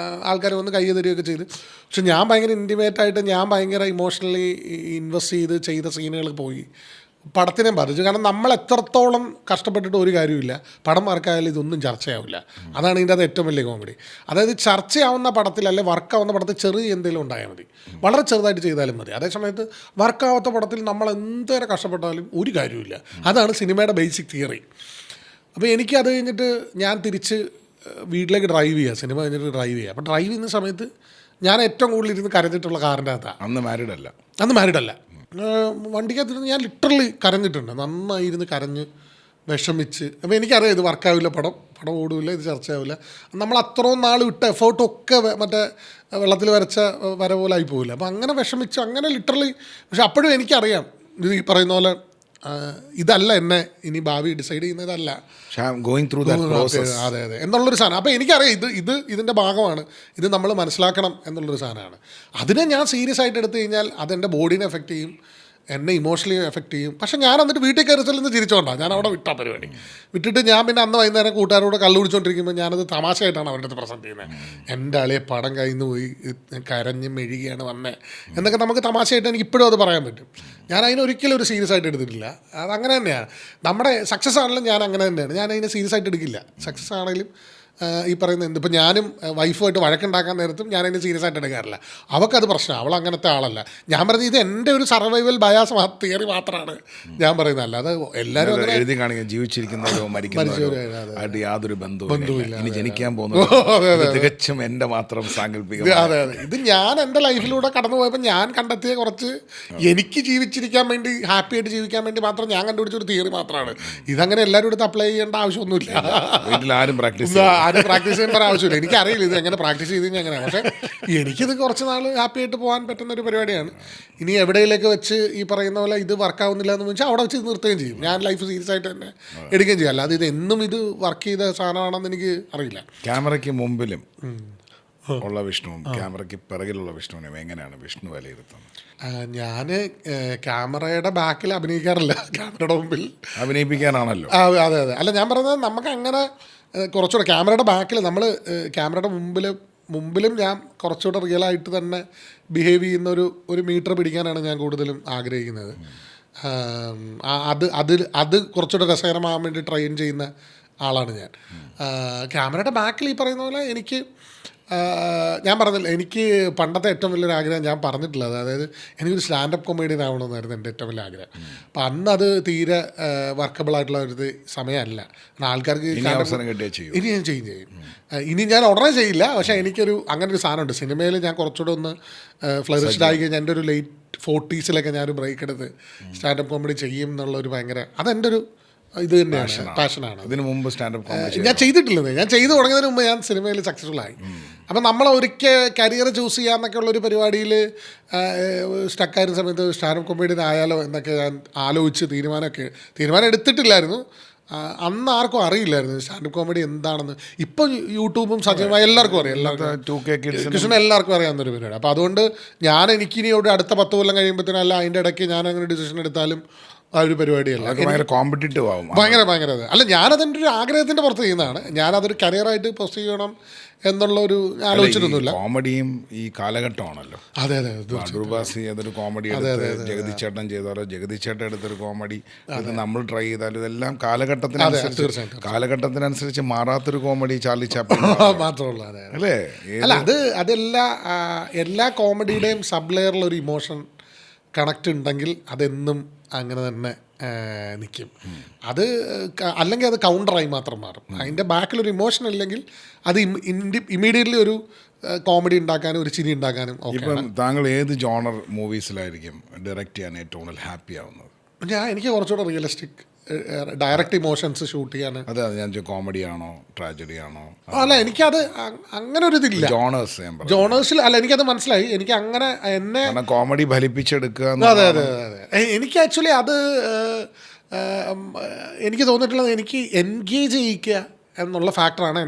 ആൾക്കാർ വന്ന് കൈ തരികയൊക്കെ ചെയ്ത്. പക്ഷെ ഞാൻ ഭയങ്കര ഇൻറ്റിമേറ്റായിട്ട് ഞാൻ ഭയങ്കര ഇമോഷണലി ഇൻവെസ്റ്റ് ചെയ്ത സീനുകൾ പോയി പടത്തിനെ ബാധിച്ചു. കാരണം നമ്മൾ എത്രത്തോളം കഷ്ടപ്പെട്ടിട്ട് ഒരു കാര്യമില്ല, പടം വർക്കായാലും ഇതൊന്നും ചർച്ചയാവില്ല. അതാണ് ഇതിൻ്റെ അത് ഏറ്റവും വലിയ കോമഡി. അതായത് ചർച്ചയാവുന്ന പടത്തിൽ അല്ലെ വർക്കാവുന്ന പടത്തിൽ ചെറിയ എന്തെങ്കിലും ഉണ്ടായാൽ മതി, വളരെ ചെറുതായിട്ട് ചെയ്താലും മതി. അതേസമയത്ത് വർക്കാവാത്ത പടത്തിൽ നമ്മൾ എന്തേരം കഷ്ടപ്പെട്ടാലും ഒരു കാര്യമില്ല. അതാണ് സിനിമയുടെ ബേസിക് തിയറി. അപ്പോൾ എനിക്കത് കഴിഞ്ഞിട്ട് ഞാൻ തിരിച്ച് വീട്ടിലേക്ക് ഡ്രൈവ് ചെയ്യുക, സിനിമ കഴിഞ്ഞിട്ട് ഡ്രൈവ് ചെയ്യുക. അപ്പോൾ ഡ്രൈവ് ചെയ്യുന്ന സമയത്ത് ഞാൻ ഏറ്റവും കൂടുതൽ ഇരുന്ന് കരഞ്ഞിട്ടുള്ള കാറിൻ്റെ അകത്താണ്. അന്ന് മാരീഡല്ല. വണ്ടിക്കകത്തിരുന്ന് ഞാൻ ലിറ്ററലി കരഞ്ഞിട്ടുണ്ട്, നന്നായിരുന്ന് കരഞ്ഞ് വിഷമിച്ച്. അപ്പോൾ എനിക്കറിയാം ഇത് വർക്കാവില്ല, പടം ഓടില്ല, ഇത് ചർച്ചയാവില്ല. നമ്മൾ അത്രയും നാൾ വിട്ട എഫേർട്ടൊക്കെ മറ്റേ വെള്ളത്തിൽ വരച്ച വര പോലെ ആയി പോവില്ല. അപ്പോൾ അങ്ങനെ വിഷമിച്ച് അങ്ങനെ ലിറ്ററലി. പക്ഷെ അപ്പോഴും എനിക്കറിയാം ഇത് ഈ പറയുന്ന പോലെ ഇതല്ല എന്നെ ഇനി ഭാവി ഡിസൈഡ് ചെയ്യുന്നതല്ല, അതെ എന്നുള്ളൊരു സാധനം. അപ്പോൾ എനിക്കറിയാം ഇതിൻ്റെ ഭാഗമാണ്, ഇത് നമ്മൾ മനസ്സിലാക്കണം എന്നുള്ളൊരു സാധനമാണ്. അതിനെ ഞാൻ സീരിയസ് ആയിട്ട് എടുത്തു കഴിഞ്ഞാൽ അതെൻ്റെ ബോഡീനെ എഫക്റ്റ് ചെയ്യും, എന്നെ ഇമോഷണലി എഫക്റ്റ് ചെയ്യും. പക്ഷേ ഞാൻ എന്നിട്ട് വീട്ടിൽ കയറിച്ചിൽ നിന്ന് ചിരിച്ചോണ്ടാണ് ഞാൻ അവിടെ വിട്ട പരിപാടി വിട്ടിട്ട് ഞാൻ പിന്നെ അന്ന് വൈകുന്നേരം കൂട്ടുകാരോട് കള്ളു കുടിച്ചുകൊണ്ടിരിക്കുമ്പോൾ ഞാനത് തമാശയായിട്ടാണ് അവരുടെ അടുത്ത് പ്രസൻറ്റ് ചെയ്യുന്നത്. എൻ്റെ ആളിയെ പടം കയ്യിൽ പോയി കരഞ്ഞ് മെഴുകിയാണ് വന്നേ എന്നൊക്കെ നമുക്ക് തമാശയായിട്ട് എനിക്ക് ഇപ്പോഴും അത് പറയാൻ പറ്റും. ഞാൻ അതിനൊരിക്കലും ഒരു സീരിയസ് ആയിട്ട് എടുത്തിട്ടില്ല. അതങ്ങനെ തന്നെയാണ്. നമ്മുടെ സക്സസ് ആണെങ്കിലും ഞാൻ അങ്ങനെ തന്നെയാണ്, ഞാൻ അതിനെ സീരിയസ് ആയിട്ട് എടുക്കില്ല. സക്സസ് ആണെങ്കിലും ഈ പറയുന്ന ഇപ്പം ഞാനും വൈഫുമായിട്ട് വഴക്കുണ്ടാക്കാൻ നേരത്തും ഞാൻ അതിനെ സീരിയസ് ആയിട്ട് എടുക്കാറില്ല. അവൾക്കത് പ്രശ്നമാണ്, അവൾ അങ്ങനത്തെ ആളല്ല. ഞാൻ പറഞ്ഞത് ഇത് എൻ്റെ ഒരു സർവൈവൽ ബയാസ് തിയറി മാത്രമാണ് ഞാൻ പറയുന്നത്, അല്ലാതെ എല്ലാവരും അങ്ങനെ എഴുതി കാണിക്കാൻ ജീവിച്ചിരിക്കുന്നവരോ മരിക്കുന്നവരോ ആയിട്ട് യാതൊരു ബന്ധവുമില്ല. ഇനി ജനിക്കാൻ അതെ, പോകുന്നത് തികച്ചും എൻ്റെ മാത്രം സാങ്കല്പിക. അതെ അതെ, ഇത് ഞാൻ എൻ്റെ ലൈഫിലൂടെ കടന്നു പോയപ്പോൾ ഞാൻ കണ്ടെത്തിയ കുറച്ച് എനിക്ക് ജീവിച്ചിരിക്കാൻ വേണ്ടി ഹാപ്പി ആയിട്ട് ജീവിക്കാൻ വേണ്ടി മാത്രം ഞാൻ കണ്ടുപിടിച്ചൊരു തിയറി മാത്രമാണ്. ഇതങ്ങനെ എല്ലാവരും എടുത്ത് അപ്ലൈ ചെയ്യേണ്ട ആവശ്യമൊന്നുമില്ല. വീട്ടിൽ ആരും ആരും പ്രാക്ടീസ് ചെയ്യാൻ പറയാൻ ആവശ്യമില്ല. എനിക്കറിയില്ല ഇത് എങ്ങനെ പ്രാക്ടീസ് ചെയ്ത് കഴിഞ്ഞാൽ എങ്ങനെയാണ്, പക്ഷേ എനിക്കിത് കുറച്ച് നാൾ ഹാപ്പി ആയിട്ട് പോകാൻ പറ്റുന്ന ഒരു പരിപാടിയാണ്. ഇനി എവിടെയിലേക്ക് വെച്ച് ഈ പറയുന്ന പോലെ ഇത് വർക്കാവുന്നില്ല എന്ന് വെച്ചാൽ അവിടെ വെച്ച് നിർത്തുകയും ചെയ്യും. ഞാൻ ലൈഫ് സീരിയസ് ആയിട്ട് തന്നെ എടുക്കുകയും ചെയ്യും. അല്ലാതെ ഇത് എന്നും ഇത് വർക്ക് ചെയ്ത സാധനമാണെന്ന് എനിക്ക് അറിയില്ല. ക്യാമറയ്ക്ക് മുമ്പിലും ഉള്ള വിഷ്ണുവും ക്യാമറയ്ക്ക് പിറകിലുള്ള വിഷ്ണുവിനും എങ്ങനെയാണ് വിഷ്ണു വിലയിരുത്തുന്നത്? ഞാൻ ക്യാമറയുടെ ബാക്കിൽ അഭിനയിക്കാറില്ല, ക്യാമറയുടെ മുമ്പിൽ അഭിനയിപ്പിക്കാനാണല്ലോ. അതെ അതെ, അല്ല ഞാൻ പറഞ്ഞത് നമുക്ക് അങ്ങനെ കുറച്ചുകൂടെ ക്യാമറയുടെ ബാക്കിൽ നമ്മൾ ക്യാമറയുടെ മുമ്പിലും ഞാൻ കുറച്ചുകൂടെ റിയലായിട്ട് തന്നെ ബിഹേവ് ചെയ്യുന്ന ഒരു മീറ്റർ പിടിക്കാനാണ് ഞാൻ കൂടുതലും ആഗ്രഹിക്കുന്നത്. അത് കുറച്ചുകൂടെ രസകരമാകാൻ വേണ്ടി ട്രെയിൻ ചെയ്യുന്ന ആളാണ് ഞാൻ. ക്യാമറയുടെ ബാക്കിൽ ഈ പറയുന്ന പോലെ എനിക്ക് ഞാൻ പറഞ്ഞില്ല, എനിക്ക് പണ്ടത്തെ ഏറ്റവും വലിയൊരു ആഗ്രഹം ഞാൻ പറഞ്ഞിട്ടില്ല, അതായത് എനിക്കൊരു സ്റ്റാൻഡപ്പ് കൊമേഡിയൻ ആവണമെന്നായിരുന്നു എൻ്റെ ഏറ്റവും വലിയ ആഗ്രഹം. അപ്പം അന്ന് അത് തീരെ വർക്കബിൾ ആയിട്ടുള്ള ഒരു സമയമല്ല. ആൾക്കാർക്ക് ഇനി ഞാൻ ചെയ്യും. ഇനി ഞാൻ ഉടനെ ചെയ്യില്ല, പക്ഷേ എനിക്കൊരു അങ്ങനെ ഒരു സാധനമുണ്ട്. സിനിമയിൽ ഞാൻ കുറച്ചുകൂടെ ഒന്ന് ഫ്ലറിഷ്ഡ് ആയി കഴിഞ്ഞാൽ എൻ്റെ ഒരു ലേറ്റ് 40s ഞാനൊരു ബ്രേക്ക് എടുത്ത് സ്റ്റാൻഡപ്പ് കോമഡി ചെയ്യും എന്നുള്ളൊരു ഭയങ്കര അതെൻ്റെ ഒരു ഇത് തന്നെയാണ്, പാഷനാണ്. ഇതിനു മുമ്പ് സ്റ്റാൻഡപ്പ് കോമഡി ഞാൻ ചെയ്തിട്ടില്ലെന്ന്, ഞാൻ ചെയ്തു തുടങ്ങിയതിന് മുമ്പ് ഞാൻ സിനിമയിൽ സക്സസ്ഫുൾ ആയി. അപ്പം നമ്മൾ ഒരിക്കൽ കരിയർ ചൂസ് ചെയ്യാന്നൊക്കെ ഉള്ളൊരു പരിപാടിയിൽ സ്റ്റക്കായിരുന്ന സമയത്ത് സ്റ്റാൻഡപ്പ് കോമഡിയൻ ആയാലോ എന്നൊക്കെ ഞാൻ ആലോചിച്ച് തീരുമാനം എടുത്തിട്ടില്ലായിരുന്നു. അന്ന് ആർക്കും അറിയില്ലായിരുന്നു സ്റ്റാൻഡപ്പ് കോമഡി എന്താണെന്ന്. ഇപ്പം യൂട്യൂബും സജീവമായി എല്ലാവർക്കും അറിയാം, കൃഷ്ണൻ എല്ലാവർക്കും അറിയാവുന്നൊരു പരിപാടി. അപ്പോൾ അതുകൊണ്ട് എനിക്കിനി ഒരു അടുത്ത 10 കൊല്ലം കഴിയുമ്പോഴത്തേനും അല്ല അതിൻ്റെ ഇടയ്ക്ക് ഞാൻ അങ്ങനെ ഡിസിഷൻ എടുത്താലും ആ ഒരു പരിപാടിയല്ല, ഭയങ്കര കോമ്പറ്റീറ്റീവ് ആവും. ഭയങ്കര അല്ല, ഞാനതിൻ്റെ ഒരു ആഗ്രഹത്തിൻ്റെ പുറത്ത് ചെയ്യുന്നതാണ്. ഞാനതൊരു കരിയറായിട്ട് പ്രൊസീവ് ചെയ്യണം എന്നുള്ളൊരു ആലോചിച്ചിട്ടൊന്നുമില്ല. കോമഡിയും ഈ കാലഘട്ടമാണല്ലോ. അതെ അതെ, ദുർബാസി അതൊരു കോമഡി ജഗതി ചേട്ടൻ ചെയ്താലോ ജഗതി ചേട്ടൻ എടുത്തൊരു കോമഡി ഇത് നമ്മൾ ട്രൈ ചെയ്താലും ഇതെല്ലാം കാലഘട്ടത്തിനനുസരിച്ച് മാറാത്തൊരു കോമഡി ചാർലി ചാപ്ലിൻ മാത്രമുള്ള അല്ലേ? അല്ല എല്ലാ കോമഡിയുടെയും സബ് ലെയറിലൊരു ഇമോഷൻ കണക്റ്റ് ഉണ്ടെങ്കിൽ അതെന്നും അങ്ങനെ തന്നെ നിൽക്കും. അല്ലെങ്കിൽ അത് കൗണ്ടറായി മാത്രം മാറും. അതിൻ്റെ ബാക്കിലൊരു ഇമോഷൻ ഇല്ലെങ്കിൽ അത് ഇമ്മീഡിയറ്റ്ലി ഒരു കോമഡി ഉണ്ടാക്കാനും ഒരു ചിരി ഉണ്ടാക്കാനും. ഇപ്പം താങ്കൾ ഏത് ജോണർ മൂവീസിലായിരിക്കും ഡയറക്റ്റ് ചെയ്യാൻ ഏറ്റവും കൂടുതൽ ഹാപ്പി ആവുന്നത്? എനിക്ക് കുറച്ചുകൂടെ റിയലിസ്റ്റിക് ഡയറക്റ്റ് ഇമോഷൻസ് ഷൂട്ട് ചെയ്യാൻ. അതെ, ഞാൻ കോമഡി ആണോ ട്രാജഡി ആണോ? അല്ല, എനിക്കത് അങ്ങനെ ഒരു ഇതില്ല ജോണേഴ്സിൽ. അല്ല, എനിക്കത് മനസ്സിലായി. എനിക്ക് അങ്ങനെ എന്നെ കോമഡി ഫലിപ്പിച്ചെടുക്കുക. അതെ അതെ അതെ, എനിക്ക് ആക്ച്വലി അത് എനിക്ക് തോന്നിയിട്ടുള്ളത് എനിക്ക് എൻഗേജ് ചെയ്യിക്കുക എന്നുള്ള ഫാക്ടറാണ്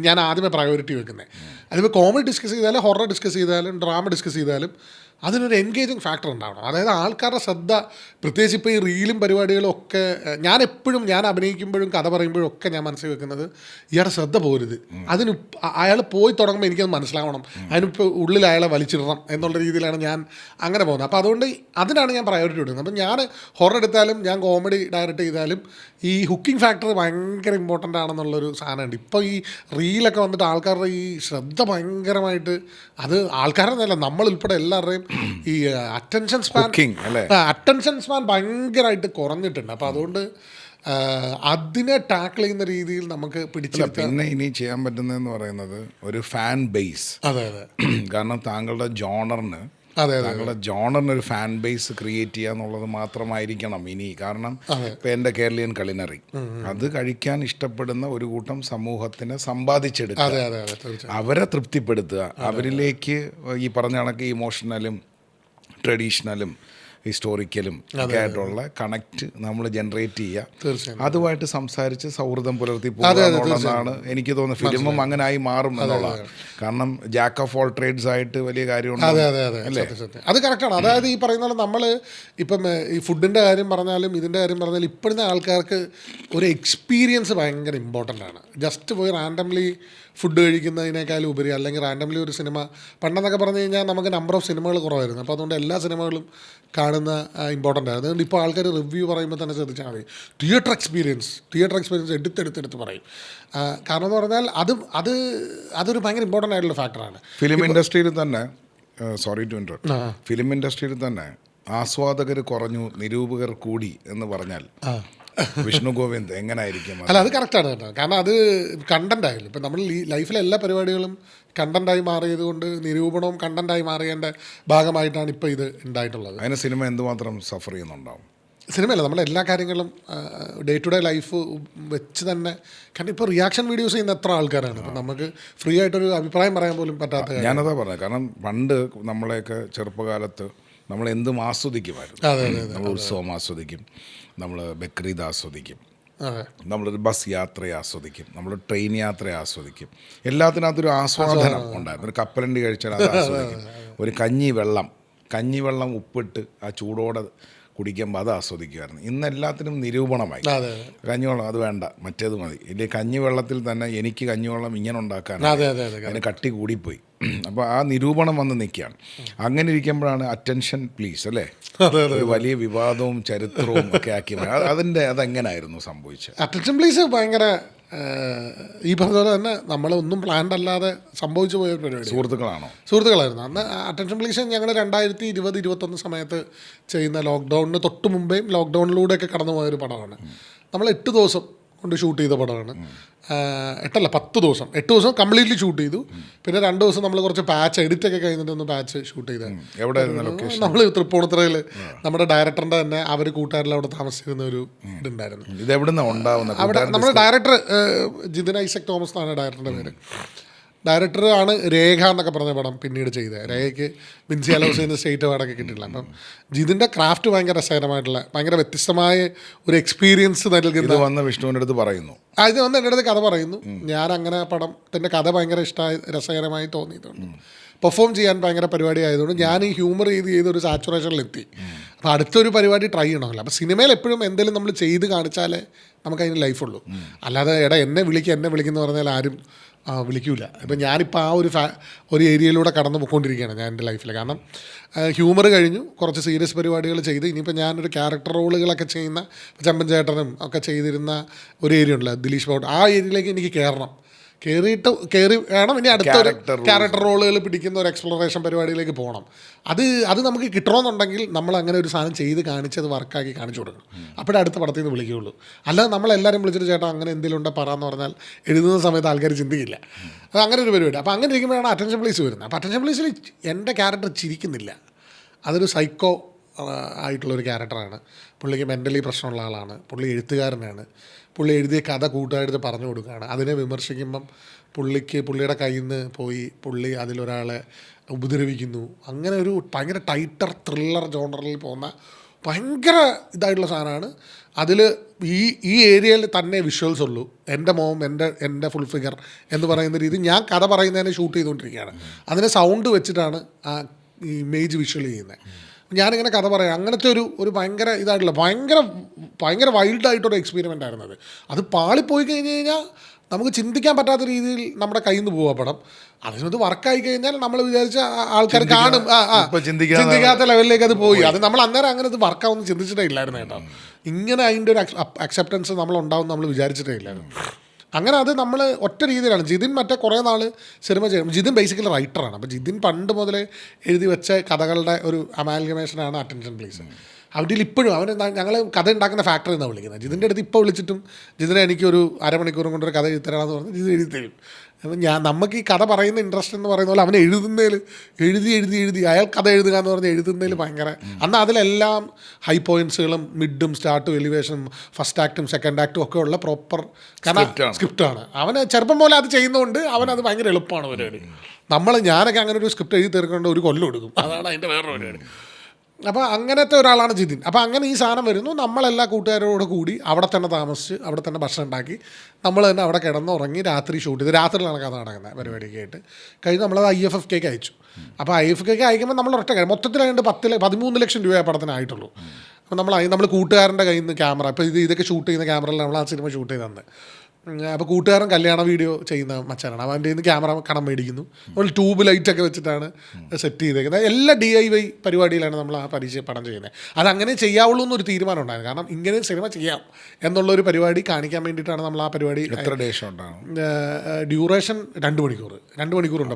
ഞാൻ ആദ്യമേ പ്രയോറിറ്റി വെക്കുന്നത്. അതിപ്പോൾ കോമഡി ഡിസ്കസ് ചെയ്താലും ഹൊറർ ഡിസ്കസ് ചെയ്താലും ഡ്രാമ ഡിസ്കസ് ചെയ്താലും അതിനൊരു എൻഗേജിങ് ഫാക്ടർ ഉണ്ടാവണം. അതായത് ആൾക്കാരുടെ ശ്രദ്ധ, പ്രത്യേകിച്ച് ഇപ്പോൾ ഈ റീലും പരിപാടികളും ഒക്കെ ഞാൻ അഭിനയിക്കുമ്പോഴും കഥ പറയുമ്പോഴും ഒക്കെ ഞാൻ മനസ്സിൽ വെക്കുന്നത് ഇയാളുടെ ശ്രദ്ധ പോരുത്. അയാൾ പോയി തുടങ്ങുമ്പോൾ എനിക്കത് മനസ്സിലാവണം, അതിനിപ്പോൾ ഉള്ളിൽ അയാളെ വലിച്ചിടണം എന്നുള്ള രീതിയിലാണ് ഞാൻ അങ്ങനെ പോകുന്നത്. അപ്പോൾ അതുകൊണ്ട് അതിനാണ് ഞാൻ പ്രയോറിറ്റി കൊടുക്കുന്നത്. അപ്പം ഞാൻ ഹൊറർ എടുത്താലും ഞാൻ കോമഡി ഡയറക്റ്റ് ചെയ്താലും ഈ ഹുക്കിംഗ് ഫാക്ടർ ഭയങ്കര ഇമ്പോർട്ടൻ്റ് ആണെന്നുള്ളൊരു സാധനമുണ്ട്. ഇപ്പോൾ ഈ റീലൊക്കെ വന്നിട്ട് ആൾക്കാരുടെ ഈ ശ്രദ്ധ ഭയങ്കരമായിട്ട്, അത് ആൾക്കാരെന്നല്ല നമ്മളുൾപ്പെടെ എല്ലാവരുടെയും ഈ അറ്റൻഷൻ സ്പാൻ ഭയങ്കരമായിട്ട് കുറഞ്ഞിട്ടുണ്ട്. അപ്പോൾ അതുകൊണ്ട് അതിനെ ടാക്കിൾ ചെയ്യുന്ന രീതിയിൽ നമുക്ക് പിടിച്ചെടുക്കാം. പിന്നെ ഇനി ചെയ്യാൻ പറ്റുന്നതെന്ന് പറയുന്നത് ഒരു ഫാൻ ബേസ്. അതെ അതെ, കാരണം താങ്കളുടെ ജോണറിന് ഒരു ഫാൻ ബേസ് ക്രിയേറ്റ് ചെയ്യുക എന്നുള്ളത് മാത്രമായിരിക്കണം ഇനി. കാരണം ഇപ്പം എൻ്റെ കേരളീയൻ കളിനറി അത് കഴിക്കാൻ ഇഷ്ടപ്പെടുന്ന ഒരു കൂട്ടം സമൂഹത്തിനെ സമ്പാദിച്ചെടുക്കുക, അവരെ തൃപ്തിപ്പെടുത്തുക, അവരിലേക്ക് ഈ പറഞ്ഞ കണക്ക് ഇമോഷണലും ട്രഡീഷണലും ഹിസ്റ്റോറിക്കലും ഒക്കെ ആയിട്ടുള്ള കണക്റ്റ് നമ്മൾ ജനറേറ്റ് ചെയ്യുക, അതുമായിട്ട് സംസാരിച്ച് സൗഹൃദം പുലർത്തി പോകുക എന്നുള്ളതാണ് എനിക്ക് തോന്നുന്നത്. ഫിലിമും അങ്ങനെ ആയി മാറും എന്നുള്ളതാണ്. കാരണം ജാക്ക് ഓഫ് ഓൾ ട്രേഡ്സ് ആയിട്ട് വലിയ കാര്യമുണ്ട്. അല്ലേ? അത് കറക്റ്റാണ്. അതായത് ഈ പറയുന്ന പോലെ നമ്മൾ ഇപ്പം ഈ ഫുഡിൻ്റെ കാര്യം പറഞ്ഞാലും ഇതിൻ്റെ കാര്യം പറഞ്ഞാലും ഇപ്പോഴത്തെ ആൾക്കാർക്ക് ഒരു എക്സ്പീരിയൻസ് ഭയങ്കര ഇമ്പോർട്ടൻ്റ് ആണ്. ജസ്റ്റ് പോയി റാൻഡംലി ഫുഡ് കഴിക്കുന്നതിനേക്കാളും ഉപരി, അല്ലെങ്കിൽ റാൻഡംലി ഒരു സിനിമ, പണ്ടെന്നൊക്കെ പറഞ്ഞു കഴിഞ്ഞാൽ നമുക്ക് നമ്പർ ഓഫ് സിനിമകൾ കുറവായിരുന്നു. അപ്പോൾ അതുകൊണ്ട് എല്ലാ സിനിമകളും കാണുന്ന ഇമ്പോർട്ടൻ്റ് ആയിരുന്നു. അതുകൊണ്ട് ഇപ്പോൾ ആൾക്കാർ റിവ്യൂ പറയുമ്പോൾ തന്നെ ശ്രദ്ധിച്ചാൽ മതി. തിയേറ്റർ എക്സ്പീരിയൻസ് എടുത്തെടുത്ത് പറയും. കാരണം എന്ന് പറഞ്ഞാൽ അതൊരു ഭയങ്കര ഇമ്പോർട്ടൻ്റ് ആയിട്ടുള്ള ഫാക്ടറാണ്. ഫിലിം ഇൻഡസ്ട്രിയിൽ തന്നെ സോറി ടു ഇൻറ്ററപ്റ്റ്, ഫിലിം ഇൻഡസ്ട്രിയിൽ തന്നെ ആസ്വാദകർ കുറഞ്ഞു നിരൂപകർ കൂടി എന്ന് പറഞ്ഞാൽ വിഷ്ണു ഗോവിന്ദ് എങ്ങനായിരിക്കും? അല്ല, അത് കറക്റ്റാണ് കേട്ടോ. കാരണം അത് കണ്ടന്റ് ആയാലും ഇപ്പം നമ്മൾ ഈ ലൈഫിലെ എല്ലാ പരിപാടികളും കണ്ടന്റായി മാറിയത് കൊണ്ട് നിരൂപണവും കണ്ടന്റായി മാറിയതിൻ്റെ ഭാഗമായിട്ടാണ് ഇപ്പോൾ ഇത് ഉണ്ടായിട്ടുള്ളത്. അതിന് സിനിമ എന്തുമാത്രം സഫർ ചെയ്യുന്നുണ്ടാവും? സിനിമയല്ല, നമ്മൾ എല്ലാ കാര്യങ്ങളും ഡേ ടു ഡേ ലൈഫ് വെച്ച് തന്നെ. കാരണം ഇപ്പോൾ റിയാക്ഷൻ വീഡിയോസ് ചെയ്യുന്ന എത്ര ആൾക്കാരാണ്. ഇപ്പം നമുക്ക് ഫ്രീ ആയിട്ടൊരു അഭിപ്രായം പറയാൻ പോലും പറ്റാത്ത. ഞാനതാ പറഞ്ഞത്. കാരണം പണ്ട് നമ്മളെയൊക്കെ ചെറുപ്പകാലത്ത് നമ്മൾ എന്തും ആസ്വദിക്കുമായിരുന്നു. നമ്മൾ ഉത്സവം ആസ്വദിക്കും, നമ്മൾ ബക്രീദ് ആസ്വദിക്കും, നമ്മളൊരു ബസ് യാത്രയെ ആസ്വദിക്കും, നമ്മൾ ട്രെയിൻ യാത്രയെ ആസ്വദിക്കും. എല്ലാത്തിനകത്തൊരു ആസ്വാദനം ഉണ്ടായിരുന്നു. ഒരു കപ്പലണ്ടി കഴിച്ചാൽ അത് ആസ്വദിക്കും. ഒരു കഞ്ഞിവെള്ളം ഉപ്പിട്ട് ആ ചൂടോടെ കുടിക്കുമ്പോൾ അത് ആസ്വദിക്കുമായിരുന്നു. ഇന്ന് എല്ലാത്തിനും നിരൂപണമായി. കഞ്ഞിവെള്ളം അത് വേണ്ട, മറ്റേത് മതി. ഇല്ലേ, കഞ്ഞിവെള്ളത്തിൽ തന്നെ എനിക്ക് കഞ്ഞിവെള്ളം ഇങ്ങനെ ഉണ്ടാക്കാൻ അതിന് കട്ടി കൂടിപ്പോയി. അപ്പോൾ ആ നിരൂപണം വന്ന് നിൽക്കുകയാണ്. അങ്ങനെ ഇരിക്കുമ്പോഴാണ് അറ്റൻഷൻ പ്ലീസ് അല്ലേ ഒരു വലിയ വിവാദവും ചരിത്രവും ഒക്കെ ആക്കി. അതെങ്ങനായിരുന്നു സംഭവിച്ചത്? അറ്റൻഷൻ പ്ലീസ് ഭയങ്കര ഈ പറഞ്ഞ പോലെ തന്നെ നമ്മളൊന്നും പ്ലാൻഡ് അല്ലാതെ സംഭവിച്ചു പോയ പരിപാടി. സുഹൃത്തുക്കളായിരുന്നു അന്ന്. അറ്റൻഷൻ പ്ലീസ് ഞങ്ങൾ 2020-21 സമയത്ത് ചെയ്യുന്ന ലോക്ക്ഡൗണിന് തൊട്ട് മുമ്പേയും ലോക്ക്ഡൗണിലൂടെയൊക്കെ കടന്നു പോയൊരു പടമാണ്. നമ്മൾ 8 ദിവസം കൊണ്ട് ഷൂട്ട് ചെയ്ത പടമാണ്. 10 ദിവസം കംപ്ലീറ്റ്ലി ഷൂട്ട് ചെയ്തു. പിന്നെ 2 ദിവസം നമ്മൾ കുറച്ച് പാച്ച് എഡിറ്റൊക്കെ കഴിഞ്ഞിട്ടൊന്ന് പാച്ച് ഷൂട്ട് ചെയ്തത്. നമ്മൾ തൃപ്പൂണിത്തുറയിൽ നമ്മുടെ ഡയറക്ടറിൻ്റെ തന്നെ അവർ കൂട്ടുകാരിൽ അവിടെ താമസിച്ചിരുന്ന ഒരു ഇതുണ്ടായിരുന്നു. അവിടെ നമ്മുടെ ഡയറക്ടർ ജിതിൻ ഐസക് തോമസ് എന്നാണ് ഡയറക്ടറുടെ പേര്. ഡയറക്ടർ ആണ് രേഖ എന്നൊക്കെ പറഞ്ഞ പടം പിന്നീട് ചെയ്തത്. രേഖയ്ക്ക് വിൻസി അലോസിന് സ്റ്റേറ്റ് അവാർഡൊക്കെ കിട്ടിയിട്ടില്ല. അപ്പം ജിതിൻ്റെ ക്രാഫ്റ്റ് ഭയങ്കര രസകരമായിട്ടുള്ള ഭയങ്കര വ്യത്യസ്തമായ ഒരു എക്സ്പീരിയൻസ് നൽകുന്ന വിഷ്ണുവിൻ്റെ അടുത്ത് പറയുന്നു. ഇത് വന്ന് എൻ്റെ അടുത്ത് കഥ പറയുന്നു. ഞാൻ അങ്ങനെ പടത്തിൻ്റെ കഥ ഭയങ്കര ഇഷ്ടമായി രസകരമായി തോന്നിയിട്ടുണ്ട്. പെർഫോം ചെയ്യാൻ ഭയങ്കര പരിപാടി ആയതുകൊണ്ട് ഞാൻ ഈ ഹ്യൂമർ ചെയ്തൊരു സാച്ചുറേഷനിലെത്തി. അപ്പോൾ അടുത്തൊരു പരിപാടി ട്രൈ ചെയ്യണമല്ലോ. അപ്പോൾ സിനിമയിൽ എപ്പോഴും എന്തെങ്കിലും നമ്മൾ ചെയ്ത് കാണിച്ചാലേ നമുക്കതിന് ലൈഫുള്ളൂ. അല്ലാതെ എന്നെ വിളിക്കുന്ന പറഞ്ഞാൽ ആരും വിളിക്കൂല. ഇപ്പം ഞാനിപ്പോൾ ആ ഒരു ഏരിയയിലൂടെ കടന്നു പോയിക്കൊണ്ടിരിക്കുകയാണ് ഞാൻ എൻ്റെ ലൈഫിൽ. കാരണം ഹ്യൂമർ കഴിഞ്ഞു, കുറച്ച് സീരിയസ് പരിപാടികൾ ചെയ്ത് ഇനിയിപ്പോൾ ഞാനൊരു ക്യാരക്ടർ റോളുകളൊക്കെ ചെയ്യുന്ന ചെമ്പൻ ചേട്ടനും ഒക്കെ ചെയ്തിരുന്ന ഒരു ഏരിയ ഉണ്ടല്ലോ, ദിലീഷ് ബോട്ട്, ആ ഏരിയയിലേക്ക് എനിക്ക് കയറി വേണം ഇനി അടുത്തൊരു ക്യാരക്ടർ റോളുകൾ പിടിക്കുന്ന ഒരു എക്സ്പ്ലോറേഷൻ പരിപാടിയിലേക്ക് പോകണം. അത് നമുക്ക് കിട്ടണമെന്നുണ്ടെങ്കിൽ നമ്മൾ അങ്ങനെ ഒരു സാധനം ചെയ്ത് കാണിച്ച് അത് വർക്കാക്കി കാണിച്ചു കൊടുക്കണം. അപ്പോഴേ അടുത്ത പടത്തിൽ നിന്ന് വിളിക്കുകയുള്ളൂ. അല്ലാതെ നമ്മളെല്ലാവരും വിളിച്ചിട്ട് ചേട്ടാ അങ്ങനെ എന്തെങ്കിലും ഉണ്ടോ പറയാമെന്ന് പറഞ്ഞാൽ എഴുതുന്ന സമയത്ത് ആൾക്കാർ ചിന്തിക്കില്ല. അത് അങ്ങനെ ഒരു പരിപാടി. അപ്പോൾ അങ്ങനെ ഇരിക്കുമ്പോഴാണ് അറ്റൻഷൻ പ്ലീസ് വരുന്നത്. അപ്പോൾ അറ്റൻഷൻ പ്ലീസിൽ എൻ്റെ ക്യാരക്ടർ ചിരിക്കുന്നില്ല. അതൊരു സൈക്കോ ആയിട്ടുള്ളൊരു ക്യാരക്ടറാണ്. പുള്ളിക്ക് മെൻ്റലി പ്രശ്നമുള്ള ആളാണ്. പുള്ളി എഴുത്തുകാരനാണ്. പുള്ളി എഴുതിയ കഥ കൂട്ടുകാരെടുത്ത് പറഞ്ഞു കൊടുക്കുകയാണ്. അതിനെ വിമർശിക്കുമ്പം പുള്ളിയുടെ കയ്യിൽ നിന്ന് പോയി പുള്ളി അതിലൊരാളെ ഉപദ്രവിക്കുന്നു. അങ്ങനെ ഒരു ഭയങ്കര ടൈറ്റർ ത്രില്ലർ ജോണറിൽ പോകുന്ന ഭയങ്കര ഇതായിട്ടുള്ള സാധനമാണ്. അതിൽ ഈ ഏരിയയിൽ തന്നെ വിഷ്വൽസ് ഉള്ളൂ. എൻ്റെ മോം എൻ്റെ ഫുൾ ഫിഗർ എന്ന് പറയുന്ന രീതി ഞാൻ കഥ പറയുന്നതിനെ ഷൂട്ട് ചെയ്തുകൊണ്ടിരിക്കുകയാണ്. അതിനെ സൗണ്ട് വെച്ചിട്ടാണ് ആ ഇമേജ് വിഷ്വൽ ചെയ്യുന്നത്. ഞാനിങ്ങനെ കഥ പറയാം. അങ്ങനത്തെ ഒരു ഭയങ്കര ഇതായിട്ടുള്ള ഭയങ്കര വൈൽഡായിട്ടൊരു എക്സ്പീരിമെൻ്റ് ആയിരുന്നത്. അത് പാളിപ്പോയി കഴിഞ്ഞ് കഴിഞ്ഞാൽ നമുക്ക് ചിന്തിക്കാൻ പറ്റാത്ത രീതിയിൽ നമ്മുടെ കയ്യിൽ നിന്ന് പോവാ പടം. അതിനത് വർക്കായി കഴിഞ്ഞാൽ നമ്മൾ വിചാരിച്ച ആൾക്കാർ കാണും. ചിന്തിക്കാത്ത ലെവലിലേക്ക് അത് പോയി. അത് നമ്മൾ അന്നേരം അങ്ങനെ ഇത് വർക്കാവുമെന്ന് ചിന്തിച്ചിട്ടേ ഇല്ലായിരുന്നു കേട്ടോ. ഇങ്ങനെ അതിൻ്റെ ഒരു അക്സെപ്റ്റൻസ് നമ്മളുണ്ടാവും നമ്മൾ വിചാരിച്ചിട്ടേ ഇല്ലായിരുന്നു. അങ്ങനെ അത് നമ്മൾ ഒറ്റ രീതിയിലാണ്. ജിതിൻ മറ്റേ കുറേ നാൾ സിനിമ ചെയ്യും. ജിതിൻ ബേസിക്കലി റൈറ്ററാണ്. അപ്പോൾ ജിതിൻ പണ്ട് മുതലേ എഴുതി വെച്ച കഥകളുടെ ഒരു അമാൽഗമേഷനാണ് അറ്റൻഷൻ പ്ലീസ്. അവിടെ ഇപ്പോഴും ഞങ്ങൾ കഥ ഉണ്ടാക്കുന്ന ഫാക്ടറി എന്നാണ് വിളിക്കുന്നത്. ജിതിൻ്റെ അടുത്ത് ഇപ്പോൾ വിളിച്ചിട്ടും ജിതിനെ എനിക്കൊരു അരമണിക്കൂറും കൊണ്ടൊരു കഥ എഴുതി തരാമെന്ന് പറഞ്ഞ് ജിതിൻ എഴുതി തരും. അപ്പം നമുക്ക് ഈ കഥ പറയുന്ന ഇൻട്രസ്റ്റ് എന്ന് പറയുന്ന പോലെ അവൻ എഴുതുന്നതിൽ എഴുതി അയാൾ കഥ എഴുതുക എന്ന് പറഞ്ഞ് എഴുതുന്നതിൽ ഭയങ്കര അന്ന് അതിലെല്ലാം ഹൈ പോയിൻറ്റ്സുകളും മിഡും സ്റ്റാർട്ടും എലിവേഷനും ഫസ്റ്റ് ആക്റ്റും സെക്കൻഡ് ആക്റ്റും ഒക്കെ ഉള്ള പ്രോപ്പർ സ്ക്രിപ്റ്റാണ്. അവന് ചെറുപ്പം പോലെ അത് ചെയ്യുന്നതുകൊണ്ട് അവനത് ഭയങ്കര എളുപ്പമാണ് പരിപാടി. ഞാനൊക്കെ അങ്ങനെ ഒരു സ്ക്രിപ്റ്റ് എഴുതി തീർക്കേണ്ട ഒരു കൊല്ലം എടുക്കും. അതാണ് അതിൻ്റെ വേറൊരു പരിപാടി. അപ്പോൾ അങ്ങനത്തെ ഒരാളാണ് ജിതിൻ. അപ്പോൾ അങ്ങനെ ഈ സാധനം വരുന്നു. നമ്മളെല്ലാ കൂട്ടുകാരോട് കൂടി അവിടെ തന്നെ താമസിച്ച് അവിടെ തന്നെ ഭക്ഷണം ഉണ്ടാക്കി നമ്മൾ തന്നെ അവിടെ കിടന്നുറങ്ങി രാത്രി ഷൂട്ട് ചെയ്ത് രാത്രിയിലാണ് കഥ നടക്കുന്നത് പരിപാടിയൊക്കെ ആയിട്ട് കഴിഞ്ഞ് നമ്മളത് IFFKക്ക് അയച്ചു. അപ്പോൾ IFFKക്ക് അയക്കുമ്പോൾ നമ്മൾ ഒറ്റ കാര്യം മൊത്തത്തിലായിട്ട് 13 ലക്ഷം രൂപ പടത്തിനായിട്ടുള്ളൂ. അപ്പോൾ നമ്മൾ കൂട്ടുകാരൻ്റെ കയ്യിൽ നിന്ന് ക്യാമറ ഇപ്പോൾ ഇതൊക്കെ ഷൂട്ട് ചെയ്യുന്ന ക്യാമറയിൽ നമ്മൾ ആ സിനിമ ഷൂട്ട് ചെയ്ത് തന്നെ അപ്പോൾ കൂട്ടുകാരൻ കല്യാണ വീഡിയോ ചെയ്യുന്ന മച്ചാനാണ്. അവൻ്റെ നിന്ന് ക്യാമറ കടം മേടിക്കുന്നു, നമ്മൾ ട്യൂബ് ലൈറ്റൊക്കെ വെച്ചിട്ടാണ് സെറ്റ് ചെയ്തേക്കുന്നത്. എല്ലാ DIY പരിപാടിയിലാണ് നമ്മൾ ആ പടം ചെയ്യുന്നത്. അതങ്ങനെ ചെയ്യാവുള്ളൂ എന്നൊരു തീരുമാനം ഉണ്ടായിരുന്നു. കാരണം ഇങ്ങനെ സിനിമ ചെയ്യാം എന്നുള്ളൊരു പരിപാടി കാണിക്കാൻ വേണ്ടിയിട്ടാണ് നമ്മൾ ആ പരിപാടി. എത്ര ഡേയ്സ് ഉണ്ടാകും ഡ്യൂറേഷൻ? 2 മണിക്കൂർ. 2 മണിക്കൂറുണ്ട്.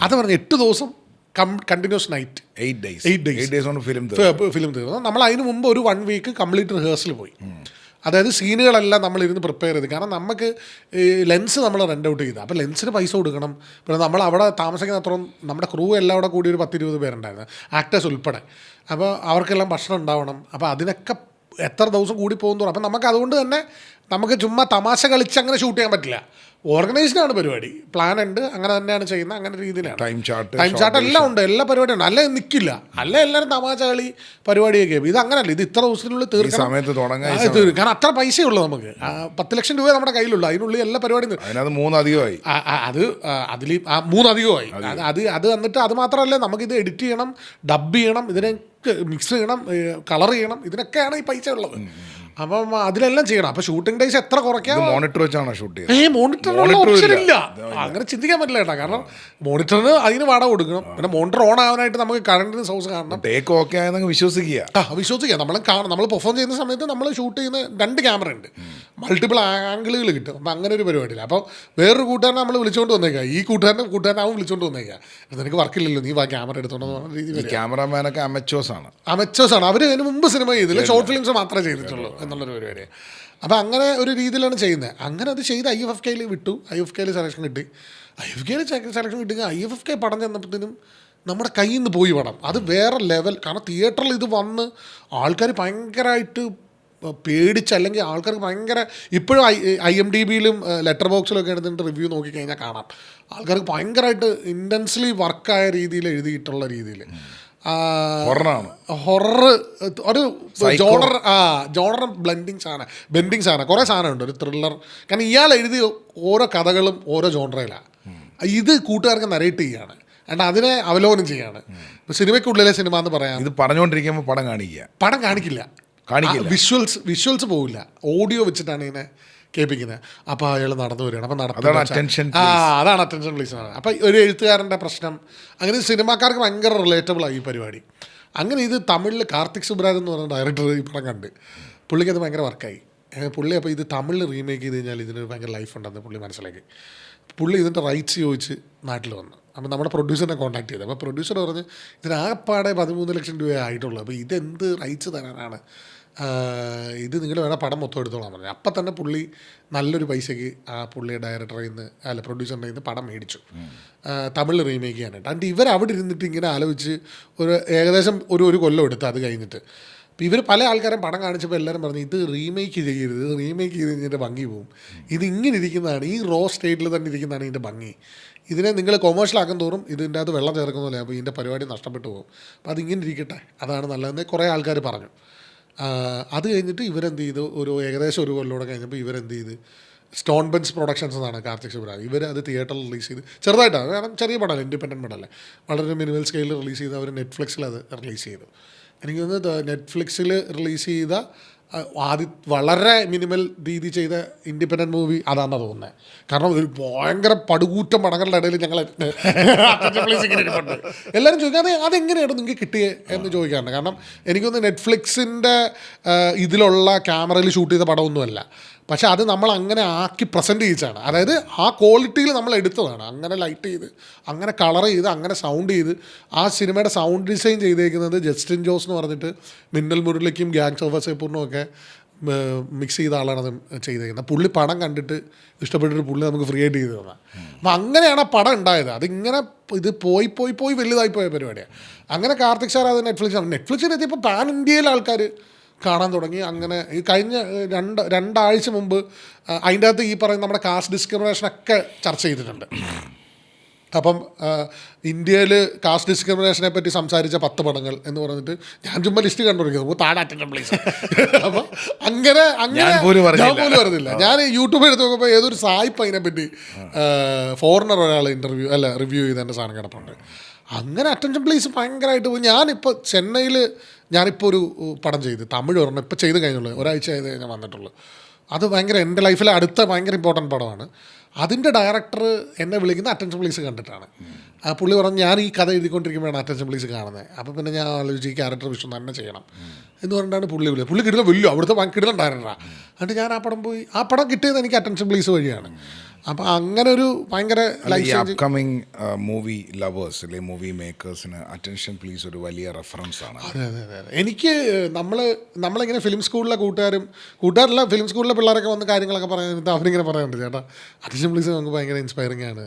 അത് പറഞ്ഞ് 8 ദിവസം കണ്ടിന്യൂസ് നൈറ്റ്, 8 days ഫിലിം തീർന്നു. നമ്മൾ അതിന് മുമ്പ് ഒരു 1 വീക്ക് കംപ്ലീറ്റ് റിഹേഴ്സൽ പോയി. അതായത് സീനുകളെല്ലാം നമ്മളിരുന്ന് പ്രിപ്പയർ ചെയ്ത്. കാരണം നമുക്ക് ഈ ലെൻസ് നമ്മൾ റെൻ്റ് ഔട്ട് ചെയ്ത്, അപ്പോൾ ലെൻസിന് പൈസ കൊടുക്കണം. പിന്നെ നമ്മൾ അവിടെ താമസിക്കുന്ന അത്രയും നമ്മുടെ ക്രൂ എല്ലാം അവിടെ കൂടി ഒരു 10-20 പേരുണ്ടായിരുന്നു, ആക്ടേഴ്സ് ഉൾപ്പെടെ. അപ്പോൾ അവർക്കെല്ലാം ഭക്ഷണം ഉണ്ടാവണം. അപ്പോൾ അതിനൊക്കെ എത്ര ദിവസം കൂടി പോകുന്നു. അപ്പം നമുക്ക് അതുകൊണ്ട് തന്നെ നമുക്ക് ചുമ്മാ തമാശ കളിച്ച് അങ്ങനെ ഷൂട്ട് ചെയ്യാൻ പറ്റില്ല. ഓർഗനൈസ്ഡാണ് പരിപാടി, പ്ലാൻ ഉണ്ട്, അങ്ങനെ തന്നെയാണ് ചെയ്യുന്നത്. അങ്ങനെ രീതിയിലാണ് ടൈം ചാർട്ട് എല്ലാം ഉണ്ട്, എല്ലാ പരിപാടിയും ഉണ്ട്. അല്ല നിൽക്കില്ല, അല്ല എല്ലാവരും തമാശ കളി പരിപാടിയൊക്കെ. ഇത് അങ്ങനെയല്ല, ഇത് ഇത്ര ദിവസത്തിനുള്ളിൽ തീർക്കണം. കാരണം അത്ര പൈസയുള്ളൂ നമുക്ക്. 10 ലക്ഷം രൂപ നമ്മുടെ കയ്യിലുള്ളൂ. അതിനുള്ളിൽ എല്ലാ പരിപാടിയും അത് 3 അധികമായി. അത് അതിൽ 3 അധികമായി. അത് വന്നിട്ട് അത് മാത്രമല്ല, നമുക്കിത് എഡിറ്റ് ചെയ്യണം, ഡബ് ചെയ്യണം, ഇതിനെ മിക്സ് ചെയ്യണം, കളർ ചെയ്യണം. ഇതിനൊക്കെയാണ് ഈ പൈസ ഉള്ളത്. അപ്പം അതിലെല്ലാം ചെയ്യണം. അപ്പോൾ ഷൂട്ടിംഗ് ഡേയ്സ് എത്ര കുറയ്ക്കാം? മോണിറ്റർ വെച്ചാണോ ഷൂട്ട് ചെയ്യുന്നത്? മോണിറ്ററിനുള്ള ഓപ്ഷൻ ഇല്ല, അങ്ങനെ ചിന്തിക്കാൻ പറ്റില്ല കേട്ടോ. കാരണം മോണിറ്ററിന് അതിന് വാടക കൊടുക്കണം. പിന്നെ മോണിറ്റർ ഓൺ ആവാനായിട്ട് നമുക്ക് കറണ്ടിന് സോഴ്സ് കാണണം. ടേക്ക് ഓക്കെ ആയെന്ന് വിശ്വസിക്കുക. നമ്മൾ പെർഫോം ചെയ്യുന്ന സമയത്ത് നമ്മൾ ഷൂട്ട് ചെയ്യുന്ന 2 ക്യാമറ ഉണ്ട്, മൾട്ടിപ്പിൾ ആംഗിളുകൾ കിട്ടും. അപ്പം അങ്ങനെ ഒരു പരിപാടിയില്ല. അപ്പോൾ വേറൊരു കൂട്ടുകാരനെ നമ്മൾ വിളിച്ചുകൊണ്ട് വന്നേക്കാം, ഈ കൂട്ടുകാരനാവും വിളിച്ചുകൊണ്ട് വന്നേക്കാം. നിനക്ക് വർക്കില്ലല്ലോ, നീ ക്യാമറ എടുത്തോണ്ട് പറഞ്ഞ രീതിയിൽ. ക്യാമറമാനൊക്കെ അമച്ചോസാണ്. അവർ അതിന് മുമ്പ് സിനിമ ചെയ്തില്ല, ഷോർട്ട് ഫിലിംസ് മാത്രമേ ചെയ്തിട്ടുള്ളൂ എന്നുള്ളൊരു പരിപാടിയാണ്. അപ്പോൾ അങ്ങനെ ഒരു രീതിയിലാണ് ചെയ്യുന്നത്. അങ്ങനെ അത് ചെയ്ത് IFFKയിൽ വിട്ടു. IFFKയിൽ സെലക്ഷൻ കിട്ടി. IFFKയിൽ സെലക്ഷൻ കിട്ടിയെങ്കിൽ IFFK പടം ചെന്നപ്പോഴത്തേനും നമ്മുടെ കയ്യിൽ നിന്ന് പോയി പടം. അത് വേറെ ലെവൽ. കാരണം തിയേറ്ററിൽ ഇത് വന്ന് ആൾക്കാർ ഭയങ്കരമായിട്ട് പേടിച്ച്, അല്ലെങ്കിൽ ആൾക്കാർക്ക് ഭയങ്കര, ഇപ്പോഴും IMDBയിലും ലെറ്റർ ബോക്സിലൊക്കെ എടുത്തിട്ട് റിവ്യൂ നോക്കിക്കഴിഞ്ഞാൽ കാണാം, ആൾക്കാർക്ക് ഭയങ്കരമായിട്ട് ഇൻറ്റൻസ്ലി വർക്കായ രീതിയിൽ എഴുതിയിട്ടുള്ള രീതിയിൽ. ഹൊറർ ഒരു ജോണർ ബെൻഡിങ് സാധനം കുറേ സാധനമുണ്ട്. ഒരു ത്രില്ലർ. കാരണം ഇയാൾ എഴുതിയ ഓരോ കഥകളും ഓരോ ജോണറയിലാണ്. ഇത് കൂട്ടുകാർക്ക് നരേറ്റ് ചെയ്യാണ്, and അതിനെ അവലോകനം ചെയ്യാണ്. ഇപ്പോൾ സിനിമയ്ക്കുള്ളിലെ സിനിമ എന്ന് പറയാം. ഇത് പറഞ്ഞുകൊണ്ടിരിക്കുമ്പോൾ പടം കാണിക്കില്ല. വിഷ്വൽസ് പോവില്ല, ഓഡിയോ വെച്ചിട്ടാണ് ഇതിനെ കേൾപ്പിക്കുന്നത്. അപ്പോൾ അയാൾ നടന്നു വരികയാണ്. അപ്പോൾ അതാണ് അറ്റൻഷൻ പ്ലീസ് ആണ്. അപ്പോൾ ഒരു എഴുത്തുകാരൻ്റെ പ്രശ്നം. അങ്ങനെ സിനിമാക്കാർക്ക് ഭയങ്കര റിലേറ്റബിളായി ഈ പരിപാടി. അങ്ങനെ ഇത് തമിഴിൽ കാർത്തിക് സുബ്രാജ് എന്ന് പറയുന്ന ഡയറക്ടർ ഈ പടം കണ്ട് പുള്ളിക്ക് അത് ഭയങ്കര വർക്കായി. പുള്ളി അപ്പോൾ ഇത് തമിഴിൽ റീമേക്ക് ചെയ്ത് കഴിഞ്ഞാൽ ഇതിന് ഭയങ്കര ലൈഫ് ഉണ്ടെന്ന് പുള്ളി മനസ്സിലാക്കി. പുള്ളി ഇതിൻ്റെ റൈറ്റ്സ് ചോദിച്ച് നാട്ടിൽ വന്നു. അപ്പോൾ നമ്മുടെ പ്രൊഡ്യൂസറിനെ കോൺടാക്ട് ചെയ്തു. അപ്പോൾ പ്രൊഡ്യൂസർ പറഞ്ഞ് ഇതിനാകപ്പാടെ 13 ലക്ഷം രൂപ ആയിട്ടുള്ളൂ, അപ്പോൾ ഇതെന്ത് റൈറ്റ്സ് തരാനാണ്, ഇത് നിങ്ങൾ വേണം പടം മൊത്തം എടുത്തോളാൻ പറഞ്ഞു. അപ്പം തന്നെ പുള്ളി നല്ലൊരു പൈസയ്ക്ക് ആ പുള്ളിയെ ഡയറക്ടറിൽ നിന്ന് പ്രൊഡ്യൂസറിൻ്റെ നിന്ന് പടം മേടിച്ചു തമിഴിൽ റീമേക്ക് ചെയ്യാനായിട്ട്. എന്നിട്ട് ഇവർ അവിടെ ഇരുന്നിട്ട് ഇങ്ങനെ ആലോചിച്ച് ഏകദേശം ഒരു കൊല്ലം എടുത്ത്. അത് കഴിഞ്ഞിട്ട് അപ്പോൾ ഇവർ പല ആൾക്കാരും പടം കാണിച്ചപ്പോൾ എല്ലാവരും പറഞ്ഞു ഇത് റീമേക്ക് ചെയ്യരുത്, റീമേക്ക് ചെയ്ത് കഴിഞ്ഞിട്ട് ഭംഗി പോവും, ഇത് ഇങ്ങനെ ഇരിക്കുന്നതാണ്, ഈ റോ സ്റ്റേറ്റിൽ തന്നെ ഇരിക്കുന്നതാണ് ഇതിൻ്റെ ഭംഗി, ഇതിനെ നിങ്ങൾ കൊമേഴ്ഷ്യലാക്കും തോറും ഇതിൻ്റെ അകത്ത് വെള്ളം ചേർക്കുന്നില്ല, അപ്പോൾ ഇതിൻ്റെ പരിപാടി നഷ്ടപ്പെട്ടു പോകും, അപ്പോൾ അതിങ്ങനെ ഇരിക്കട്ടെ, അതാണ് നല്ലതെന്ന് കുറേ ആൾക്കാർ പറഞ്ഞു. അത് കഴിഞ്ഞിട്ട് ഇവരെന്ത് ചെയ്തു, ഏകദേശം ഒരു കൊല്ലോടെ കഴിഞ്ഞപ്പോൾ ഇവരെന്ത് ചെയ്ത് സ്റ്റോൺ ബെഞ്ച് പ്രൊഡക്ഷൻസ് എന്നാണ് കാർത്തിക് സുബ്രാജ്, ഇവർ അത് തിയേറ്ററിൽ റിലീസ് ചെയ്ത് ചെറുതായിട്ടാണ്, കാരണം ചെറിയ പടമല്ല, ഇൻഡിപെൻഡൻറ്റ് പടമല്ലേ, വളരെ മിനിമൽ സ്കെയിലിൽ റിലീസ് ചെയ്ത് അവർ നെറ്റ്ഫ്ലിക്സിൽ അത് റിലീസ് ചെയ്തു. എനിക്ക് തോന്നുന്നത് നെറ്റ്ഫ്ലിക്സിൽ റിലീസ് ചെയ്ത വളരെ മിനിമൽ രീതി ചെയ്ത ഇൻഡിപെൻഡൻറ്റ് മൂവി അതാണെന്ന് തോന്നുന്നത്. കാരണം ഒരു ഭയങ്കര പടുകൂറ്റം പടങ്ങളുടെ ഇടയിൽ ഞങ്ങൾ എല്ലാവരും ചോദിക്കാതെ അതെങ്ങനെയാണ് നിങ്ങൾക്ക് കിട്ടിയത് എന്ന് ചോദിക്കാറുണ്ട്. കാരണം എനിക്കൊന്ന് നെറ്റ്ഫ്ലിക്സിൻ്റെ ഇതിലുള്ള ക്യാമറയിൽ ഷൂട്ട് ചെയ്ത പടമൊന്നുമല്ല, പക്ഷെ അത് നമ്മൾ അങ്ങനെ ആക്കി പ്രസൻറ്റ് ചെയ്യിച്ചാണ്. അതായത് ആ ക്വാളിറ്റിയിൽ നമ്മൾ എടുത്തതാണ്, അങ്ങനെ ലൈറ്റ് ചെയ്ത്, അങ്ങനെ കളർ ചെയ്ത്, അങ്ങനെ സൗണ്ട് ചെയ്ത്. ആ സിനിമയുടെ സൗണ്ട് ഡിസൈൻ ചെയ്തേക്കുന്നത് ജസ്റ്റിൻ ജോസ് എന്ന് പറഞ്ഞിട്ട് മിന്നൽ മുരളിക്കും ഗ്യാങ്സ് ഓഫ് വസേപ്പൂറിനും ഒക്കെ മിക്സ് ചെയ്ത ആളാണ് അത് ചെയ്തേക്കുന്നത്. പുള്ളി പടം കണ്ടിട്ട് ഇഷ്ടപ്പെട്ടിട്ട് പുള്ളി നമുക്ക് ഫ്രീ ആയിട്ട് ചെയ്ത് തന്നത്. അപ്പം അങ്ങനെയാണ് ആ പടം ഉണ്ടായത്. അതിങ്ങനെ ഇത് പോയി വലുതായി പോയ പരിപാടിയാണ്. അങ്ങനെ കാർത്തിക് സാർ അത് നെറ്റ്ഫ്ലിക്സിലെത്തിയപ്പോൾ പാൻ ഇന്ത്യയിൽ ആൾക്കാർ കാണാൻ തുടങ്ങി. അങ്ങനെ ഈ കഴിഞ്ഞ രണ്ടാഴ്ച മുമ്പ് അതിൻ്റെ അകത്ത് ഈ പറയുന്ന നമ്മുടെ കാസ്റ്റ് ഡിസ്ക്രിമിനേഷനൊക്കെ ചർച്ച ചെയ്തിട്ടുണ്ട്. അപ്പം ഇന്ത്യയിൽ കാസ്റ്റ് ഡിസ്ക്രിമിനേഷനെ പറ്റി സംസാരിച്ച 10 പടങ്ങൾ എന്ന് പറഞ്ഞിട്ട് ഞാൻ ചുമ്മാ ലിസ്റ്റ് കണ്ടുപിടിക്കുന്നത് താഴെ അറ്റൻഷൻ പ്ലീസ്. അപ്പം അങ്ങനെ ഞാൻ പോലും അറിഞ്ഞില്ല. ഞാൻ യൂട്യൂബ് എടുത്ത് നോക്കുമ്പോൾ ഏതൊരു സായിപ്പ് അതിനെപ്പറ്റി ഫോറിനർ ഒരാൾ റിവ്യൂ ചെയ്ത് എൻ്റെ സാധനം കിടപ്പുണ്ട്. അങ്ങനെ അറ്റൻഷൻ പ്ലീസ് ഭയങ്കരമായിട്ട് പോയി. ഞാനിപ്പോൾ ചെന്നൈയിൽ ഞാനിപ്പോൾ ഒരു പടം ചെയ്ത് തമിഴ് ഒരെണ്ണം ഇപ്പോൾ ചെയ്ത് കഴിഞ്ഞുള്ളൂ, ഒരാഴ്ച ആയത് ഞാൻ വന്നിട്ടുള്ളൂ. അത് ഭയങ്കര എൻ്റെ ലൈഫിലെ അടുത്ത ഭയങ്കര ഇമ്പോർട്ടൻറ്റ് പടമാണ്. അതിൻ്റെ ഡയറക്ടർ എന്നെ വിളിക്കുന്ന അറ്റൻഷൻ പ്ലീസ് കണ്ടിട്ടാണ്. പുള്ളി പറഞ്ഞു ഞാൻ ഈ കഥ എഴുതിക്കൊണ്ടിരിക്കുമ്പോഴാണ് അറ്റൻഷൻ പ്ലീസ് കാണുന്നത്. അപ്പോൾ പിന്നെ ഞാൻ ആലോചിച്ച് ഈ ക്യാരക്ടർ വിഷയം തന്നെ ചെയ്യണം എന്ന് പറഞ്ഞിട്ടാണ് പുള്ളി കിട്ടുന്ന വലിയ അവിടുത്തെ കിട്ടുന്ന ഡയറക്ടറാണ്. എന്നിട്ട് ഞാൻ ആ പടം പോയി, ആ പടം കിട്ടിയത് എനിക്ക് അറ്റൻഷൻ പ്ലീസ് വഴിയാണ്. അപ്പം അങ്ങനെ ഒരു ഭയങ്കര അപ്കമിങ് മൂവി ലവേഴ്സ് അല്ലെങ്കിൽ മൂവി മേക്കേഴ്സിന് അറ്റൻഷൻ പ്ലീസ് ഒരു വലിയ റെഫറൻസ് ആണ്. അതെ അതെ അതെ അതെ. എനിക്ക് നമ്മളിങ്ങനെ ഫിലിം സ്കൂളിലെ കൂട്ടുകാരല്ല ഫിലിം സ്കൂളിലെ പിള്ളേരൊക്കെ വന്ന് കാര്യങ്ങളൊക്കെ പറയുന്നത് അവരിങ്ങനെ പറയാറുണ്ട്, ചേട്ടാ അറ്റൻഷൻ പ്ലീസ് നമുക്ക് ഭയങ്കര ഇൻസ്പയറിംഗ് ആണ്,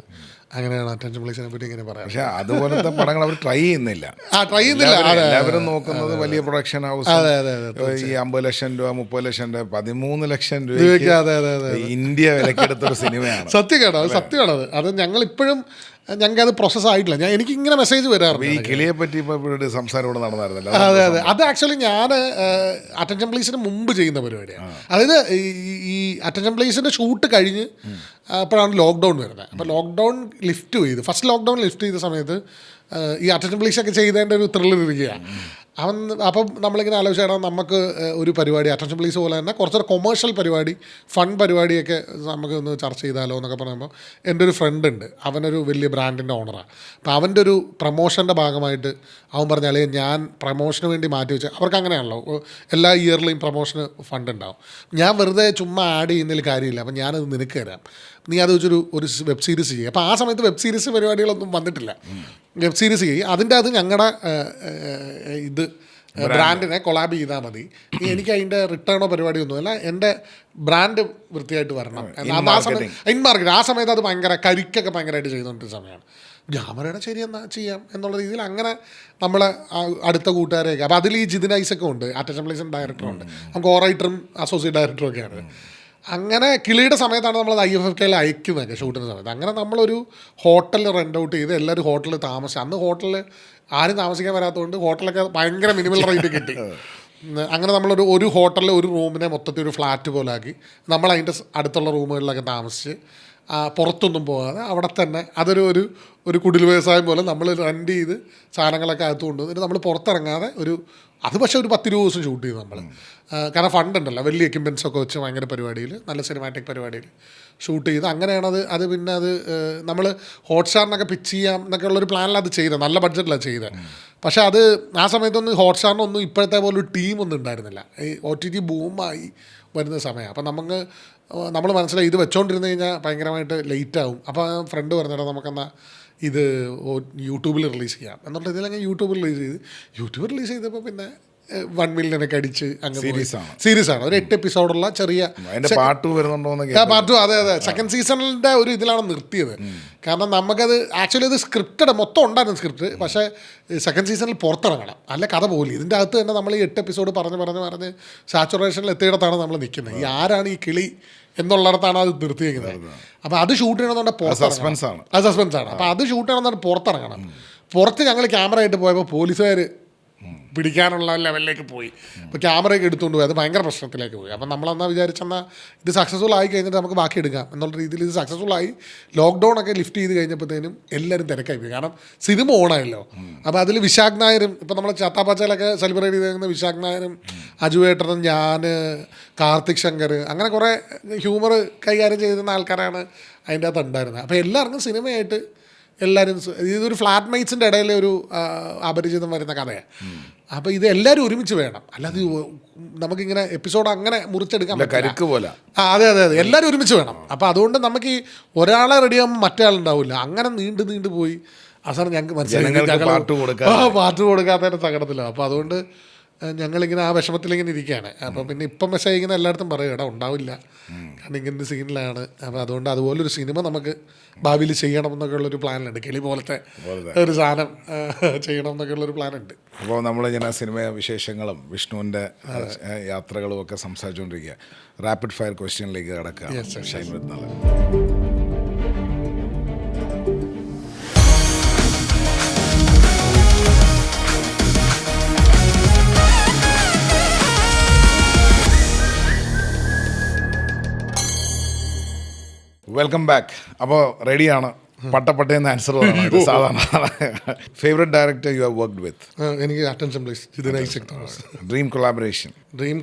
അങ്ങനെയാണ് അറ്റൻഷൻ പ്ലീസിനെ പറ്റി ഇങ്ങനെ പറയാം. പക്ഷേ അതുപോലത്തെ പടങ്ങൾ അവർ ട്രൈ ചെയ്യുന്നില്ല. എല്ലാവരും നോക്കുന്നത് വലിയ പ്രൊഡക്ഷൻ ഹൗസ്, ഈ 50 ലക്ഷം രൂപ 30 ലക്ഷം രൂപ 13 ലക്ഷം രൂപ ഇന്ത്യ വിലക്കെടുത്തൊരു സിനിമയാണ്. സത്യമാണത്. അത് ഞങ്ങളിപ്പോഴും ഞങ്ങൾക്കത് പ്രോസസ് ആയിട്ടില്ല. എനിക്കിങ്ങനെ മെസ്സേജ് വരാറുണ്ട്. ഈ കിളിയെ പറ്റി ഇപ്പോൾ സംസാരം ഇവിടെ നടന്നായിരുന്നല്ലോ. അതെ അതെ. അത് ആക്ച്വലി ഞാൻ അറ്റൻഷൻ പ്ലീസിന് മുമ്പ് ചെയ്യുന്ന പരിപാടിയാണ്. അതായത് ഈ അറ്റൻഷൻ പ്ലീസിൻ്റെ ഷൂട്ട് കഴിഞ്ഞ് അപ്പോഴാണ് ലോക്ക്ഡൗൺ വരുന്നത്. അപ്പോൾ ലോക്ക്ഡൗൺ ഫസ്റ്റ് ലോക്ക്ഡൗൺ ലിഫ്റ്റ് ചെയ്ത സമയത്ത് ഈ അറ്റൻഷൻ പ്ലീസൊക്കെ ചെയ്തതിൻ്റെ ഒരു ത്രില്ലിരിക്കുകയാണ്. അപ്പം നമ്മളിങ്ങനെ ആലോചിച്ചാൽ നമുക്ക് ഒരു പരിപാടി അറ്റൻഷൻ പ്ലീസ് പോലെ തന്നെ കുറച്ചൊരു കൊമേഴ്ഷ്യൽ പരിപാടി, ഫൺ പരിപാടിയൊക്കെ നമുക്ക് ഒന്ന് ചർച്ച ചെയ്താലോ എന്നൊക്കെ പറയുമ്പോൾ എൻ്റെ ഒരു ഫ്രണ്ട് ഉണ്ട്, അവനൊരു വലിയ ബ്രാൻഡിൻ്റെ ഓണറാണ്. അപ്പോൾ അവൻ്റെ ഒരു പ്രൊമോഷൻ്റെ ഭാഗമായിട്ട് അവൻ പറഞ്ഞാൽ ഞാൻ പ്രൊമോഷന് വേണ്ടി മാറ്റി വെച്ച്, അവർക്ക് അങ്ങനെയാണല്ലോ എല്ലാ ഇയറിലെയും പ്രൊമോഷന് ഫണ്ട് ഉണ്ടാവും, ഞാൻ വെറുതെ ചുമ്മാ ആഡ് ചെയ്യുന്നതിൽ കാര്യമില്ല, അപ്പം ഞാനത് നിനക്ക് തരാം, നീ അത് വെച്ചൊരു വെബ് സീരീസ് ചെയ്യുക. അപ്പോൾ ആ സമയത്ത് വെബ് സീരീസ് പരിപാടികളൊന്നും വന്നിട്ടില്ല. വെബ് സീരീസ് ചെയ്യും, അതിൻ്റെ അത് ഞങ്ങളുടെ ബ്രാൻഡിനെ കൊളാബ് ചെയ്താൽ മതി, എനിക്ക് അതിൻ്റെ റിട്ടേണോ പരിപാടിയൊന്നുമല്ല, എൻ്റെ ബ്രാൻഡ് വൃത്തിയായിട്ട് വരണം. ആ സമയത്ത് ഇൻ മാർക്കറ്റ് ആ സമയത്ത് അത് ഭയങ്കര കരിക്കൊക്കെ ഭയങ്കരമായിട്ട് ചെയ്തുകൊണ്ടിരുന്ന സമയമാണ്. ഞാൻ പറയണ ശരി എന്നാൽ ചെയ്യാം എന്നുള്ള രീതിയിൽ അങ്ങനെ നമ്മൾ അടുത്ത കൂട്ടുകാരെയൊക്കെ, അപ്പോൾ അതിൽ ഈ ജിതിൻ ഐസക്കും ഉണ്ട്, അറ്റൻഷൻ പ്ലീസിൻ്റെ ഡയറക്ടറുണ്ട്, നമുക്ക് ഓറൈറ്ററും അസോസിയേറ്റ് ഡയറക്ടറും ഒക്കെയാണ്. അങ്ങനെ കിളിയുടെ സമയത്താണ് നമ്മളത് IFFKയിൽ അയക്കുന്നതൊക്കെ ഷൂട്ടിൻ്റെ സമയത്ത്. അങ്ങനെ നമ്മളൊരു ഹോട്ടലിൽ റെൻ്റ് ഔട്ട് ചെയ്ത് എല്ലാവരും ഹോട്ടലിൽ താമസിച്ചു. അന്ന് ഹോട്ടലിൽ ആരും താമസിക്കാൻ വരാത്തതുകൊണ്ട് ഹോട്ടലൊക്കെ ഭയങ്കര മിനിമൽ റേറ്റ് കിട്ടി. അങ്ങനെ നമ്മളൊരു ഹോട്ടലിൽ ഒരു റൂമിനെ മൊത്തത്തിൽ ഒരു ഫ്ലാറ്റ് പോലെ ആക്കി നമ്മളതിൻ്റെ അടുത്തുള്ള റൂമുകളിലൊക്കെ താമസിച്ച് പുറത്തൊന്നും പോകാതെ അവിടെ തന്നെ ഒരു കുടിൽ വ്യവസായം പോലെ നമ്മൾ റെൻ്റ് ചെയ്ത് സാധനങ്ങളൊക്കെ അകത്ത് കൊണ്ടുവന്നിട്ട് നമ്മൾ പുറത്തിറങ്ങാതെ അത് പക്ഷേ ഒരു 10-20 ദിവസം ഷൂട്ട് ചെയ്തു നമ്മൾ. കാരണം ഫണ്ട് ഉണ്ടല്ലോ, വലിയ എക്യുപ്മെൻറ്റ്സൊക്കെ വെച്ച് ഭയങ്കര പരിപാടിയിൽ, നല്ല സിനിമാറ്റിക് പരിപാടിയിൽ ഷൂട്ട് ചെയ്ത് അങ്ങനെയാണ് അത് പിന്നെ നമ്മൾ ഹോട്ട്സ്റ്റാറിനൊക്കെ പിച്ച് ചെയ്യാം എന്നൊക്കെ ഉള്ളൊരു പ്ലാനിലാണ് അത് ചെയ്തത്, നല്ല ബഡ്ജറ്റിലാണ് ചെയ്തത്. പക്ഷേ അത് ആ സമയത്തൊന്നും ഹോട്ട്സ്റ്റാറിനൊന്നും ഇപ്പോഴത്തെ പോലെ ഒരു ടീമൊന്നും ഉണ്ടായിരുന്നില്ല, ഈ OTT ബൂമായി വരുന്ന സമയം. അപ്പം നമ്മൾ മനസ്സിലായി ഇത് വെച്ചോണ്ടിരുന്ന് കഴിഞ്ഞാൽ ഭയങ്കരമായിട്ട് ലേറ്റ് ആവും. അപ്പോൾ ഫ്രണ്ട് പറഞ്ഞിട്ട് നമുക്കെന്നാൽ ഇത് യൂട്യൂബിൽ റിലീസ് ചെയ്യാം എന്നുള്ള ഇതിലങ്ങനെ യൂട്യൂബിൽ റിലീസ് ചെയ്തപ്പോൾ പിന്നെ 1 മില്യനൊക്കെ അടിച്ച് അങ്ങ് സീരീസാണ്. ഒരു 8 എപ്പിസോഡുള്ള ചെറിയ പാർട്ട് വരുന്നുണ്ടോ? അതെ അതെ. സെക്കൻഡ് സീസണിൻ്റെ ഒരു ഇതിലാണ് നിർത്തിയത്. കാരണം നമുക്കത് ആക്ച്വലി ഇത് സ്ക്രിപ്റ്റഡ് മൊത്തം ഉണ്ടായിരുന്നു സ്ക്രിപ്റ്റ്, പക്ഷേ സെക്കൻഡ് സീസണിൽ പുറത്തിറങ്ങണം, അല്ല കഥ പോലും. ഇതിൻ്റെ അകത്ത് തന്നെ നമ്മൾ ഈ 8 എപ്പിസോഡ് പറഞ്ഞ് സാച്ചുറേഷനിൽ എത്തിയിടത്താണ് നമ്മൾ നിൽക്കുന്നത്. ഈ ആരാണ് ഈ കിളി എന്നുള്ളിടത്താണ് അത് നിർത്തിയിരിക്കുന്നത്. അപ്പോൾ അത് ഷൂട്ട് ചെയ്യണമെന്നുണ്ടെങ്കിൽ സസ്പെൻസാണ്. അപ്പോൾ അത് ഷൂട്ട് ചെയ്യണമെന്നുണ്ടെങ്കിൽ പുറത്തിറങ്ങണം. പുറത്ത് ഞങ്ങൾ ക്യാമറ ആയിട്ട് പോയപ്പോൾ പോലീസുകാർ പിടിക്കാനുള്ള ലെവലിലേക്ക് പോയി. ഇപ്പോൾ ക്യാമറയൊക്കെ എടുത്തുകൊണ്ട് പോയി, അത് ഭയങ്കര പ്രശ്നത്തിലേക്ക് പോയി. അപ്പം നമ്മളെന്നാൽ വിചാരിച്ചെന്നാൽ ഇത് സക്സസ്ഫുൾ ആയി കഴിഞ്ഞിട്ട് നമുക്ക് ബാക്കി എടുക്കാം എന്നുള്ള രീതിയിൽ ഇത് സക്സസ്ഫുൾ ആയി. ലോക്ക്ഡൗൺ ഒക്കെ ലിഫ്റ്റ് ചെയ്ത് കഴിഞ്ഞപ്പോഴത്തേനും എല്ലാവരും തിരക്കായി പോയി, കാരണം സിനിമ ഓണായല്ലോ. അപ്പോൾ അതിൽ വിശാഖ് നായരും ഇപ്പം നമ്മൾ ചാത്താപ്പാച്ചയിലൊക്കെ സെലിബ്രേറ്റ് ചെയ്തിരുന്ന വിശാഖ് നായരും അജുവേട്ടനും ഞാൻ കാർത്തിക് ശങ്കർ അങ്ങനെ കുറേ ഹ്യൂമർ കൈകാര്യം ചെയ്തിരുന്ന ആൾക്കാരാണ് അതിൻ്റെ അകത്ത് ഉണ്ടായിരുന്നത്. അപ്പോൾ എല്ലാവർക്കും സിനിമയായിട്ട് എല്ലാവരും ഇതൊരു ഫ്ലാറ്റ് മേറ്റ്സിൻ്റെ ഇടയിൽ ഒരു അപരിചിതം വരുന്ന കഥയാണ്. അപ്പോൾ ഇത് എല്ലാവരും ഒരുമിച്ച് വേണം, അല്ലാതെ നമുക്കിങ്ങനെ എപ്പിസോഡ് അങ്ങനെ മുറിച്ചെടുക്കാൻ കരുക്ക് പോലെ. അതെ അതെ അതെ, എല്ലാവരും ഒരുമിച്ച് വേണം. അപ്പോൾ അതുകൊണ്ട് നമുക്ക് ഈ ഒരാളെ റെഡിയാകുമ്പോൾ മറ്റേ ആളുണ്ടാവില്ല, അങ്ങനെ നീണ്ടു പോയി അവസാനം ഞങ്ങൾക്ക് മനസ്സിലായി പാട്ട് കൊടുക്കാത്തതിൻ്റെ സങ്കടത്തിലാണ്. അപ്പോൾ അതുകൊണ്ട് ഞങ്ങളിങ്ങനെ ആ വിഷമത്തിലിങ്ങനെ ഇരിക്കുകയാണ്. അപ്പോൾ പിന്നെ ഇപ്പം മെസ്സേജ് ഇങ്ങനെ എല്ലായിടത്തും പറയും, എടാ ഉണ്ടാവില്ല, കാരണം ഇങ്ങനത്തെ സീനിലാണ്. അപ്പോൾ അതുകൊണ്ട് അതുപോലൊരു സിനിമ നമുക്ക് ഭാവിയിൽ ചെയ്യണം എന്നൊക്കെ ഉള്ളൊരു പ്ലാനുണ്ട്, കിളി പോലത്തെ ഒരു സാധനം ചെയ്യണം എന്നൊക്കെ ഉള്ളൊരു പ്ലാനുണ്ട്. അപ്പോൾ നമ്മളിങ്ങനെ സിനിമ വിശേഷങ്ങളും വിഷ്ണുവിൻ്റെ യാത്രകളും ഒക്കെ സംസാരിച്ചുകൊണ്ടിരിക്കുക. റാപ്പിഡ് ഫയർ ക്വസ്റ്റ്യനിലേക്ക് കിടക്കുക. Shine with Nalan. Welcome back. അപ്പോൾ റെഡിയാണ്, പട്ടേന്ന് ആൻസർ പറയണം സാധാരണ. Favourite director you have worked with? എനിക്ക് attention please, Jithin Isaac Thomas. Dream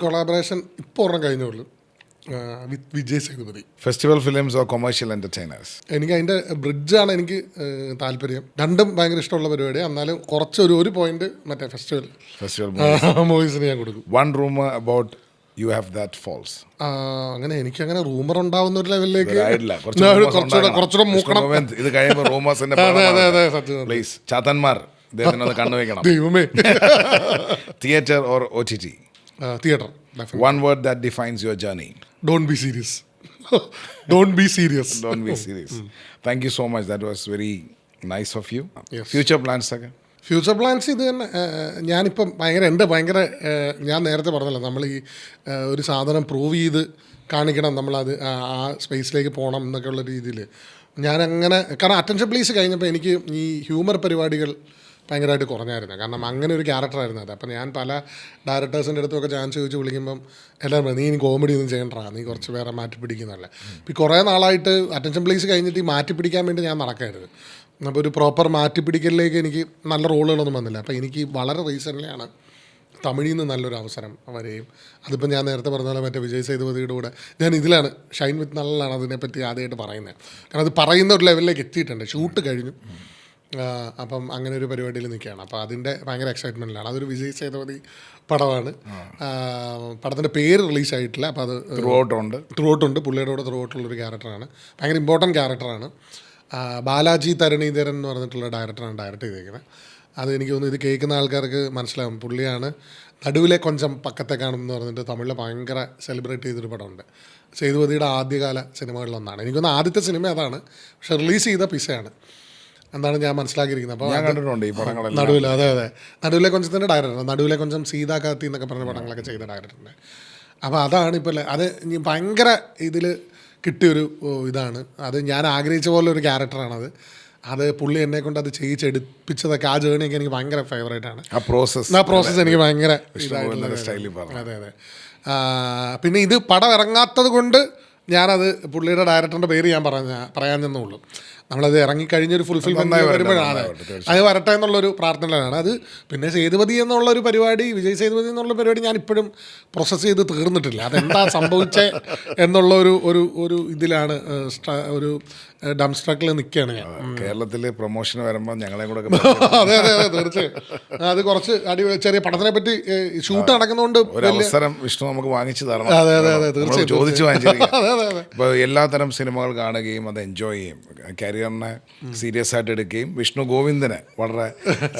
collaboration ഇപ്പോൾ ഒരെണ്ണം കഴിഞ്ഞുള്ളൂ, വിത്ത് Vijay Sethupathi. Festival films or commercial entertainers? എനിക്ക് അതിൻ്റെ ബ്രിഡ്ജാണ് എനിക്ക് താല്പര്യം. രണ്ടും ഭയങ്കര ഇഷ്ടമുള്ള പരിപാടിയാണ്. എന്നാലും കുറച്ച് ഒരു പോയിന്റ് മറ്റേ ഫെസ്റ്റിവൽ മൂവീസിന് ഞാൻ കൊടുക്കും. One rumor about you have that false. അങ്ങനെ എനിക്കങ്ങനെ റൂമർ ഉണ്ടാവുന്ന ഒരു ലെവലിലേക്ക് ആയിട്ടില്ല. കുറച്ചുകൂടെ മൂക്കണം. ഇത് കഴിയുമ്പോൾ റൂമേഴ്സിന്റെ അതെ സത്യം. പ്ലീസ് ചാത്തന്മാർ ഇദ്ദേഹത്തിനൊന്ന് കണ്ണുവെക്കണം. ദൈവമേ. Theatre or OTT? Theatre. One word that defines your journey. Don't be serious. Don't be serious. Don't be serious. Thank you so much. That was very nice of you. Yes. Future plans again? Future plans ഇത് തന്നെ. ഞാനിപ്പം ഭയങ്കര ഞാൻ നേരത്തെ പറഞ്ഞല്ലോ, നമ്മൾ ഈ ഒരു സാധനം പ്രൂവ് ചെയ്ത് കാണിക്കണം, നമ്മളത് ആ സ്പേസിലേക്ക് പോകണം എന്നൊക്കെയുള്ള രീതിയിൽ ഞാനങ്ങനെ, കാരണം അറ്റൻഷൻ പ്ലീസ് കഴിഞ്ഞപ്പോൾ എനിക്ക് ഈ ഹ്യൂമർ പരിപാടികൾ ഭയങ്കരമായിട്ട് കുറഞ്ഞായിരുന്നു. കാരണം അങ്ങനെ ഒരു ക്യാരക്ടറായിരുന്നു അത്. അപ്പം ഞാൻ പല ഡയറക്ടേഴ്സിൻ്റെ അടുത്തൊക്കെ ചാൻസ് ചോദിച്ച് വിളിക്കുമ്പം എല്ലാവരും പറയും, നീ ഇനി കോമഡി ഒന്നും ചെയ്യണ്ട, നീ കുറച്ച് പേരെ മാറ്റി പിടിക്കുന്നതല്ലേ. ഇപ്പം കുറേ നാളായിട്ട് അറ്റൻഷൻ പ്ലീസ് കഴിഞ്ഞിട്ട് ഈ മാറ്റി പിടിക്കാൻ വേണ്ടി ഞാൻ നടക്കരുത്. അപ്പോൾ ഒരു പ്രോപ്പർ മാറ്റിപ്പിടിക്കലിലേക്ക് എനിക്ക് നല്ല റോളുകളൊന്നും വന്നില്ല. അപ്പോൾ എനിക്ക് വളരെ റീസെൻ്റ്ലിയാണ് തമിഴിൽ നിന്ന് നല്ലൊരു അവസരം വരെയും. അതിപ്പോൾ ഞാൻ നേരത്തെ പറഞ്ഞ പോലെ മറ്റേ വിജയ് സേതുപതിയുടെ കൂടെ ഞാൻ ഇതിലാണ് ഷൈൻ വിത്ത് നല്ലതാണ് അതിനെപ്പറ്റി ആദ്യമായിട്ട് പറയുന്നത്. കാരണം അത് പറയുന്ന ഒരു ലെവലിലേക്ക് എത്തിയിട്ടുണ്ട്. ഷൂട്ട് കഴിഞ്ഞു. അപ്പം അങ്ങനെ ഒരു പരിപാടിയിൽ നിൽക്കുകയാണ്. അപ്പോൾ അതിൻ്റെ ഭയങ്കര എക്സൈറ്റ്മെൻറ്റിലാണ്. അതൊരു വിജയ് സേതുപതി പടമാണ്. പടത്തിൻ്റെ പേര് റിലീസായിട്ടില്ല. അപ്പോൾ അത് ത്രൂ ഔട്ടുണ്ട്. പുള്ളിയുടെ കൂടെ ത്രൂ ഔട്ടുള്ളൊരു ക്യാരക്ടറാണ്. ഭയങ്കര ഇമ്പോർട്ടൻറ്റ് ക്യാരക്ടറാണ്. ബാലാജി തരണീധരൻ എന്ന് പറഞ്ഞിട്ടുള്ള ഡയറക്ടറാണ് ഡയറക്റ്റ് ചെയ്തേക്കുന്നത്. അത് എനിക്ക് തോന്നുന്നു ഇത് കേൾക്കുന്ന ആൾക്കാർക്ക് മനസ്സിലാവും. പുള്ളിയാണ് നടുവിലെ കൊഞ്ചം പക്കത്തെ കാണും എന്ന് പറഞ്ഞിട്ട് തമിഴിൽ ഭയങ്കര സെലിബ്രേറ്റ് ചെയ്തൊരു പടമുണ്ട്. സേതുപതിയുടെ ആദ്യകാല സിനിമകളിലൊന്നാണ്. എനിക്കൊന്ന് ആദ്യത്തെ സിനിമ അതാണ്, പക്ഷെ റിലീസ് ചെയ്ത പിസയാണ് എന്താണ് ഞാൻ മനസ്സിലാക്കിയിരിക്കുന്നത്. അപ്പോൾ നടുവിൽ അതെ നടുവിലെ കൊഞ്ചത്തിൻ്റെ ഡയറക്ടറാണ്. നടുവിലെ കൊഞ്ചം സീതാ കാത്തി എന്നൊക്കെ പറഞ്ഞ പടങ്ങളൊക്കെ ചെയ്ത ഡയറക്ടറുണ്ട്. അപ്പോൾ അതാണ് ഇപ്പോൾ അത് ഭയങ്കര ഇതിൽ കിട്ടിയൊരു ഇതാണ്. അത് ഞാൻ ആഗ്രഹിച്ച പോലെ ഒരു ക്യാരക്ടറാണത്. അത് പുള്ളി എന്നെ കൊണ്ട് അത് ചെയ്യിച്ചെടുപ്പിച്ചതൊക്കെ ആ ജേണിയൊക്കെ എനിക്ക് ഭയങ്കര ഫേവറേറ്റാണ്. ആ പ്രോസസ്സ് എനിക്ക് ഭയങ്കര അതെ. പിന്നെ ഇത് പടം ഇറങ്ങാത്തത് കൊണ്ട് ഞാനത് പുള്ളിയുടെ ഡയറക്ടറിൻ്റെ പേര് ഞാൻ പറയാൻ നിന്നുള്ളൂ. നമ്മളത് ഇറങ്ങിക്കഴിഞ്ഞൊരു ഫുൾഫിൽമെൻ്റ് വരുമ്പോഴാണ് അത് വരട്ടെ എന്നുള്ളൊരു പ്രാർത്ഥനയിലാണ്. അത് പിന്നെ സേതുപതി എന്നുള്ളൊരു പരിപാടി, വിജയ് സേതുപതി എന്നുള്ള പരിപാടി ഞാൻ ഇപ്പോഴും പ്രോസസ്സ് ചെയ്ത് തീർന്നിട്ടില്ല. അതെന്താ സംഭവിച്ചേ എന്നുള്ള ഒരു ഇതിലാണ്, ഒരു ഡംസ്ട്രക്കിൽ നിൽക്കുകയാണ് ഞാൻ. കേരളത്തിൽ പ്രൊമോഷൻ വരുമ്പോൾ ഞങ്ങളെ കൂടെ അതെ തീർച്ചയായും. അത് കുറച്ച് ചെറിയ പടത്തിനെ പറ്റി ഷൂട്ട് നടക്കുന്നതുകൊണ്ട് അവസരം വിഷ്ണു നമുക്ക് വാങ്ങിച്ചു തരണം. അതെ തീർച്ചയായും ചോദിച്ചു വാങ്ങിച്ചിരിക്കും. ഇപ്പോൾ എല്ലാത്തരം സിനിമകൾ കാണുകയും അത് എൻജോയ് ചെയ്യും, കരിയറിനെ സീരിയസ് ആയിട്ട് എടുക്കുകയും വിഷ്ണു ഗോവിന്ദനെ വളരെ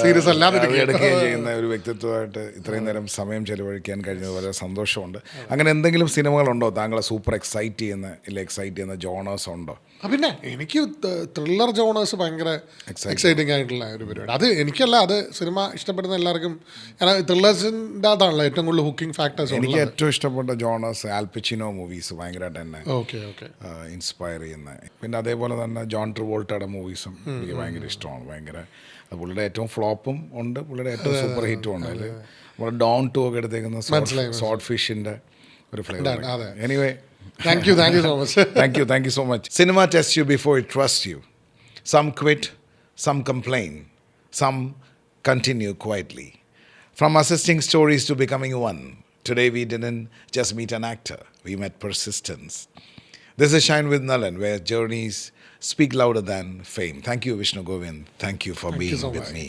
സീരിയസ് അല്ലാതെ എടുക്കുകയും ചെയ്യുന്ന ഒരു വ്യക്തിത്വമായിട്ട് ഇത്രയും നേരം സമയം ചെലവഴിക്കാൻ കഴിഞ്ഞത് വളരെ സന്തോഷമുണ്ട്. അങ്ങനെ എന്തെങ്കിലും സിനിമകളുണ്ടോ താങ്കളെ സൂപ്പർ എക്സൈറ്റ് ചെയ്യുന്ന ജോണേഴ്സ് ഉണ്ടോ? പിന്നെ എനിക്ക് ത്രില്ലർ ജോണേഴ്സ് ഭയങ്കര എക്സൈറ്റിംഗ് ആയിട്ടുള്ള ഒരു പരിപാടി. അത് എനിക്കല്ല, അത് സിനിമ ഇഷ്ടപ്പെടുന്ന എല്ലാവർക്കും. കാരണം ത്രില്ലേഴ്സിൻ്റെ അതാണല്ലോ ഏറ്റവും കൂടുതൽ ഹുക്കിംഗ് ഫാക്ടേഴ്സ്. എനിക്ക് ഏറ്റവും ഇഷ്ടപ്പെട്ട ജോണേഴ്സ് ആൽപച്ചിനോ മൂവീസ് ഭയങ്കരമായിട്ട് തന്നെ ഇൻസ്പയർ ചെയ്യുന്ന. പിന്നെ അതേപോലെ തന്നെ ജോൺ ട്രവോൾട്ടയുടെ മൂവീസും എനിക്ക് ഭയങ്കര ഇഷ്ടമാണ്. ഭയങ്കര പുള്ളിയുടെ ഏറ്റവും ഫ്ലോപ്പും ഉണ്ട്, പുള്ളിയുടെ ഏറ്റവും സൂപ്പർ ഹിറ്റും ഉണ്ട്. അതിൽ നമ്മുടെ ഡോൺ ടു ഒക്കെ എടുത്തേക്കുന്ന സോട്ട് ഫിഷിൻ്റെ ഒരു flavour. Anyway, Thank you so much. Thank you so much. Cinema tests you before it trusts you. Some quit, some complain, some continue quietly. From assisting stories to becoming one, today we didn't just meet an actor, we met persistence. This is Shine with Nalan, where journeys speak louder than fame. Thank you, Vishnu Govind. Thank you for being with me.